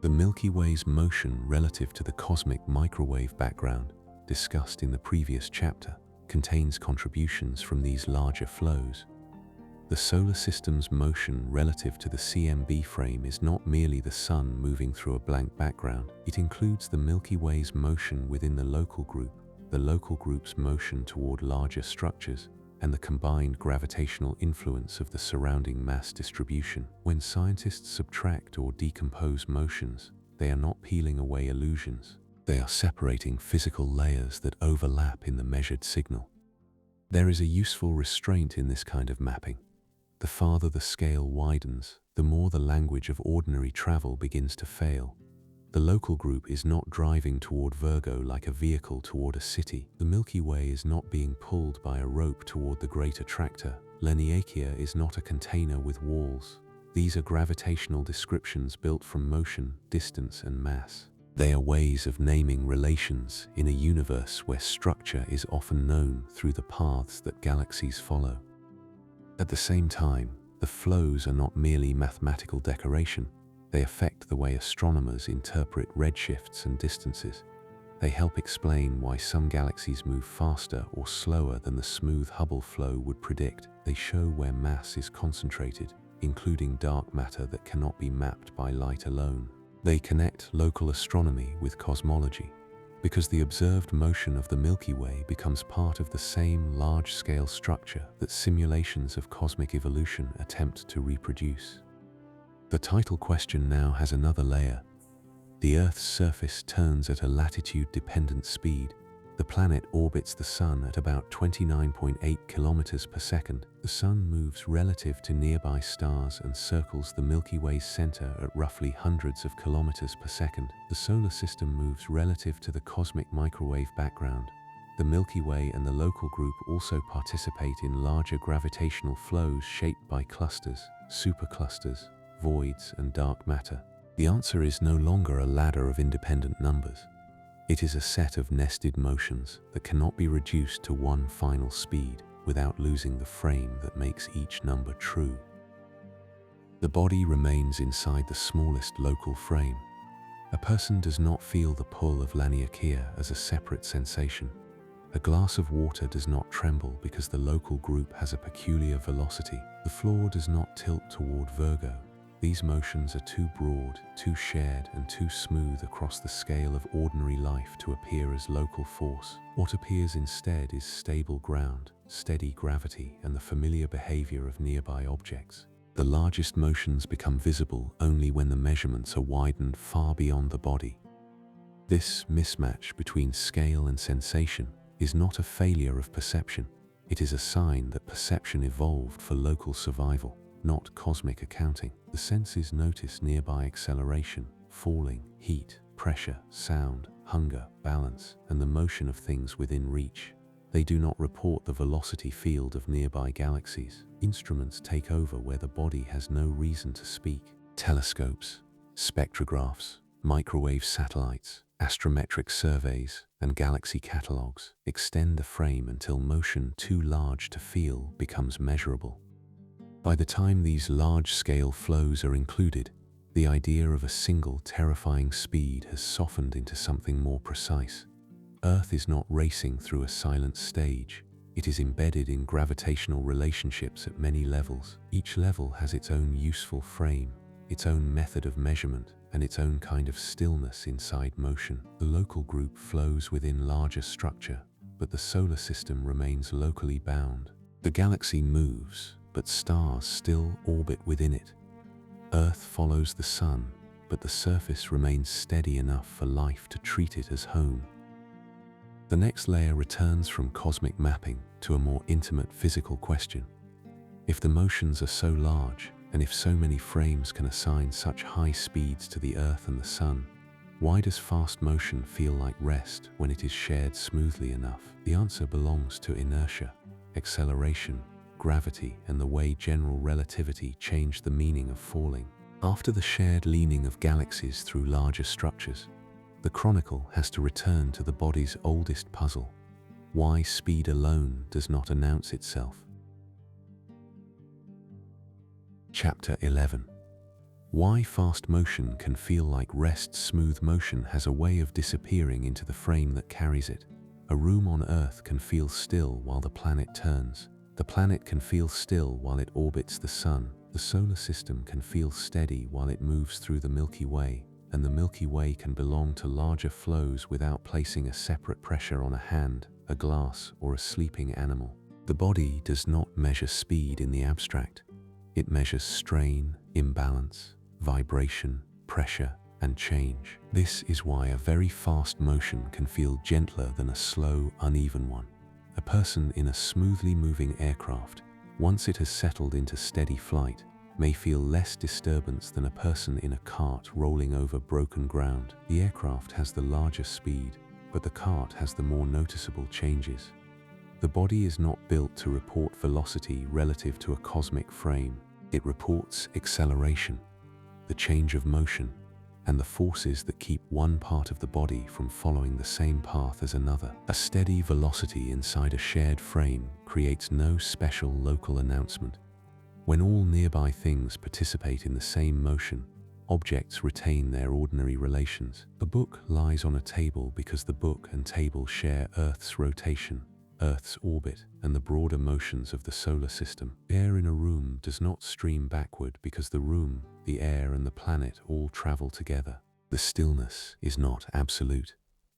The Milky Way's motion relative to the cosmic microwave background, discussed in the previous chapter, contains contributions from these larger flows. The solar system's motion relative to the CMB frame is not merely the Sun moving through a blank background. It includes the Milky Way's motion within the local group, the local group's motion toward larger structures, and the combined gravitational influence of the surrounding mass distribution. When scientists subtract or decompose motions, they are not peeling away illusions. They are separating physical layers that overlap in the measured signal. There is a useful restraint in this kind of mapping. The farther the scale widens, the more the language of ordinary travel begins to fail. The local group is not driving toward Virgo like a vehicle toward a city. The Milky Way is not being pulled by a rope toward the Great Attractor. Laniakea is not a container with walls. These are gravitational descriptions built from motion, distance, and mass. They are ways of naming relations in a universe where structure is often known through the paths that galaxies follow. At the same time, the flows are not merely mathematical decoration. They affect the way astronomers interpret redshifts and distances. They help explain why some galaxies move faster or slower than the smooth Hubble flow would predict. They show where mass is concentrated, including dark matter that cannot be mapped by light alone. They connect local astronomy with cosmology, because the observed motion of the Milky Way becomes part of the same large-scale structure that simulations of cosmic evolution attempt to reproduce. The title question now has another layer. The Earth's surface turns at a latitude-dependent speed. The planet orbits the Sun at about 29.8 kilometers per second. The Sun moves relative to nearby stars and circles the Milky Way's center at roughly hundreds of kilometers per second. The solar system moves relative to the cosmic microwave background. The Milky Way and the local group also participate in larger gravitational flows shaped by clusters, superclusters, voids, and dark matter. The answer is no longer a ladder of independent numbers. It is a set of nested motions that cannot be reduced to one final speed without losing the frame that makes each number true. The body remains inside the smallest local frame. A person does not feel the pull of Laniakea as a separate sensation. A glass of water does not tremble because the local group has a peculiar velocity. The floor does not tilt toward Virgo. These motions are too broad, too shared, and too smooth across the scale of ordinary life to appear as local force. What appears instead is stable ground, steady gravity, and the familiar behavior of nearby objects. The largest motions become visible only when the measurements are widened far beyond the body. This mismatch between scale and sensation is not a failure of perception. It is a sign that perception evolved for local survival, not cosmic accounting. The senses notice nearby acceleration, falling, heat, pressure, sound, hunger, balance, and the motion of things within reach. They do not report the velocity field of nearby galaxies. Instruments take over where the body has no reason to speak. Telescopes, spectrographs, microwave satellites, astrometric surveys, and galaxy catalogues extend the frame until motion too large to feel becomes measurable. By the time these large-scale flows are included, the idea of a single terrifying speed has softened into something more precise. Earth is not racing through a silent stage. It is embedded in gravitational relationships at many levels. Each level has its own useful frame, its own method of measurement, and its own kind of stillness inside motion. The local group flows within larger structure, but the solar system remains locally bound. The galaxy moves, but stars still orbit within it. Earth follows the Sun, but the surface remains steady enough for life to treat it as home. The next layer returns from cosmic mapping to a more intimate physical question. If the motions are so large, and if so many frames can assign such high speeds to the Earth and the Sun, why does fast motion feel like rest when it is shared smoothly enough? The answer belongs to inertia, acceleration, gravity, and the way general relativity changed the meaning of falling. After the shared leaning of galaxies through larger structures, the chronicle has to return to the body's oldest puzzle: why speed alone does not announce itself. Chapter 11. Why fast motion can feel like rest. Smooth motion has a way of disappearing into the frame that carries it. A room on Earth can feel still while the planet turns. The planet can feel still while it orbits the Sun. The solar system can feel steady while it moves through the Milky Way, and the Milky Way can belong to larger flows without placing a separate pressure on a hand, a glass, or a sleeping animal. The body does not measure speed in the abstract. It measures strain, imbalance, vibration, pressure, and change. This is why a very fast motion can feel gentler than a slow, uneven one. A person in a smoothly moving aircraft, once it has settled into steady flight, may feel less disturbance than a person in a cart rolling over broken ground. The aircraft has the larger speed, but the cart has the more noticeable changes. The body is not built to report velocity relative to a cosmic frame. It reports acceleration, the change of motion, and the forces that keep one part of the body from following the same path as another. A steady velocity inside a shared frame creates no special local announcement. When all nearby things participate in the same motion, objects retain their ordinary relations. A book lies on a table because the book and table share Earth's rotation. Earth's orbit, and the broader motions of the solar system. Air in a room does not stream backward because the room, the air, and the planet all travel together. The stillness is not absolute,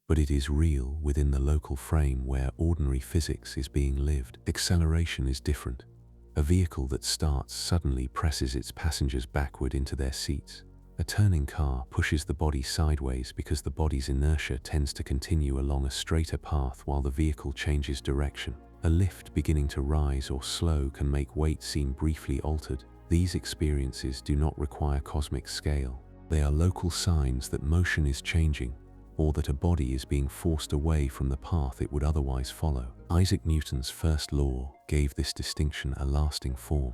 but it is real within the local frame where ordinary physics is being lived. Acceleration is different. A vehicle that starts suddenly presses its passengers backward into their seats. A turning car pushes the body sideways because the body's inertia tends to continue along a straighter path while the vehicle changes direction. A lift beginning to rise or slow can make weight seem briefly altered. These experiences do not require cosmic scale. They are local signs that motion is changing, or that a body is being forced away from the path it would otherwise follow. Isaac Newton's first law gave this distinction a lasting form.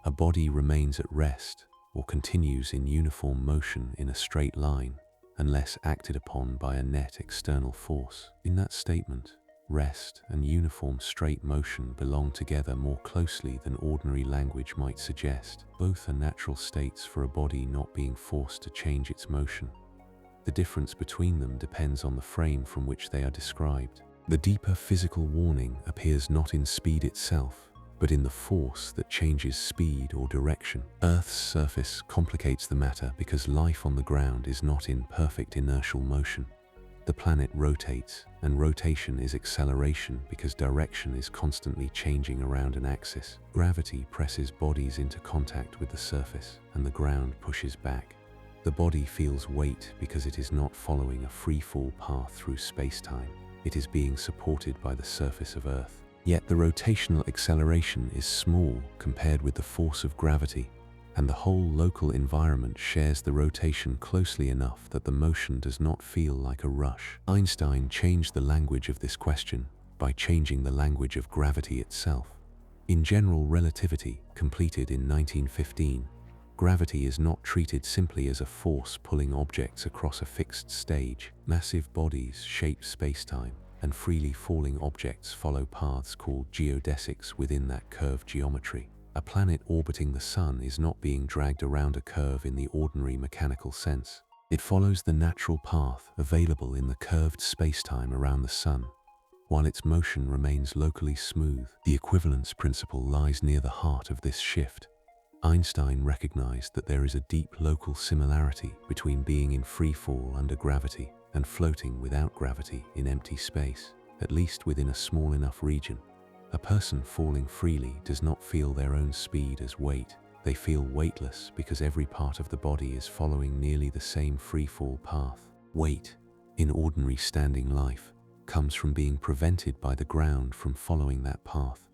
A body remains at rest or continues in uniform motion in a straight line unless acted upon by a net external force. In that statement, rest and uniform straight motion belong together more closely than ordinary language might suggest. Both are natural states for a body not being forced to change its motion. The difference between them depends on the frame from which they are described. The deeper physical warning appears not in speed itself, but in the force that changes speed or direction. Earth's surface complicates the matter because life on the ground is not in perfect inertial motion. The planet rotates, and rotation is acceleration because direction is constantly changing around an axis. Gravity presses bodies into contact with the surface, and the ground pushes back. The body feels weight because it is not following a free-fall path through space-time. It is being supported by the surface of Earth. Yet the rotational acceleration is small compared with the force of gravity, and the whole local environment shares the rotation closely enough that the motion does not feel like a rush. Einstein changed the language of this question by changing the language of gravity itself. In General Relativity, completed in 1915, gravity is not treated simply as a force pulling objects across a fixed stage. Massive bodies shape spacetime, and freely falling objects follow paths called geodesics within that curved geometry. A planet orbiting the Sun is not being dragged around a curve in the ordinary mechanical sense. It follows the natural path available in the curved spacetime around the Sun, while its motion remains locally smooth. The equivalence principle lies near the heart of this shift. Einstein recognized that there is a deep local similarity between being in free fall under gravity and floating without gravity in empty space, at least within a small enough region. A person falling freely does not feel their own speed as weight. They feel weightless because every part of the body is following nearly the same free fall path. Weight, in ordinary standing life, comes from being prevented by the ground from following that path.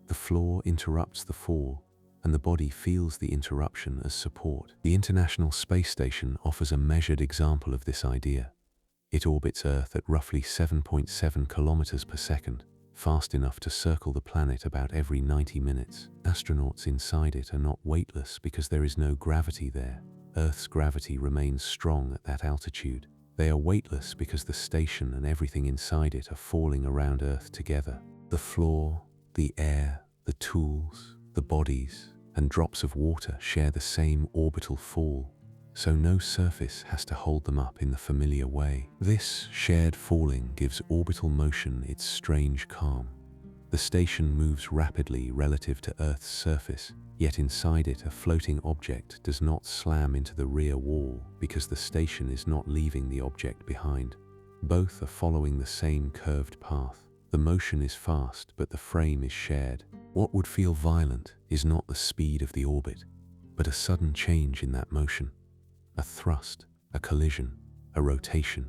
The floor interrupts the fall, and the body feels the interruption as support. The International Space Station offers a measured example of this idea. It orbits Earth at roughly 7.7 kilometers per second, fast enough to circle the planet about every 90 minutes. Astronauts inside it are not weightless because there is no gravity there. Earth's gravity remains strong at that altitude. They are weightless because the station and everything inside it are falling around Earth together. The floor, the air, the tools, the bodies, and drops of water share the same orbital fall, so no surface has to hold them up in the familiar way. This shared falling gives orbital motion its strange calm. The station moves rapidly relative to Earth's surface, yet inside it a floating object does not slam into the rear wall because the station is not leaving the object behind. Both are following the same curved path. The motion is fast, but the frame is shared. What would feel violent is not the speed of the orbit, but a sudden change in that motion. A thrust, a collision, a rotation,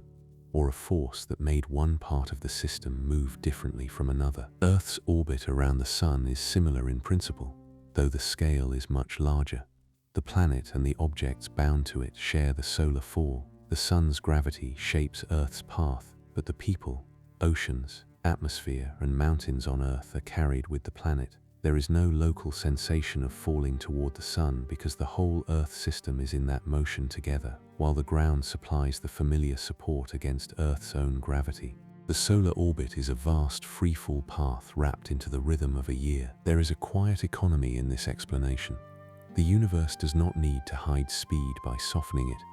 or a force that made one part of the system move differently from another. Earth's orbit around the Sun is similar in principle, though the scale is much larger. The planet and the objects bound to it share the solar fall. The Sun's gravity shapes Earth's path, but the people, oceans, atmosphere, and mountains on Earth are carried with the planet. There is no local sensation of falling toward the Sun because the whole Earth system is in that motion together, while the ground supplies the familiar support against Earth's own gravity. The solar orbit is a vast freefall path wrapped into the rhythm of a year. There is a quiet economy in this explanation. The universe does not need to hide speed by softening it.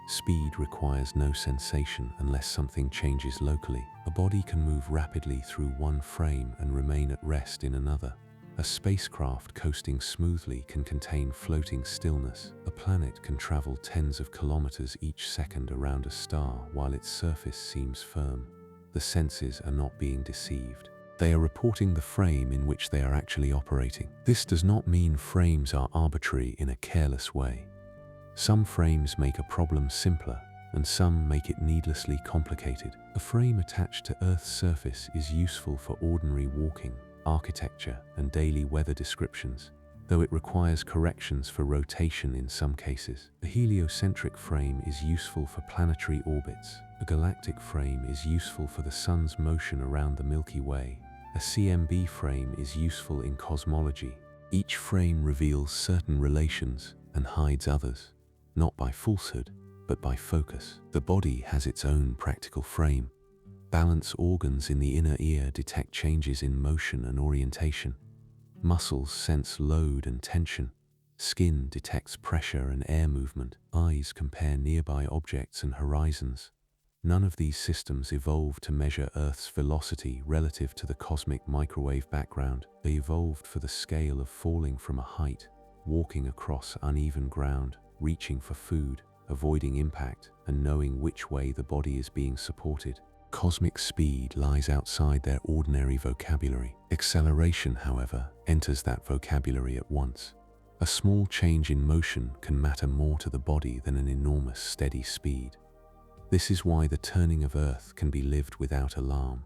Speed requires no sensation unless something changes locally. A body can move rapidly through one frame and remain at rest in another. A spacecraft coasting smoothly can contain floating stillness. A planet can travel tens of kilometers each second around a star while its surface seems firm. The senses are not being deceived. They are reporting the frame in which they are actually operating. This does not mean frames are arbitrary in a careless way. Some frames make a problem simpler, and some make it needlessly complicated. A frame attached to Earth's surface is useful for ordinary walking, architecture, and daily weather descriptions, though it requires corrections for rotation in some cases. A heliocentric frame is useful for planetary orbits. A galactic frame is useful for the Sun's motion around the Milky Way. A CMB frame is useful in cosmology. Each frame reveals certain relations and hides others, not by falsehood, but by focus. The body has its own practical frame. Balance organs in the inner ear detect changes in motion and orientation. Muscles sense load and tension. Skin detects pressure and air movement. Eyes compare nearby objects and horizons. None of these systems evolved to measure Earth's velocity relative to the cosmic microwave background. They evolved for the scale of falling from a height, walking across uneven ground, reaching for food, avoiding impact, and knowing which way the body is being supported. Cosmic speed lies outside their ordinary vocabulary. Acceleration, however, enters that vocabulary at once. A small change in motion can matter more to the body than an enormous steady speed. This is why the turning of Earth can be lived without alarm,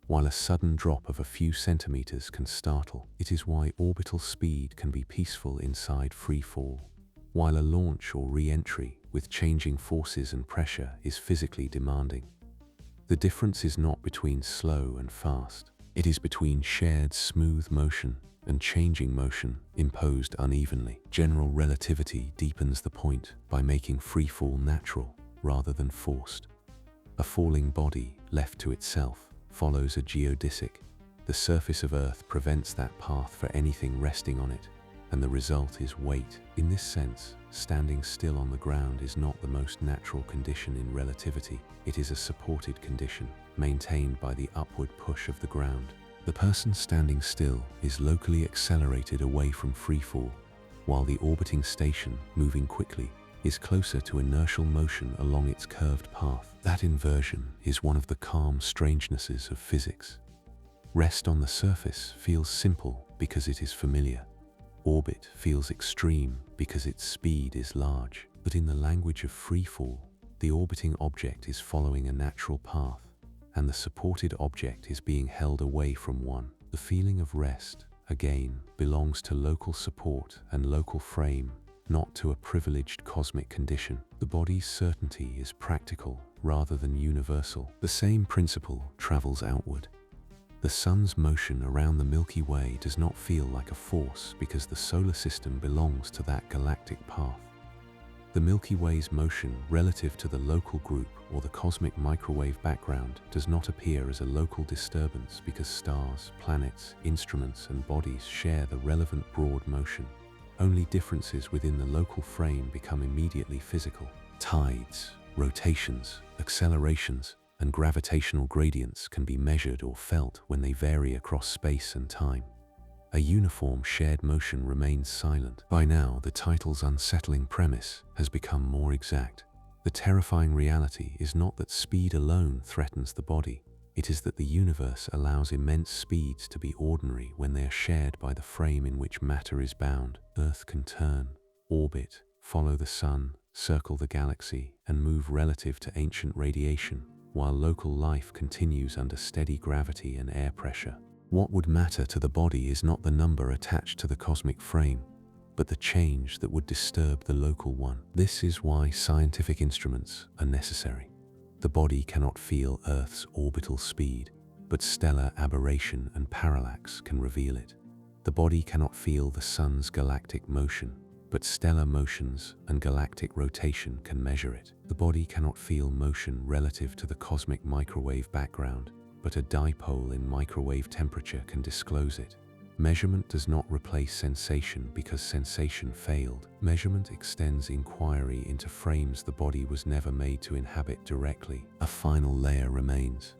while a sudden drop of a few centimeters can startle. It is why orbital speed can be peaceful inside free fall, while a launch or re-entry with changing forces and pressure is physically demanding. The difference is not between slow and fast. It is between shared smooth motion and changing motion imposed unevenly. General relativity deepens the point by making free fall natural rather than forced. A falling body, left to itself, follows a geodesic. The surface of Earth prevents that path for anything resting on it, and the result is weight. In this sense, standing still on the ground is not the most natural condition in relativity. It is a supported condition, maintained by the upward push of the ground. The person standing still is locally accelerated away from freefall, while the orbiting station, moving quickly, is closer to inertial motion along its curved path. That inversion is one of the calm strangenesses of physics. Rest on the surface feels simple because it is familiar. Orbit feels extreme because its speed is large. But in the language of freefall, the orbiting object is following a natural path, and the supported object is being held away from one. The feeling of rest, again, belongs to local support and local frame, not to a privileged cosmic condition. The body's certainty is practical rather than universal. The same principle travels outward. The Sun's motion around the Milky Way does not feel like a force because the solar system belongs to that galactic path. The Milky Way's motion relative to the local group or the cosmic microwave background does not appear as a local disturbance because stars, planets, instruments, and bodies share the relevant broad motion. Only differences within the local frame become immediately physical. Tides, rotations, accelerations, and gravitational gradients can be measured or felt when they vary across space and time. A uniform shared motion remains silent. By now, the title's unsettling premise has become more exact. The terrifying reality is not that speed alone threatens the body. It is that the universe allows immense speeds to be ordinary when they are shared by the frame in which matter is bound. Earth can turn, orbit, follow the sun, circle the galaxy, and move relative to ancient radiation, while local life continues under steady gravity and air pressure. What would matter to the body is not the number attached to the cosmic frame, but the change that would disturb the local one. This is why scientific instruments are necessary. The body cannot feel Earth's orbital speed, but stellar aberration and parallax can reveal it. The body cannot feel the sun's galactic motion, but stellar motions and galactic rotation can measure it. The body cannot feel motion relative to the cosmic microwave background, but a dipole in microwave temperature can disclose it. Measurement does not replace sensation because sensation failed. Measurement extends inquiry into frames the body was never made to inhabit directly. A final layer remains.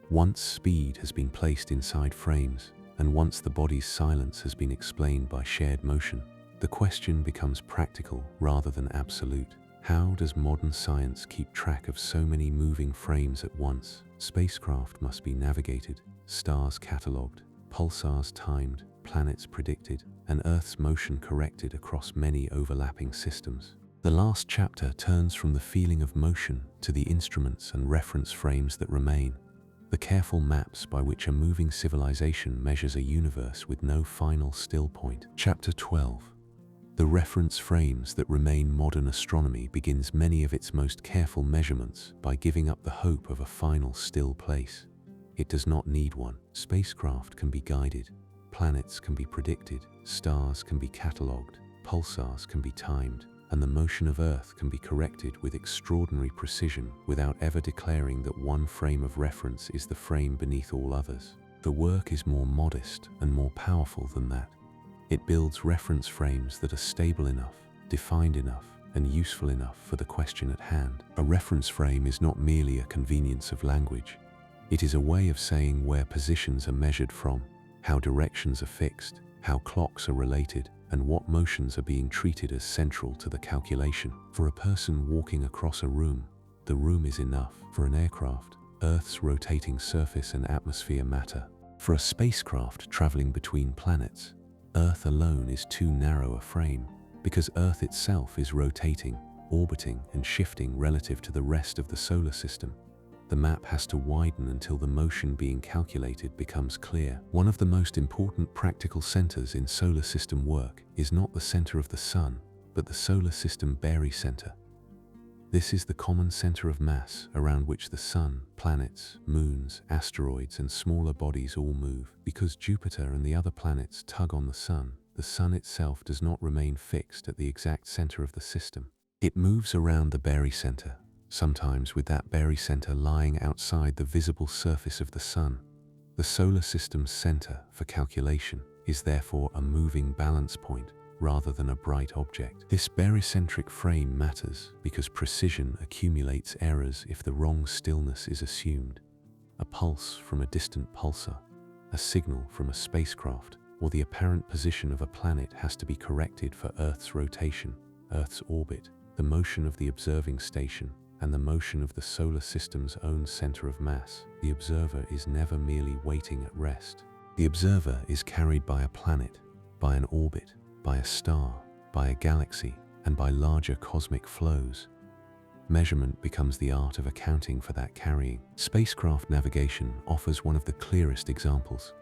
Once speed has been placed inside frames, and once the body's silence has been explained by shared motion, the question becomes practical rather than absolute. How does modern science keep track of so many moving frames at once? Spacecraft must be navigated, stars catalogued, pulsars timed, planets predicted, and Earth's motion corrected across many overlapping systems. The last chapter turns from the feeling of motion to the instruments and reference frames that remain, the careful maps by which a moving civilization measures a universe with no final still point. Chapter 12. The reference frames that remain. Modern astronomy begins many of its most careful measurements by giving up the hope of a final still place. It does not need one. Spacecraft can be guided, planets can be predicted, stars can be catalogued, pulsars can be timed, and the motion of Earth can be corrected with extraordinary precision without ever declaring that one frame of reference is the frame beneath all others. The work is more modest and more powerful than that. It builds reference frames that are stable enough, defined enough, and useful enough for the question at hand. A reference frame is not merely a convenience of language. It is a way of saying where positions are measured from, how directions are fixed, how clocks are related, and what motions are being treated as central to the calculation. For a person walking across a room, the room is enough. For an aircraft, Earth's rotating surface and atmosphere matter. For a spacecraft traveling between planets, Earth alone is too narrow a frame, because Earth itself is rotating, orbiting, and shifting relative to the rest of the solar system. The map has to widen until the motion being calculated becomes clear. One of the most important practical centers in solar system work is not the center of the Sun, but the solar system barycenter. This is the common center of mass around which the Sun, planets, moons, asteroids, and smaller bodies all move. Because Jupiter and the other planets tug on the Sun itself does not remain fixed at the exact center of the system. It moves around the barycenter, sometimes with that barycenter lying outside the visible surface of the Sun. The solar system's center for calculation is therefore a moving balance point rather than a bright object. This barycentric frame matters because precision accumulates errors if the wrong stillness is assumed. A pulse from a distant pulsar, a signal from a spacecraft, or the apparent position of a planet has to be corrected for Earth's rotation, Earth's orbit, the motion of the observing station, and the motion of the solar system's own center of mass. The observer is never merely waiting at rest. The observer is carried by a planet, by an orbit, by a star, by a galaxy, and by larger cosmic flows. Measurement becomes the art of accounting for that carrying. Spacecraft navigation offers one of the clearest examples.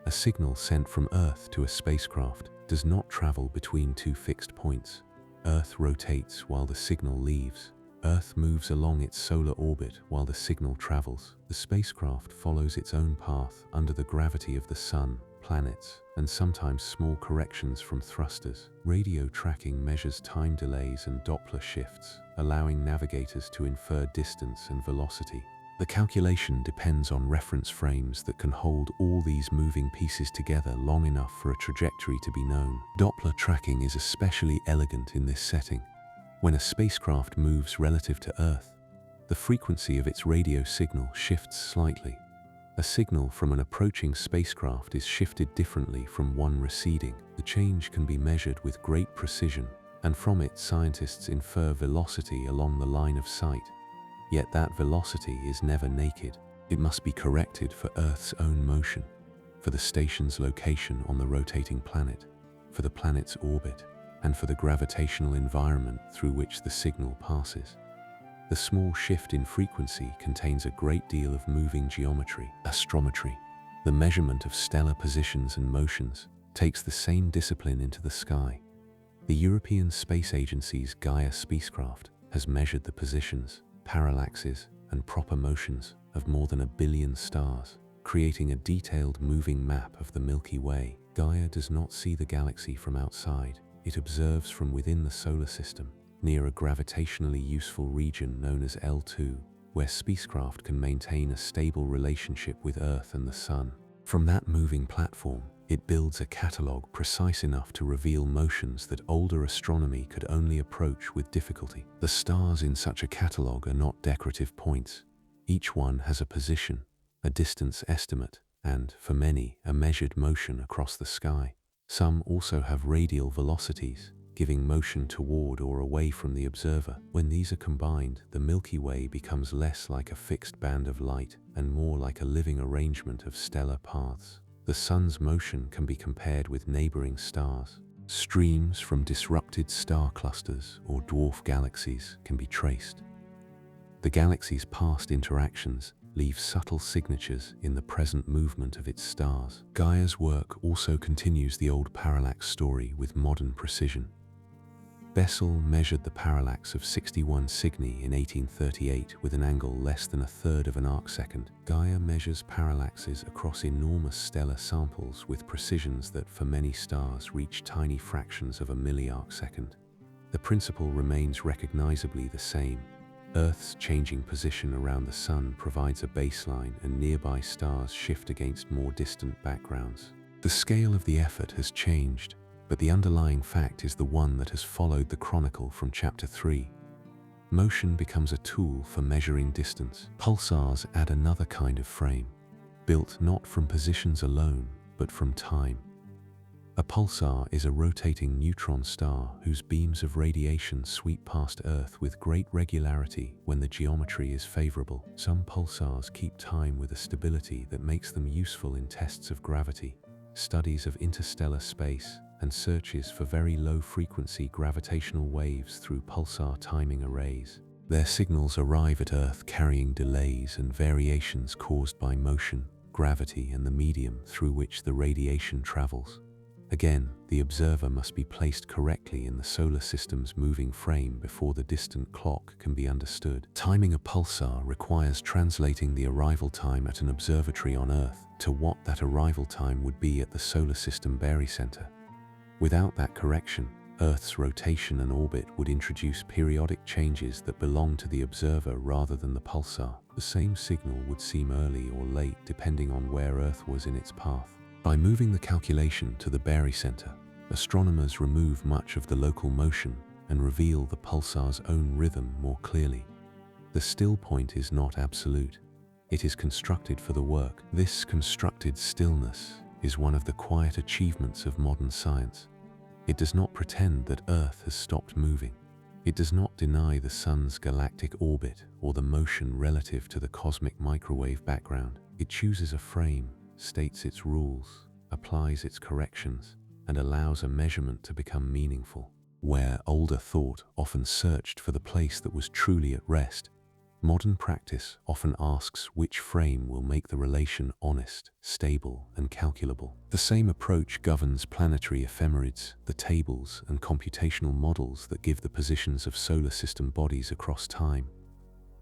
A signal sent from Earth to a spacecraft does not travel between two fixed points. Earth rotates while the signal leaves. Earth moves along its solar orbit while the signal travels. The spacecraft follows its own path under the gravity of the Sun, planets, and sometimes small corrections from thrusters. Radio tracking measures time delays and Doppler shifts, allowing navigators to infer distance and velocity. The calculation depends on reference frames that can hold all these moving pieces together long enough for a trajectory to be known. Doppler tracking is especially elegant in this setting. When a spacecraft moves relative to Earth, the frequency of its radio signal shifts slightly. A signal from an approaching spacecraft is shifted differently from one receding. The change can be measured with great precision, and from it scientists infer velocity along the line of sight. Yet that velocity is never naked. It must be corrected for Earth's own motion, for the station's location on the rotating planet, for the planet's orbit, and for the gravitational environment through which the signal passes. The small shift in frequency contains a great deal of moving geometry. Astrometry, the measurement of stellar positions and motions, takes the same discipline into the sky. The European Space Agency's Gaia spacecraft has measured the positions, parallaxes, and proper motions of more than 1 billion stars, creating a detailed moving map of the Milky Way. Gaia does not see the galaxy from outside. It observes from within the solar system, near a gravitationally useful region known as L2, where spacecraft can maintain a stable relationship with Earth and the Sun. From that moving platform, It builds a catalogue precise enough to reveal motions that older astronomy could only approach with difficulty. The stars in such a catalogue are not decorative points. Each one has a position, a distance estimate, and, for many, a measured motion across the sky. Some also have radial velocities, giving motion toward or away from the observer. When these are combined, the Milky Way becomes less like a fixed band of light and more like a living arrangement of stellar paths. The Sun's motion can be compared with neighboring stars. Streams from disrupted star clusters or dwarf galaxies can be traced. The galaxy's past interactions leave subtle signatures in the present movement of its stars. Gaia's work also continues the old parallax story with modern precision. Bessel measured the parallax of 61 Cygni in 1838 with an angle less than a third of an arcsecond. Gaia measures parallaxes across enormous stellar samples with precisions that for many stars reach tiny fractions of a milliarcsecond. The principle remains recognizably the same. Earth's changing position around the Sun provides a baseline, and nearby stars shift against more distant backgrounds. The scale of the effort has changed, but the underlying fact is the one that has followed the chronicle from Chapter 3. Motion becomes a tool for measuring distance. Pulsars add another kind of frame, built not from positions alone, but from time. A pulsar is a rotating neutron star whose beams of radiation sweep past Earth with great regularity when the geometry is favorable. Some pulsars keep time with a stability that makes them useful in tests of gravity, studies of interstellar space, and searches for very low-frequency gravitational waves through pulsar timing arrays. Their signals arrive at Earth carrying delays and variations caused by motion, gravity, and the medium through which the radiation travels. Again, the observer must be placed correctly in the solar system's moving frame before the distant clock can be understood. Timing a pulsar requires translating the arrival time at an observatory on Earth to what that arrival time would be at the solar system barycenter. Without that correction, Earth's rotation and orbit would introduce periodic changes that belong to the observer rather than the pulsar. The same signal would seem early or late depending on where Earth was in its path. By moving the calculation to the barycenter, astronomers remove much of the local motion and reveal the pulsar's own rhythm more clearly. The still point is not absolute. It is constructed for the work. This constructed stillness is one of the quiet achievements of modern science. It does not pretend that Earth has stopped moving. It does not deny the Sun's galactic orbit or the motion relative to the cosmic microwave background. It chooses a frame, states its rules, applies its corrections, and allows a measurement to become meaningful. Where older thought often searched for the place that was truly at rest, modern practice often asks which frame will make the relation honest, stable, and calculable. The same approach governs planetary ephemerides, the tables and computational models that give the positions of solar system bodies across time.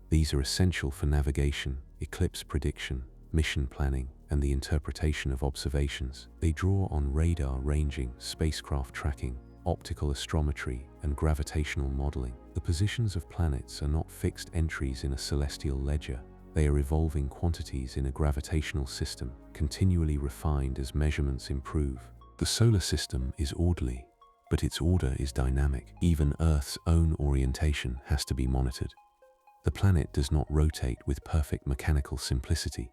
These are essential for navigation, eclipse prediction, mission planning, and the interpretation of observations. They draw on radar ranging, spacecraft tracking, optical astrometry, and gravitational modeling. The positions of planets are not fixed entries in a celestial ledger. They are evolving quantities in a gravitational system, continually refined as measurements improve. The solar system is orderly, but its order is dynamic. Even Earth's own orientation has to be monitored. The planet does not rotate with perfect mechanical simplicity.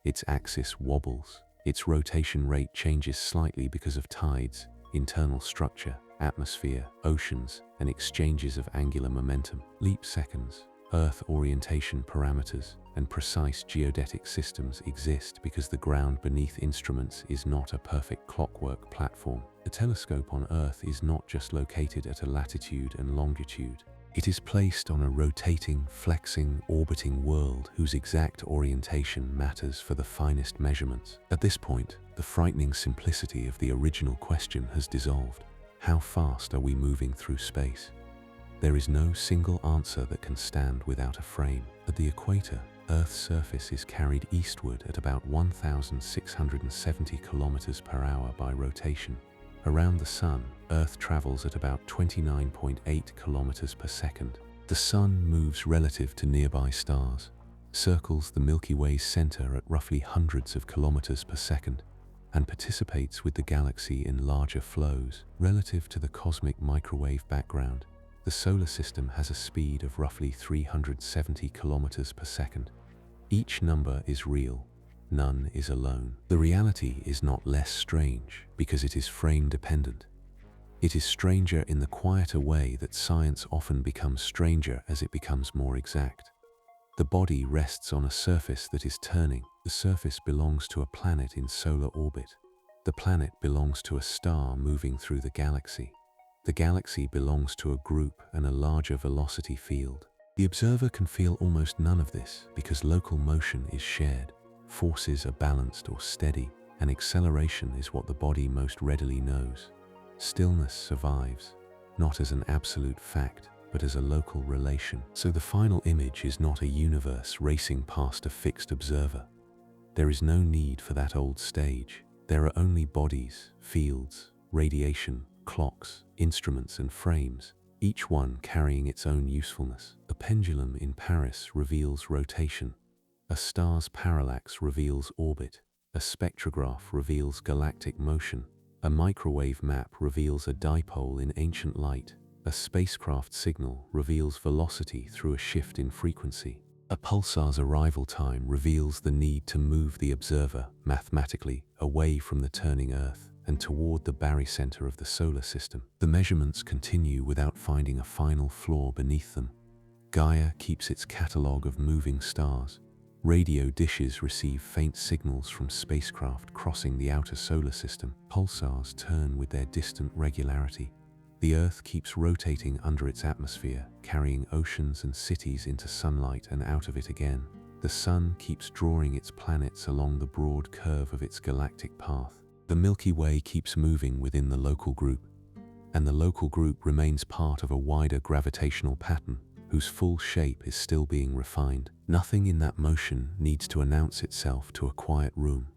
Its axis wobbles. Its rotation rate changes slightly because of tides, internal structure, atmosphere, oceans, and exchanges of angular momentum. Leap seconds, Earth orientation parameters, and precise geodetic systems exist because the ground beneath instruments is not a perfect clockwork platform. The telescope on Earth is not just located at a latitude and longitude. It is placed on a rotating, flexing, orbiting world whose exact orientation matters for the finest measurements. At this point, the frightening simplicity of the original question has dissolved. How fast are we moving through space? There is no single answer that can stand without a frame. At the equator, Earth's surface is carried eastward at about 1,670 kilometers per hour by rotation. Around the Sun, Earth travels at about 29.8 kilometers per second. The Sun moves relative to nearby stars, circles the Milky Way's center at roughly hundreds of kilometers per second, and participates with the galaxy in larger flows. Relative to the cosmic microwave background, the solar system has a speed of roughly 370 kilometers per second. Each number is real, none is alone. The reality is not less strange because it is frame dependent. It is stranger in the quieter way that science often becomes stranger as it becomes more exact. The body rests on a surface that is turning. The surface belongs to a planet in solar orbit. The planet belongs to a star moving through the galaxy. The galaxy belongs to a group and a larger velocity field. The observer can feel almost none of this because local motion is shared. Forces are balanced or steady, and acceleration is what the body most readily knows. Stillness survives, not as an absolute fact, but as a local relation. So the final image is not a universe racing past a fixed observer. There is no need for that old stage. There are only bodies, fields, radiation, clocks, instruments and frames, each one carrying its own usefulness. A pendulum in Paris reveals rotation. A star's parallax reveals orbit. A spectrograph reveals galactic motion. A microwave map reveals a dipole in ancient light. A spacecraft signal reveals velocity through a shift in frequency. A pulsar's arrival time reveals the need to move the observer mathematically away from the turning Earth and toward the barycenter of the solar system. The measurements continue without finding a final flaw beneath them. Gaia keeps its catalogue of moving stars. Radio dishes receive faint signals from spacecraft crossing the outer solar system. Pulsars turn with their distant regularity. The Earth keeps rotating under its atmosphere, carrying oceans and cities into sunlight and out of it again. The Sun keeps drawing its planets along the broad curve of its galactic path. The Milky Way keeps moving within the local group, and the local group remains part of a wider gravitational pattern whose full shape is still being refined. Nothing in that motion needs to announce itself to a quiet room.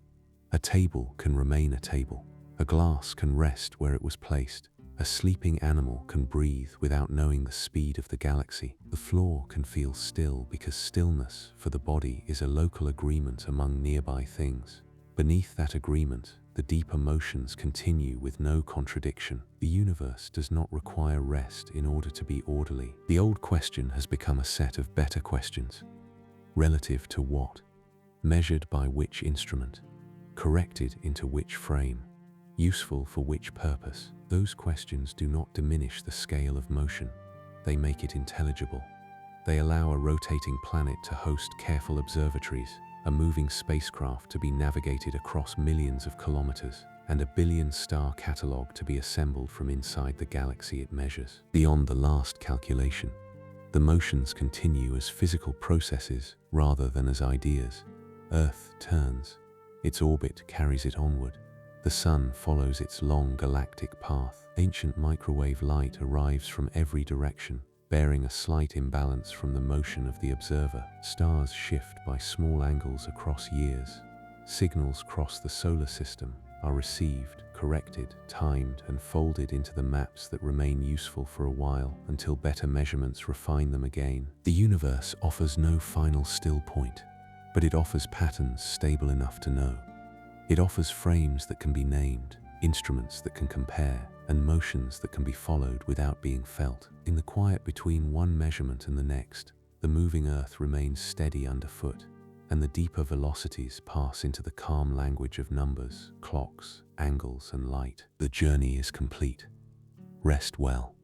A table can remain a table. A glass can rest where it was placed. A sleeping animal can breathe without knowing the speed of the galaxy. The floor can feel still because stillness for the body is a local agreement among nearby things. Beneath that agreement, the deeper motions continue with no contradiction. The universe does not require rest in order to be orderly. The old question has become a set of better questions. Relative to what? Measured by which instrument? Corrected into which frame? Useful for which purpose? Those questions do not diminish the scale of motion. They make it intelligible. They allow a rotating planet to host careful observatories, a moving spacecraft to be navigated across millions of kilometers, and a billion-star catalogue to be assembled from inside the galaxy it measures. Beyond the last calculation, the motions continue as physical processes rather than as ideas. Earth turns. Its orbit carries it onward. The Sun follows its long galactic path. Ancient microwave light arrives from every direction, bearing a slight imbalance from the motion of the observer. Stars shift by small angles across years. Signals cross the solar system, are received, corrected, timed, and folded into the maps that remain useful for a while until better measurements refine them again. The universe offers no final still point, but it offers patterns stable enough to know. It offers frames that can be named, instruments that can compare, and motions that can be followed without being felt. In the quiet between one measurement and the next, the moving Earth remains steady underfoot, and the deeper velocities pass into the calm language of numbers, clocks, angles, and light. The journey is complete. Rest well.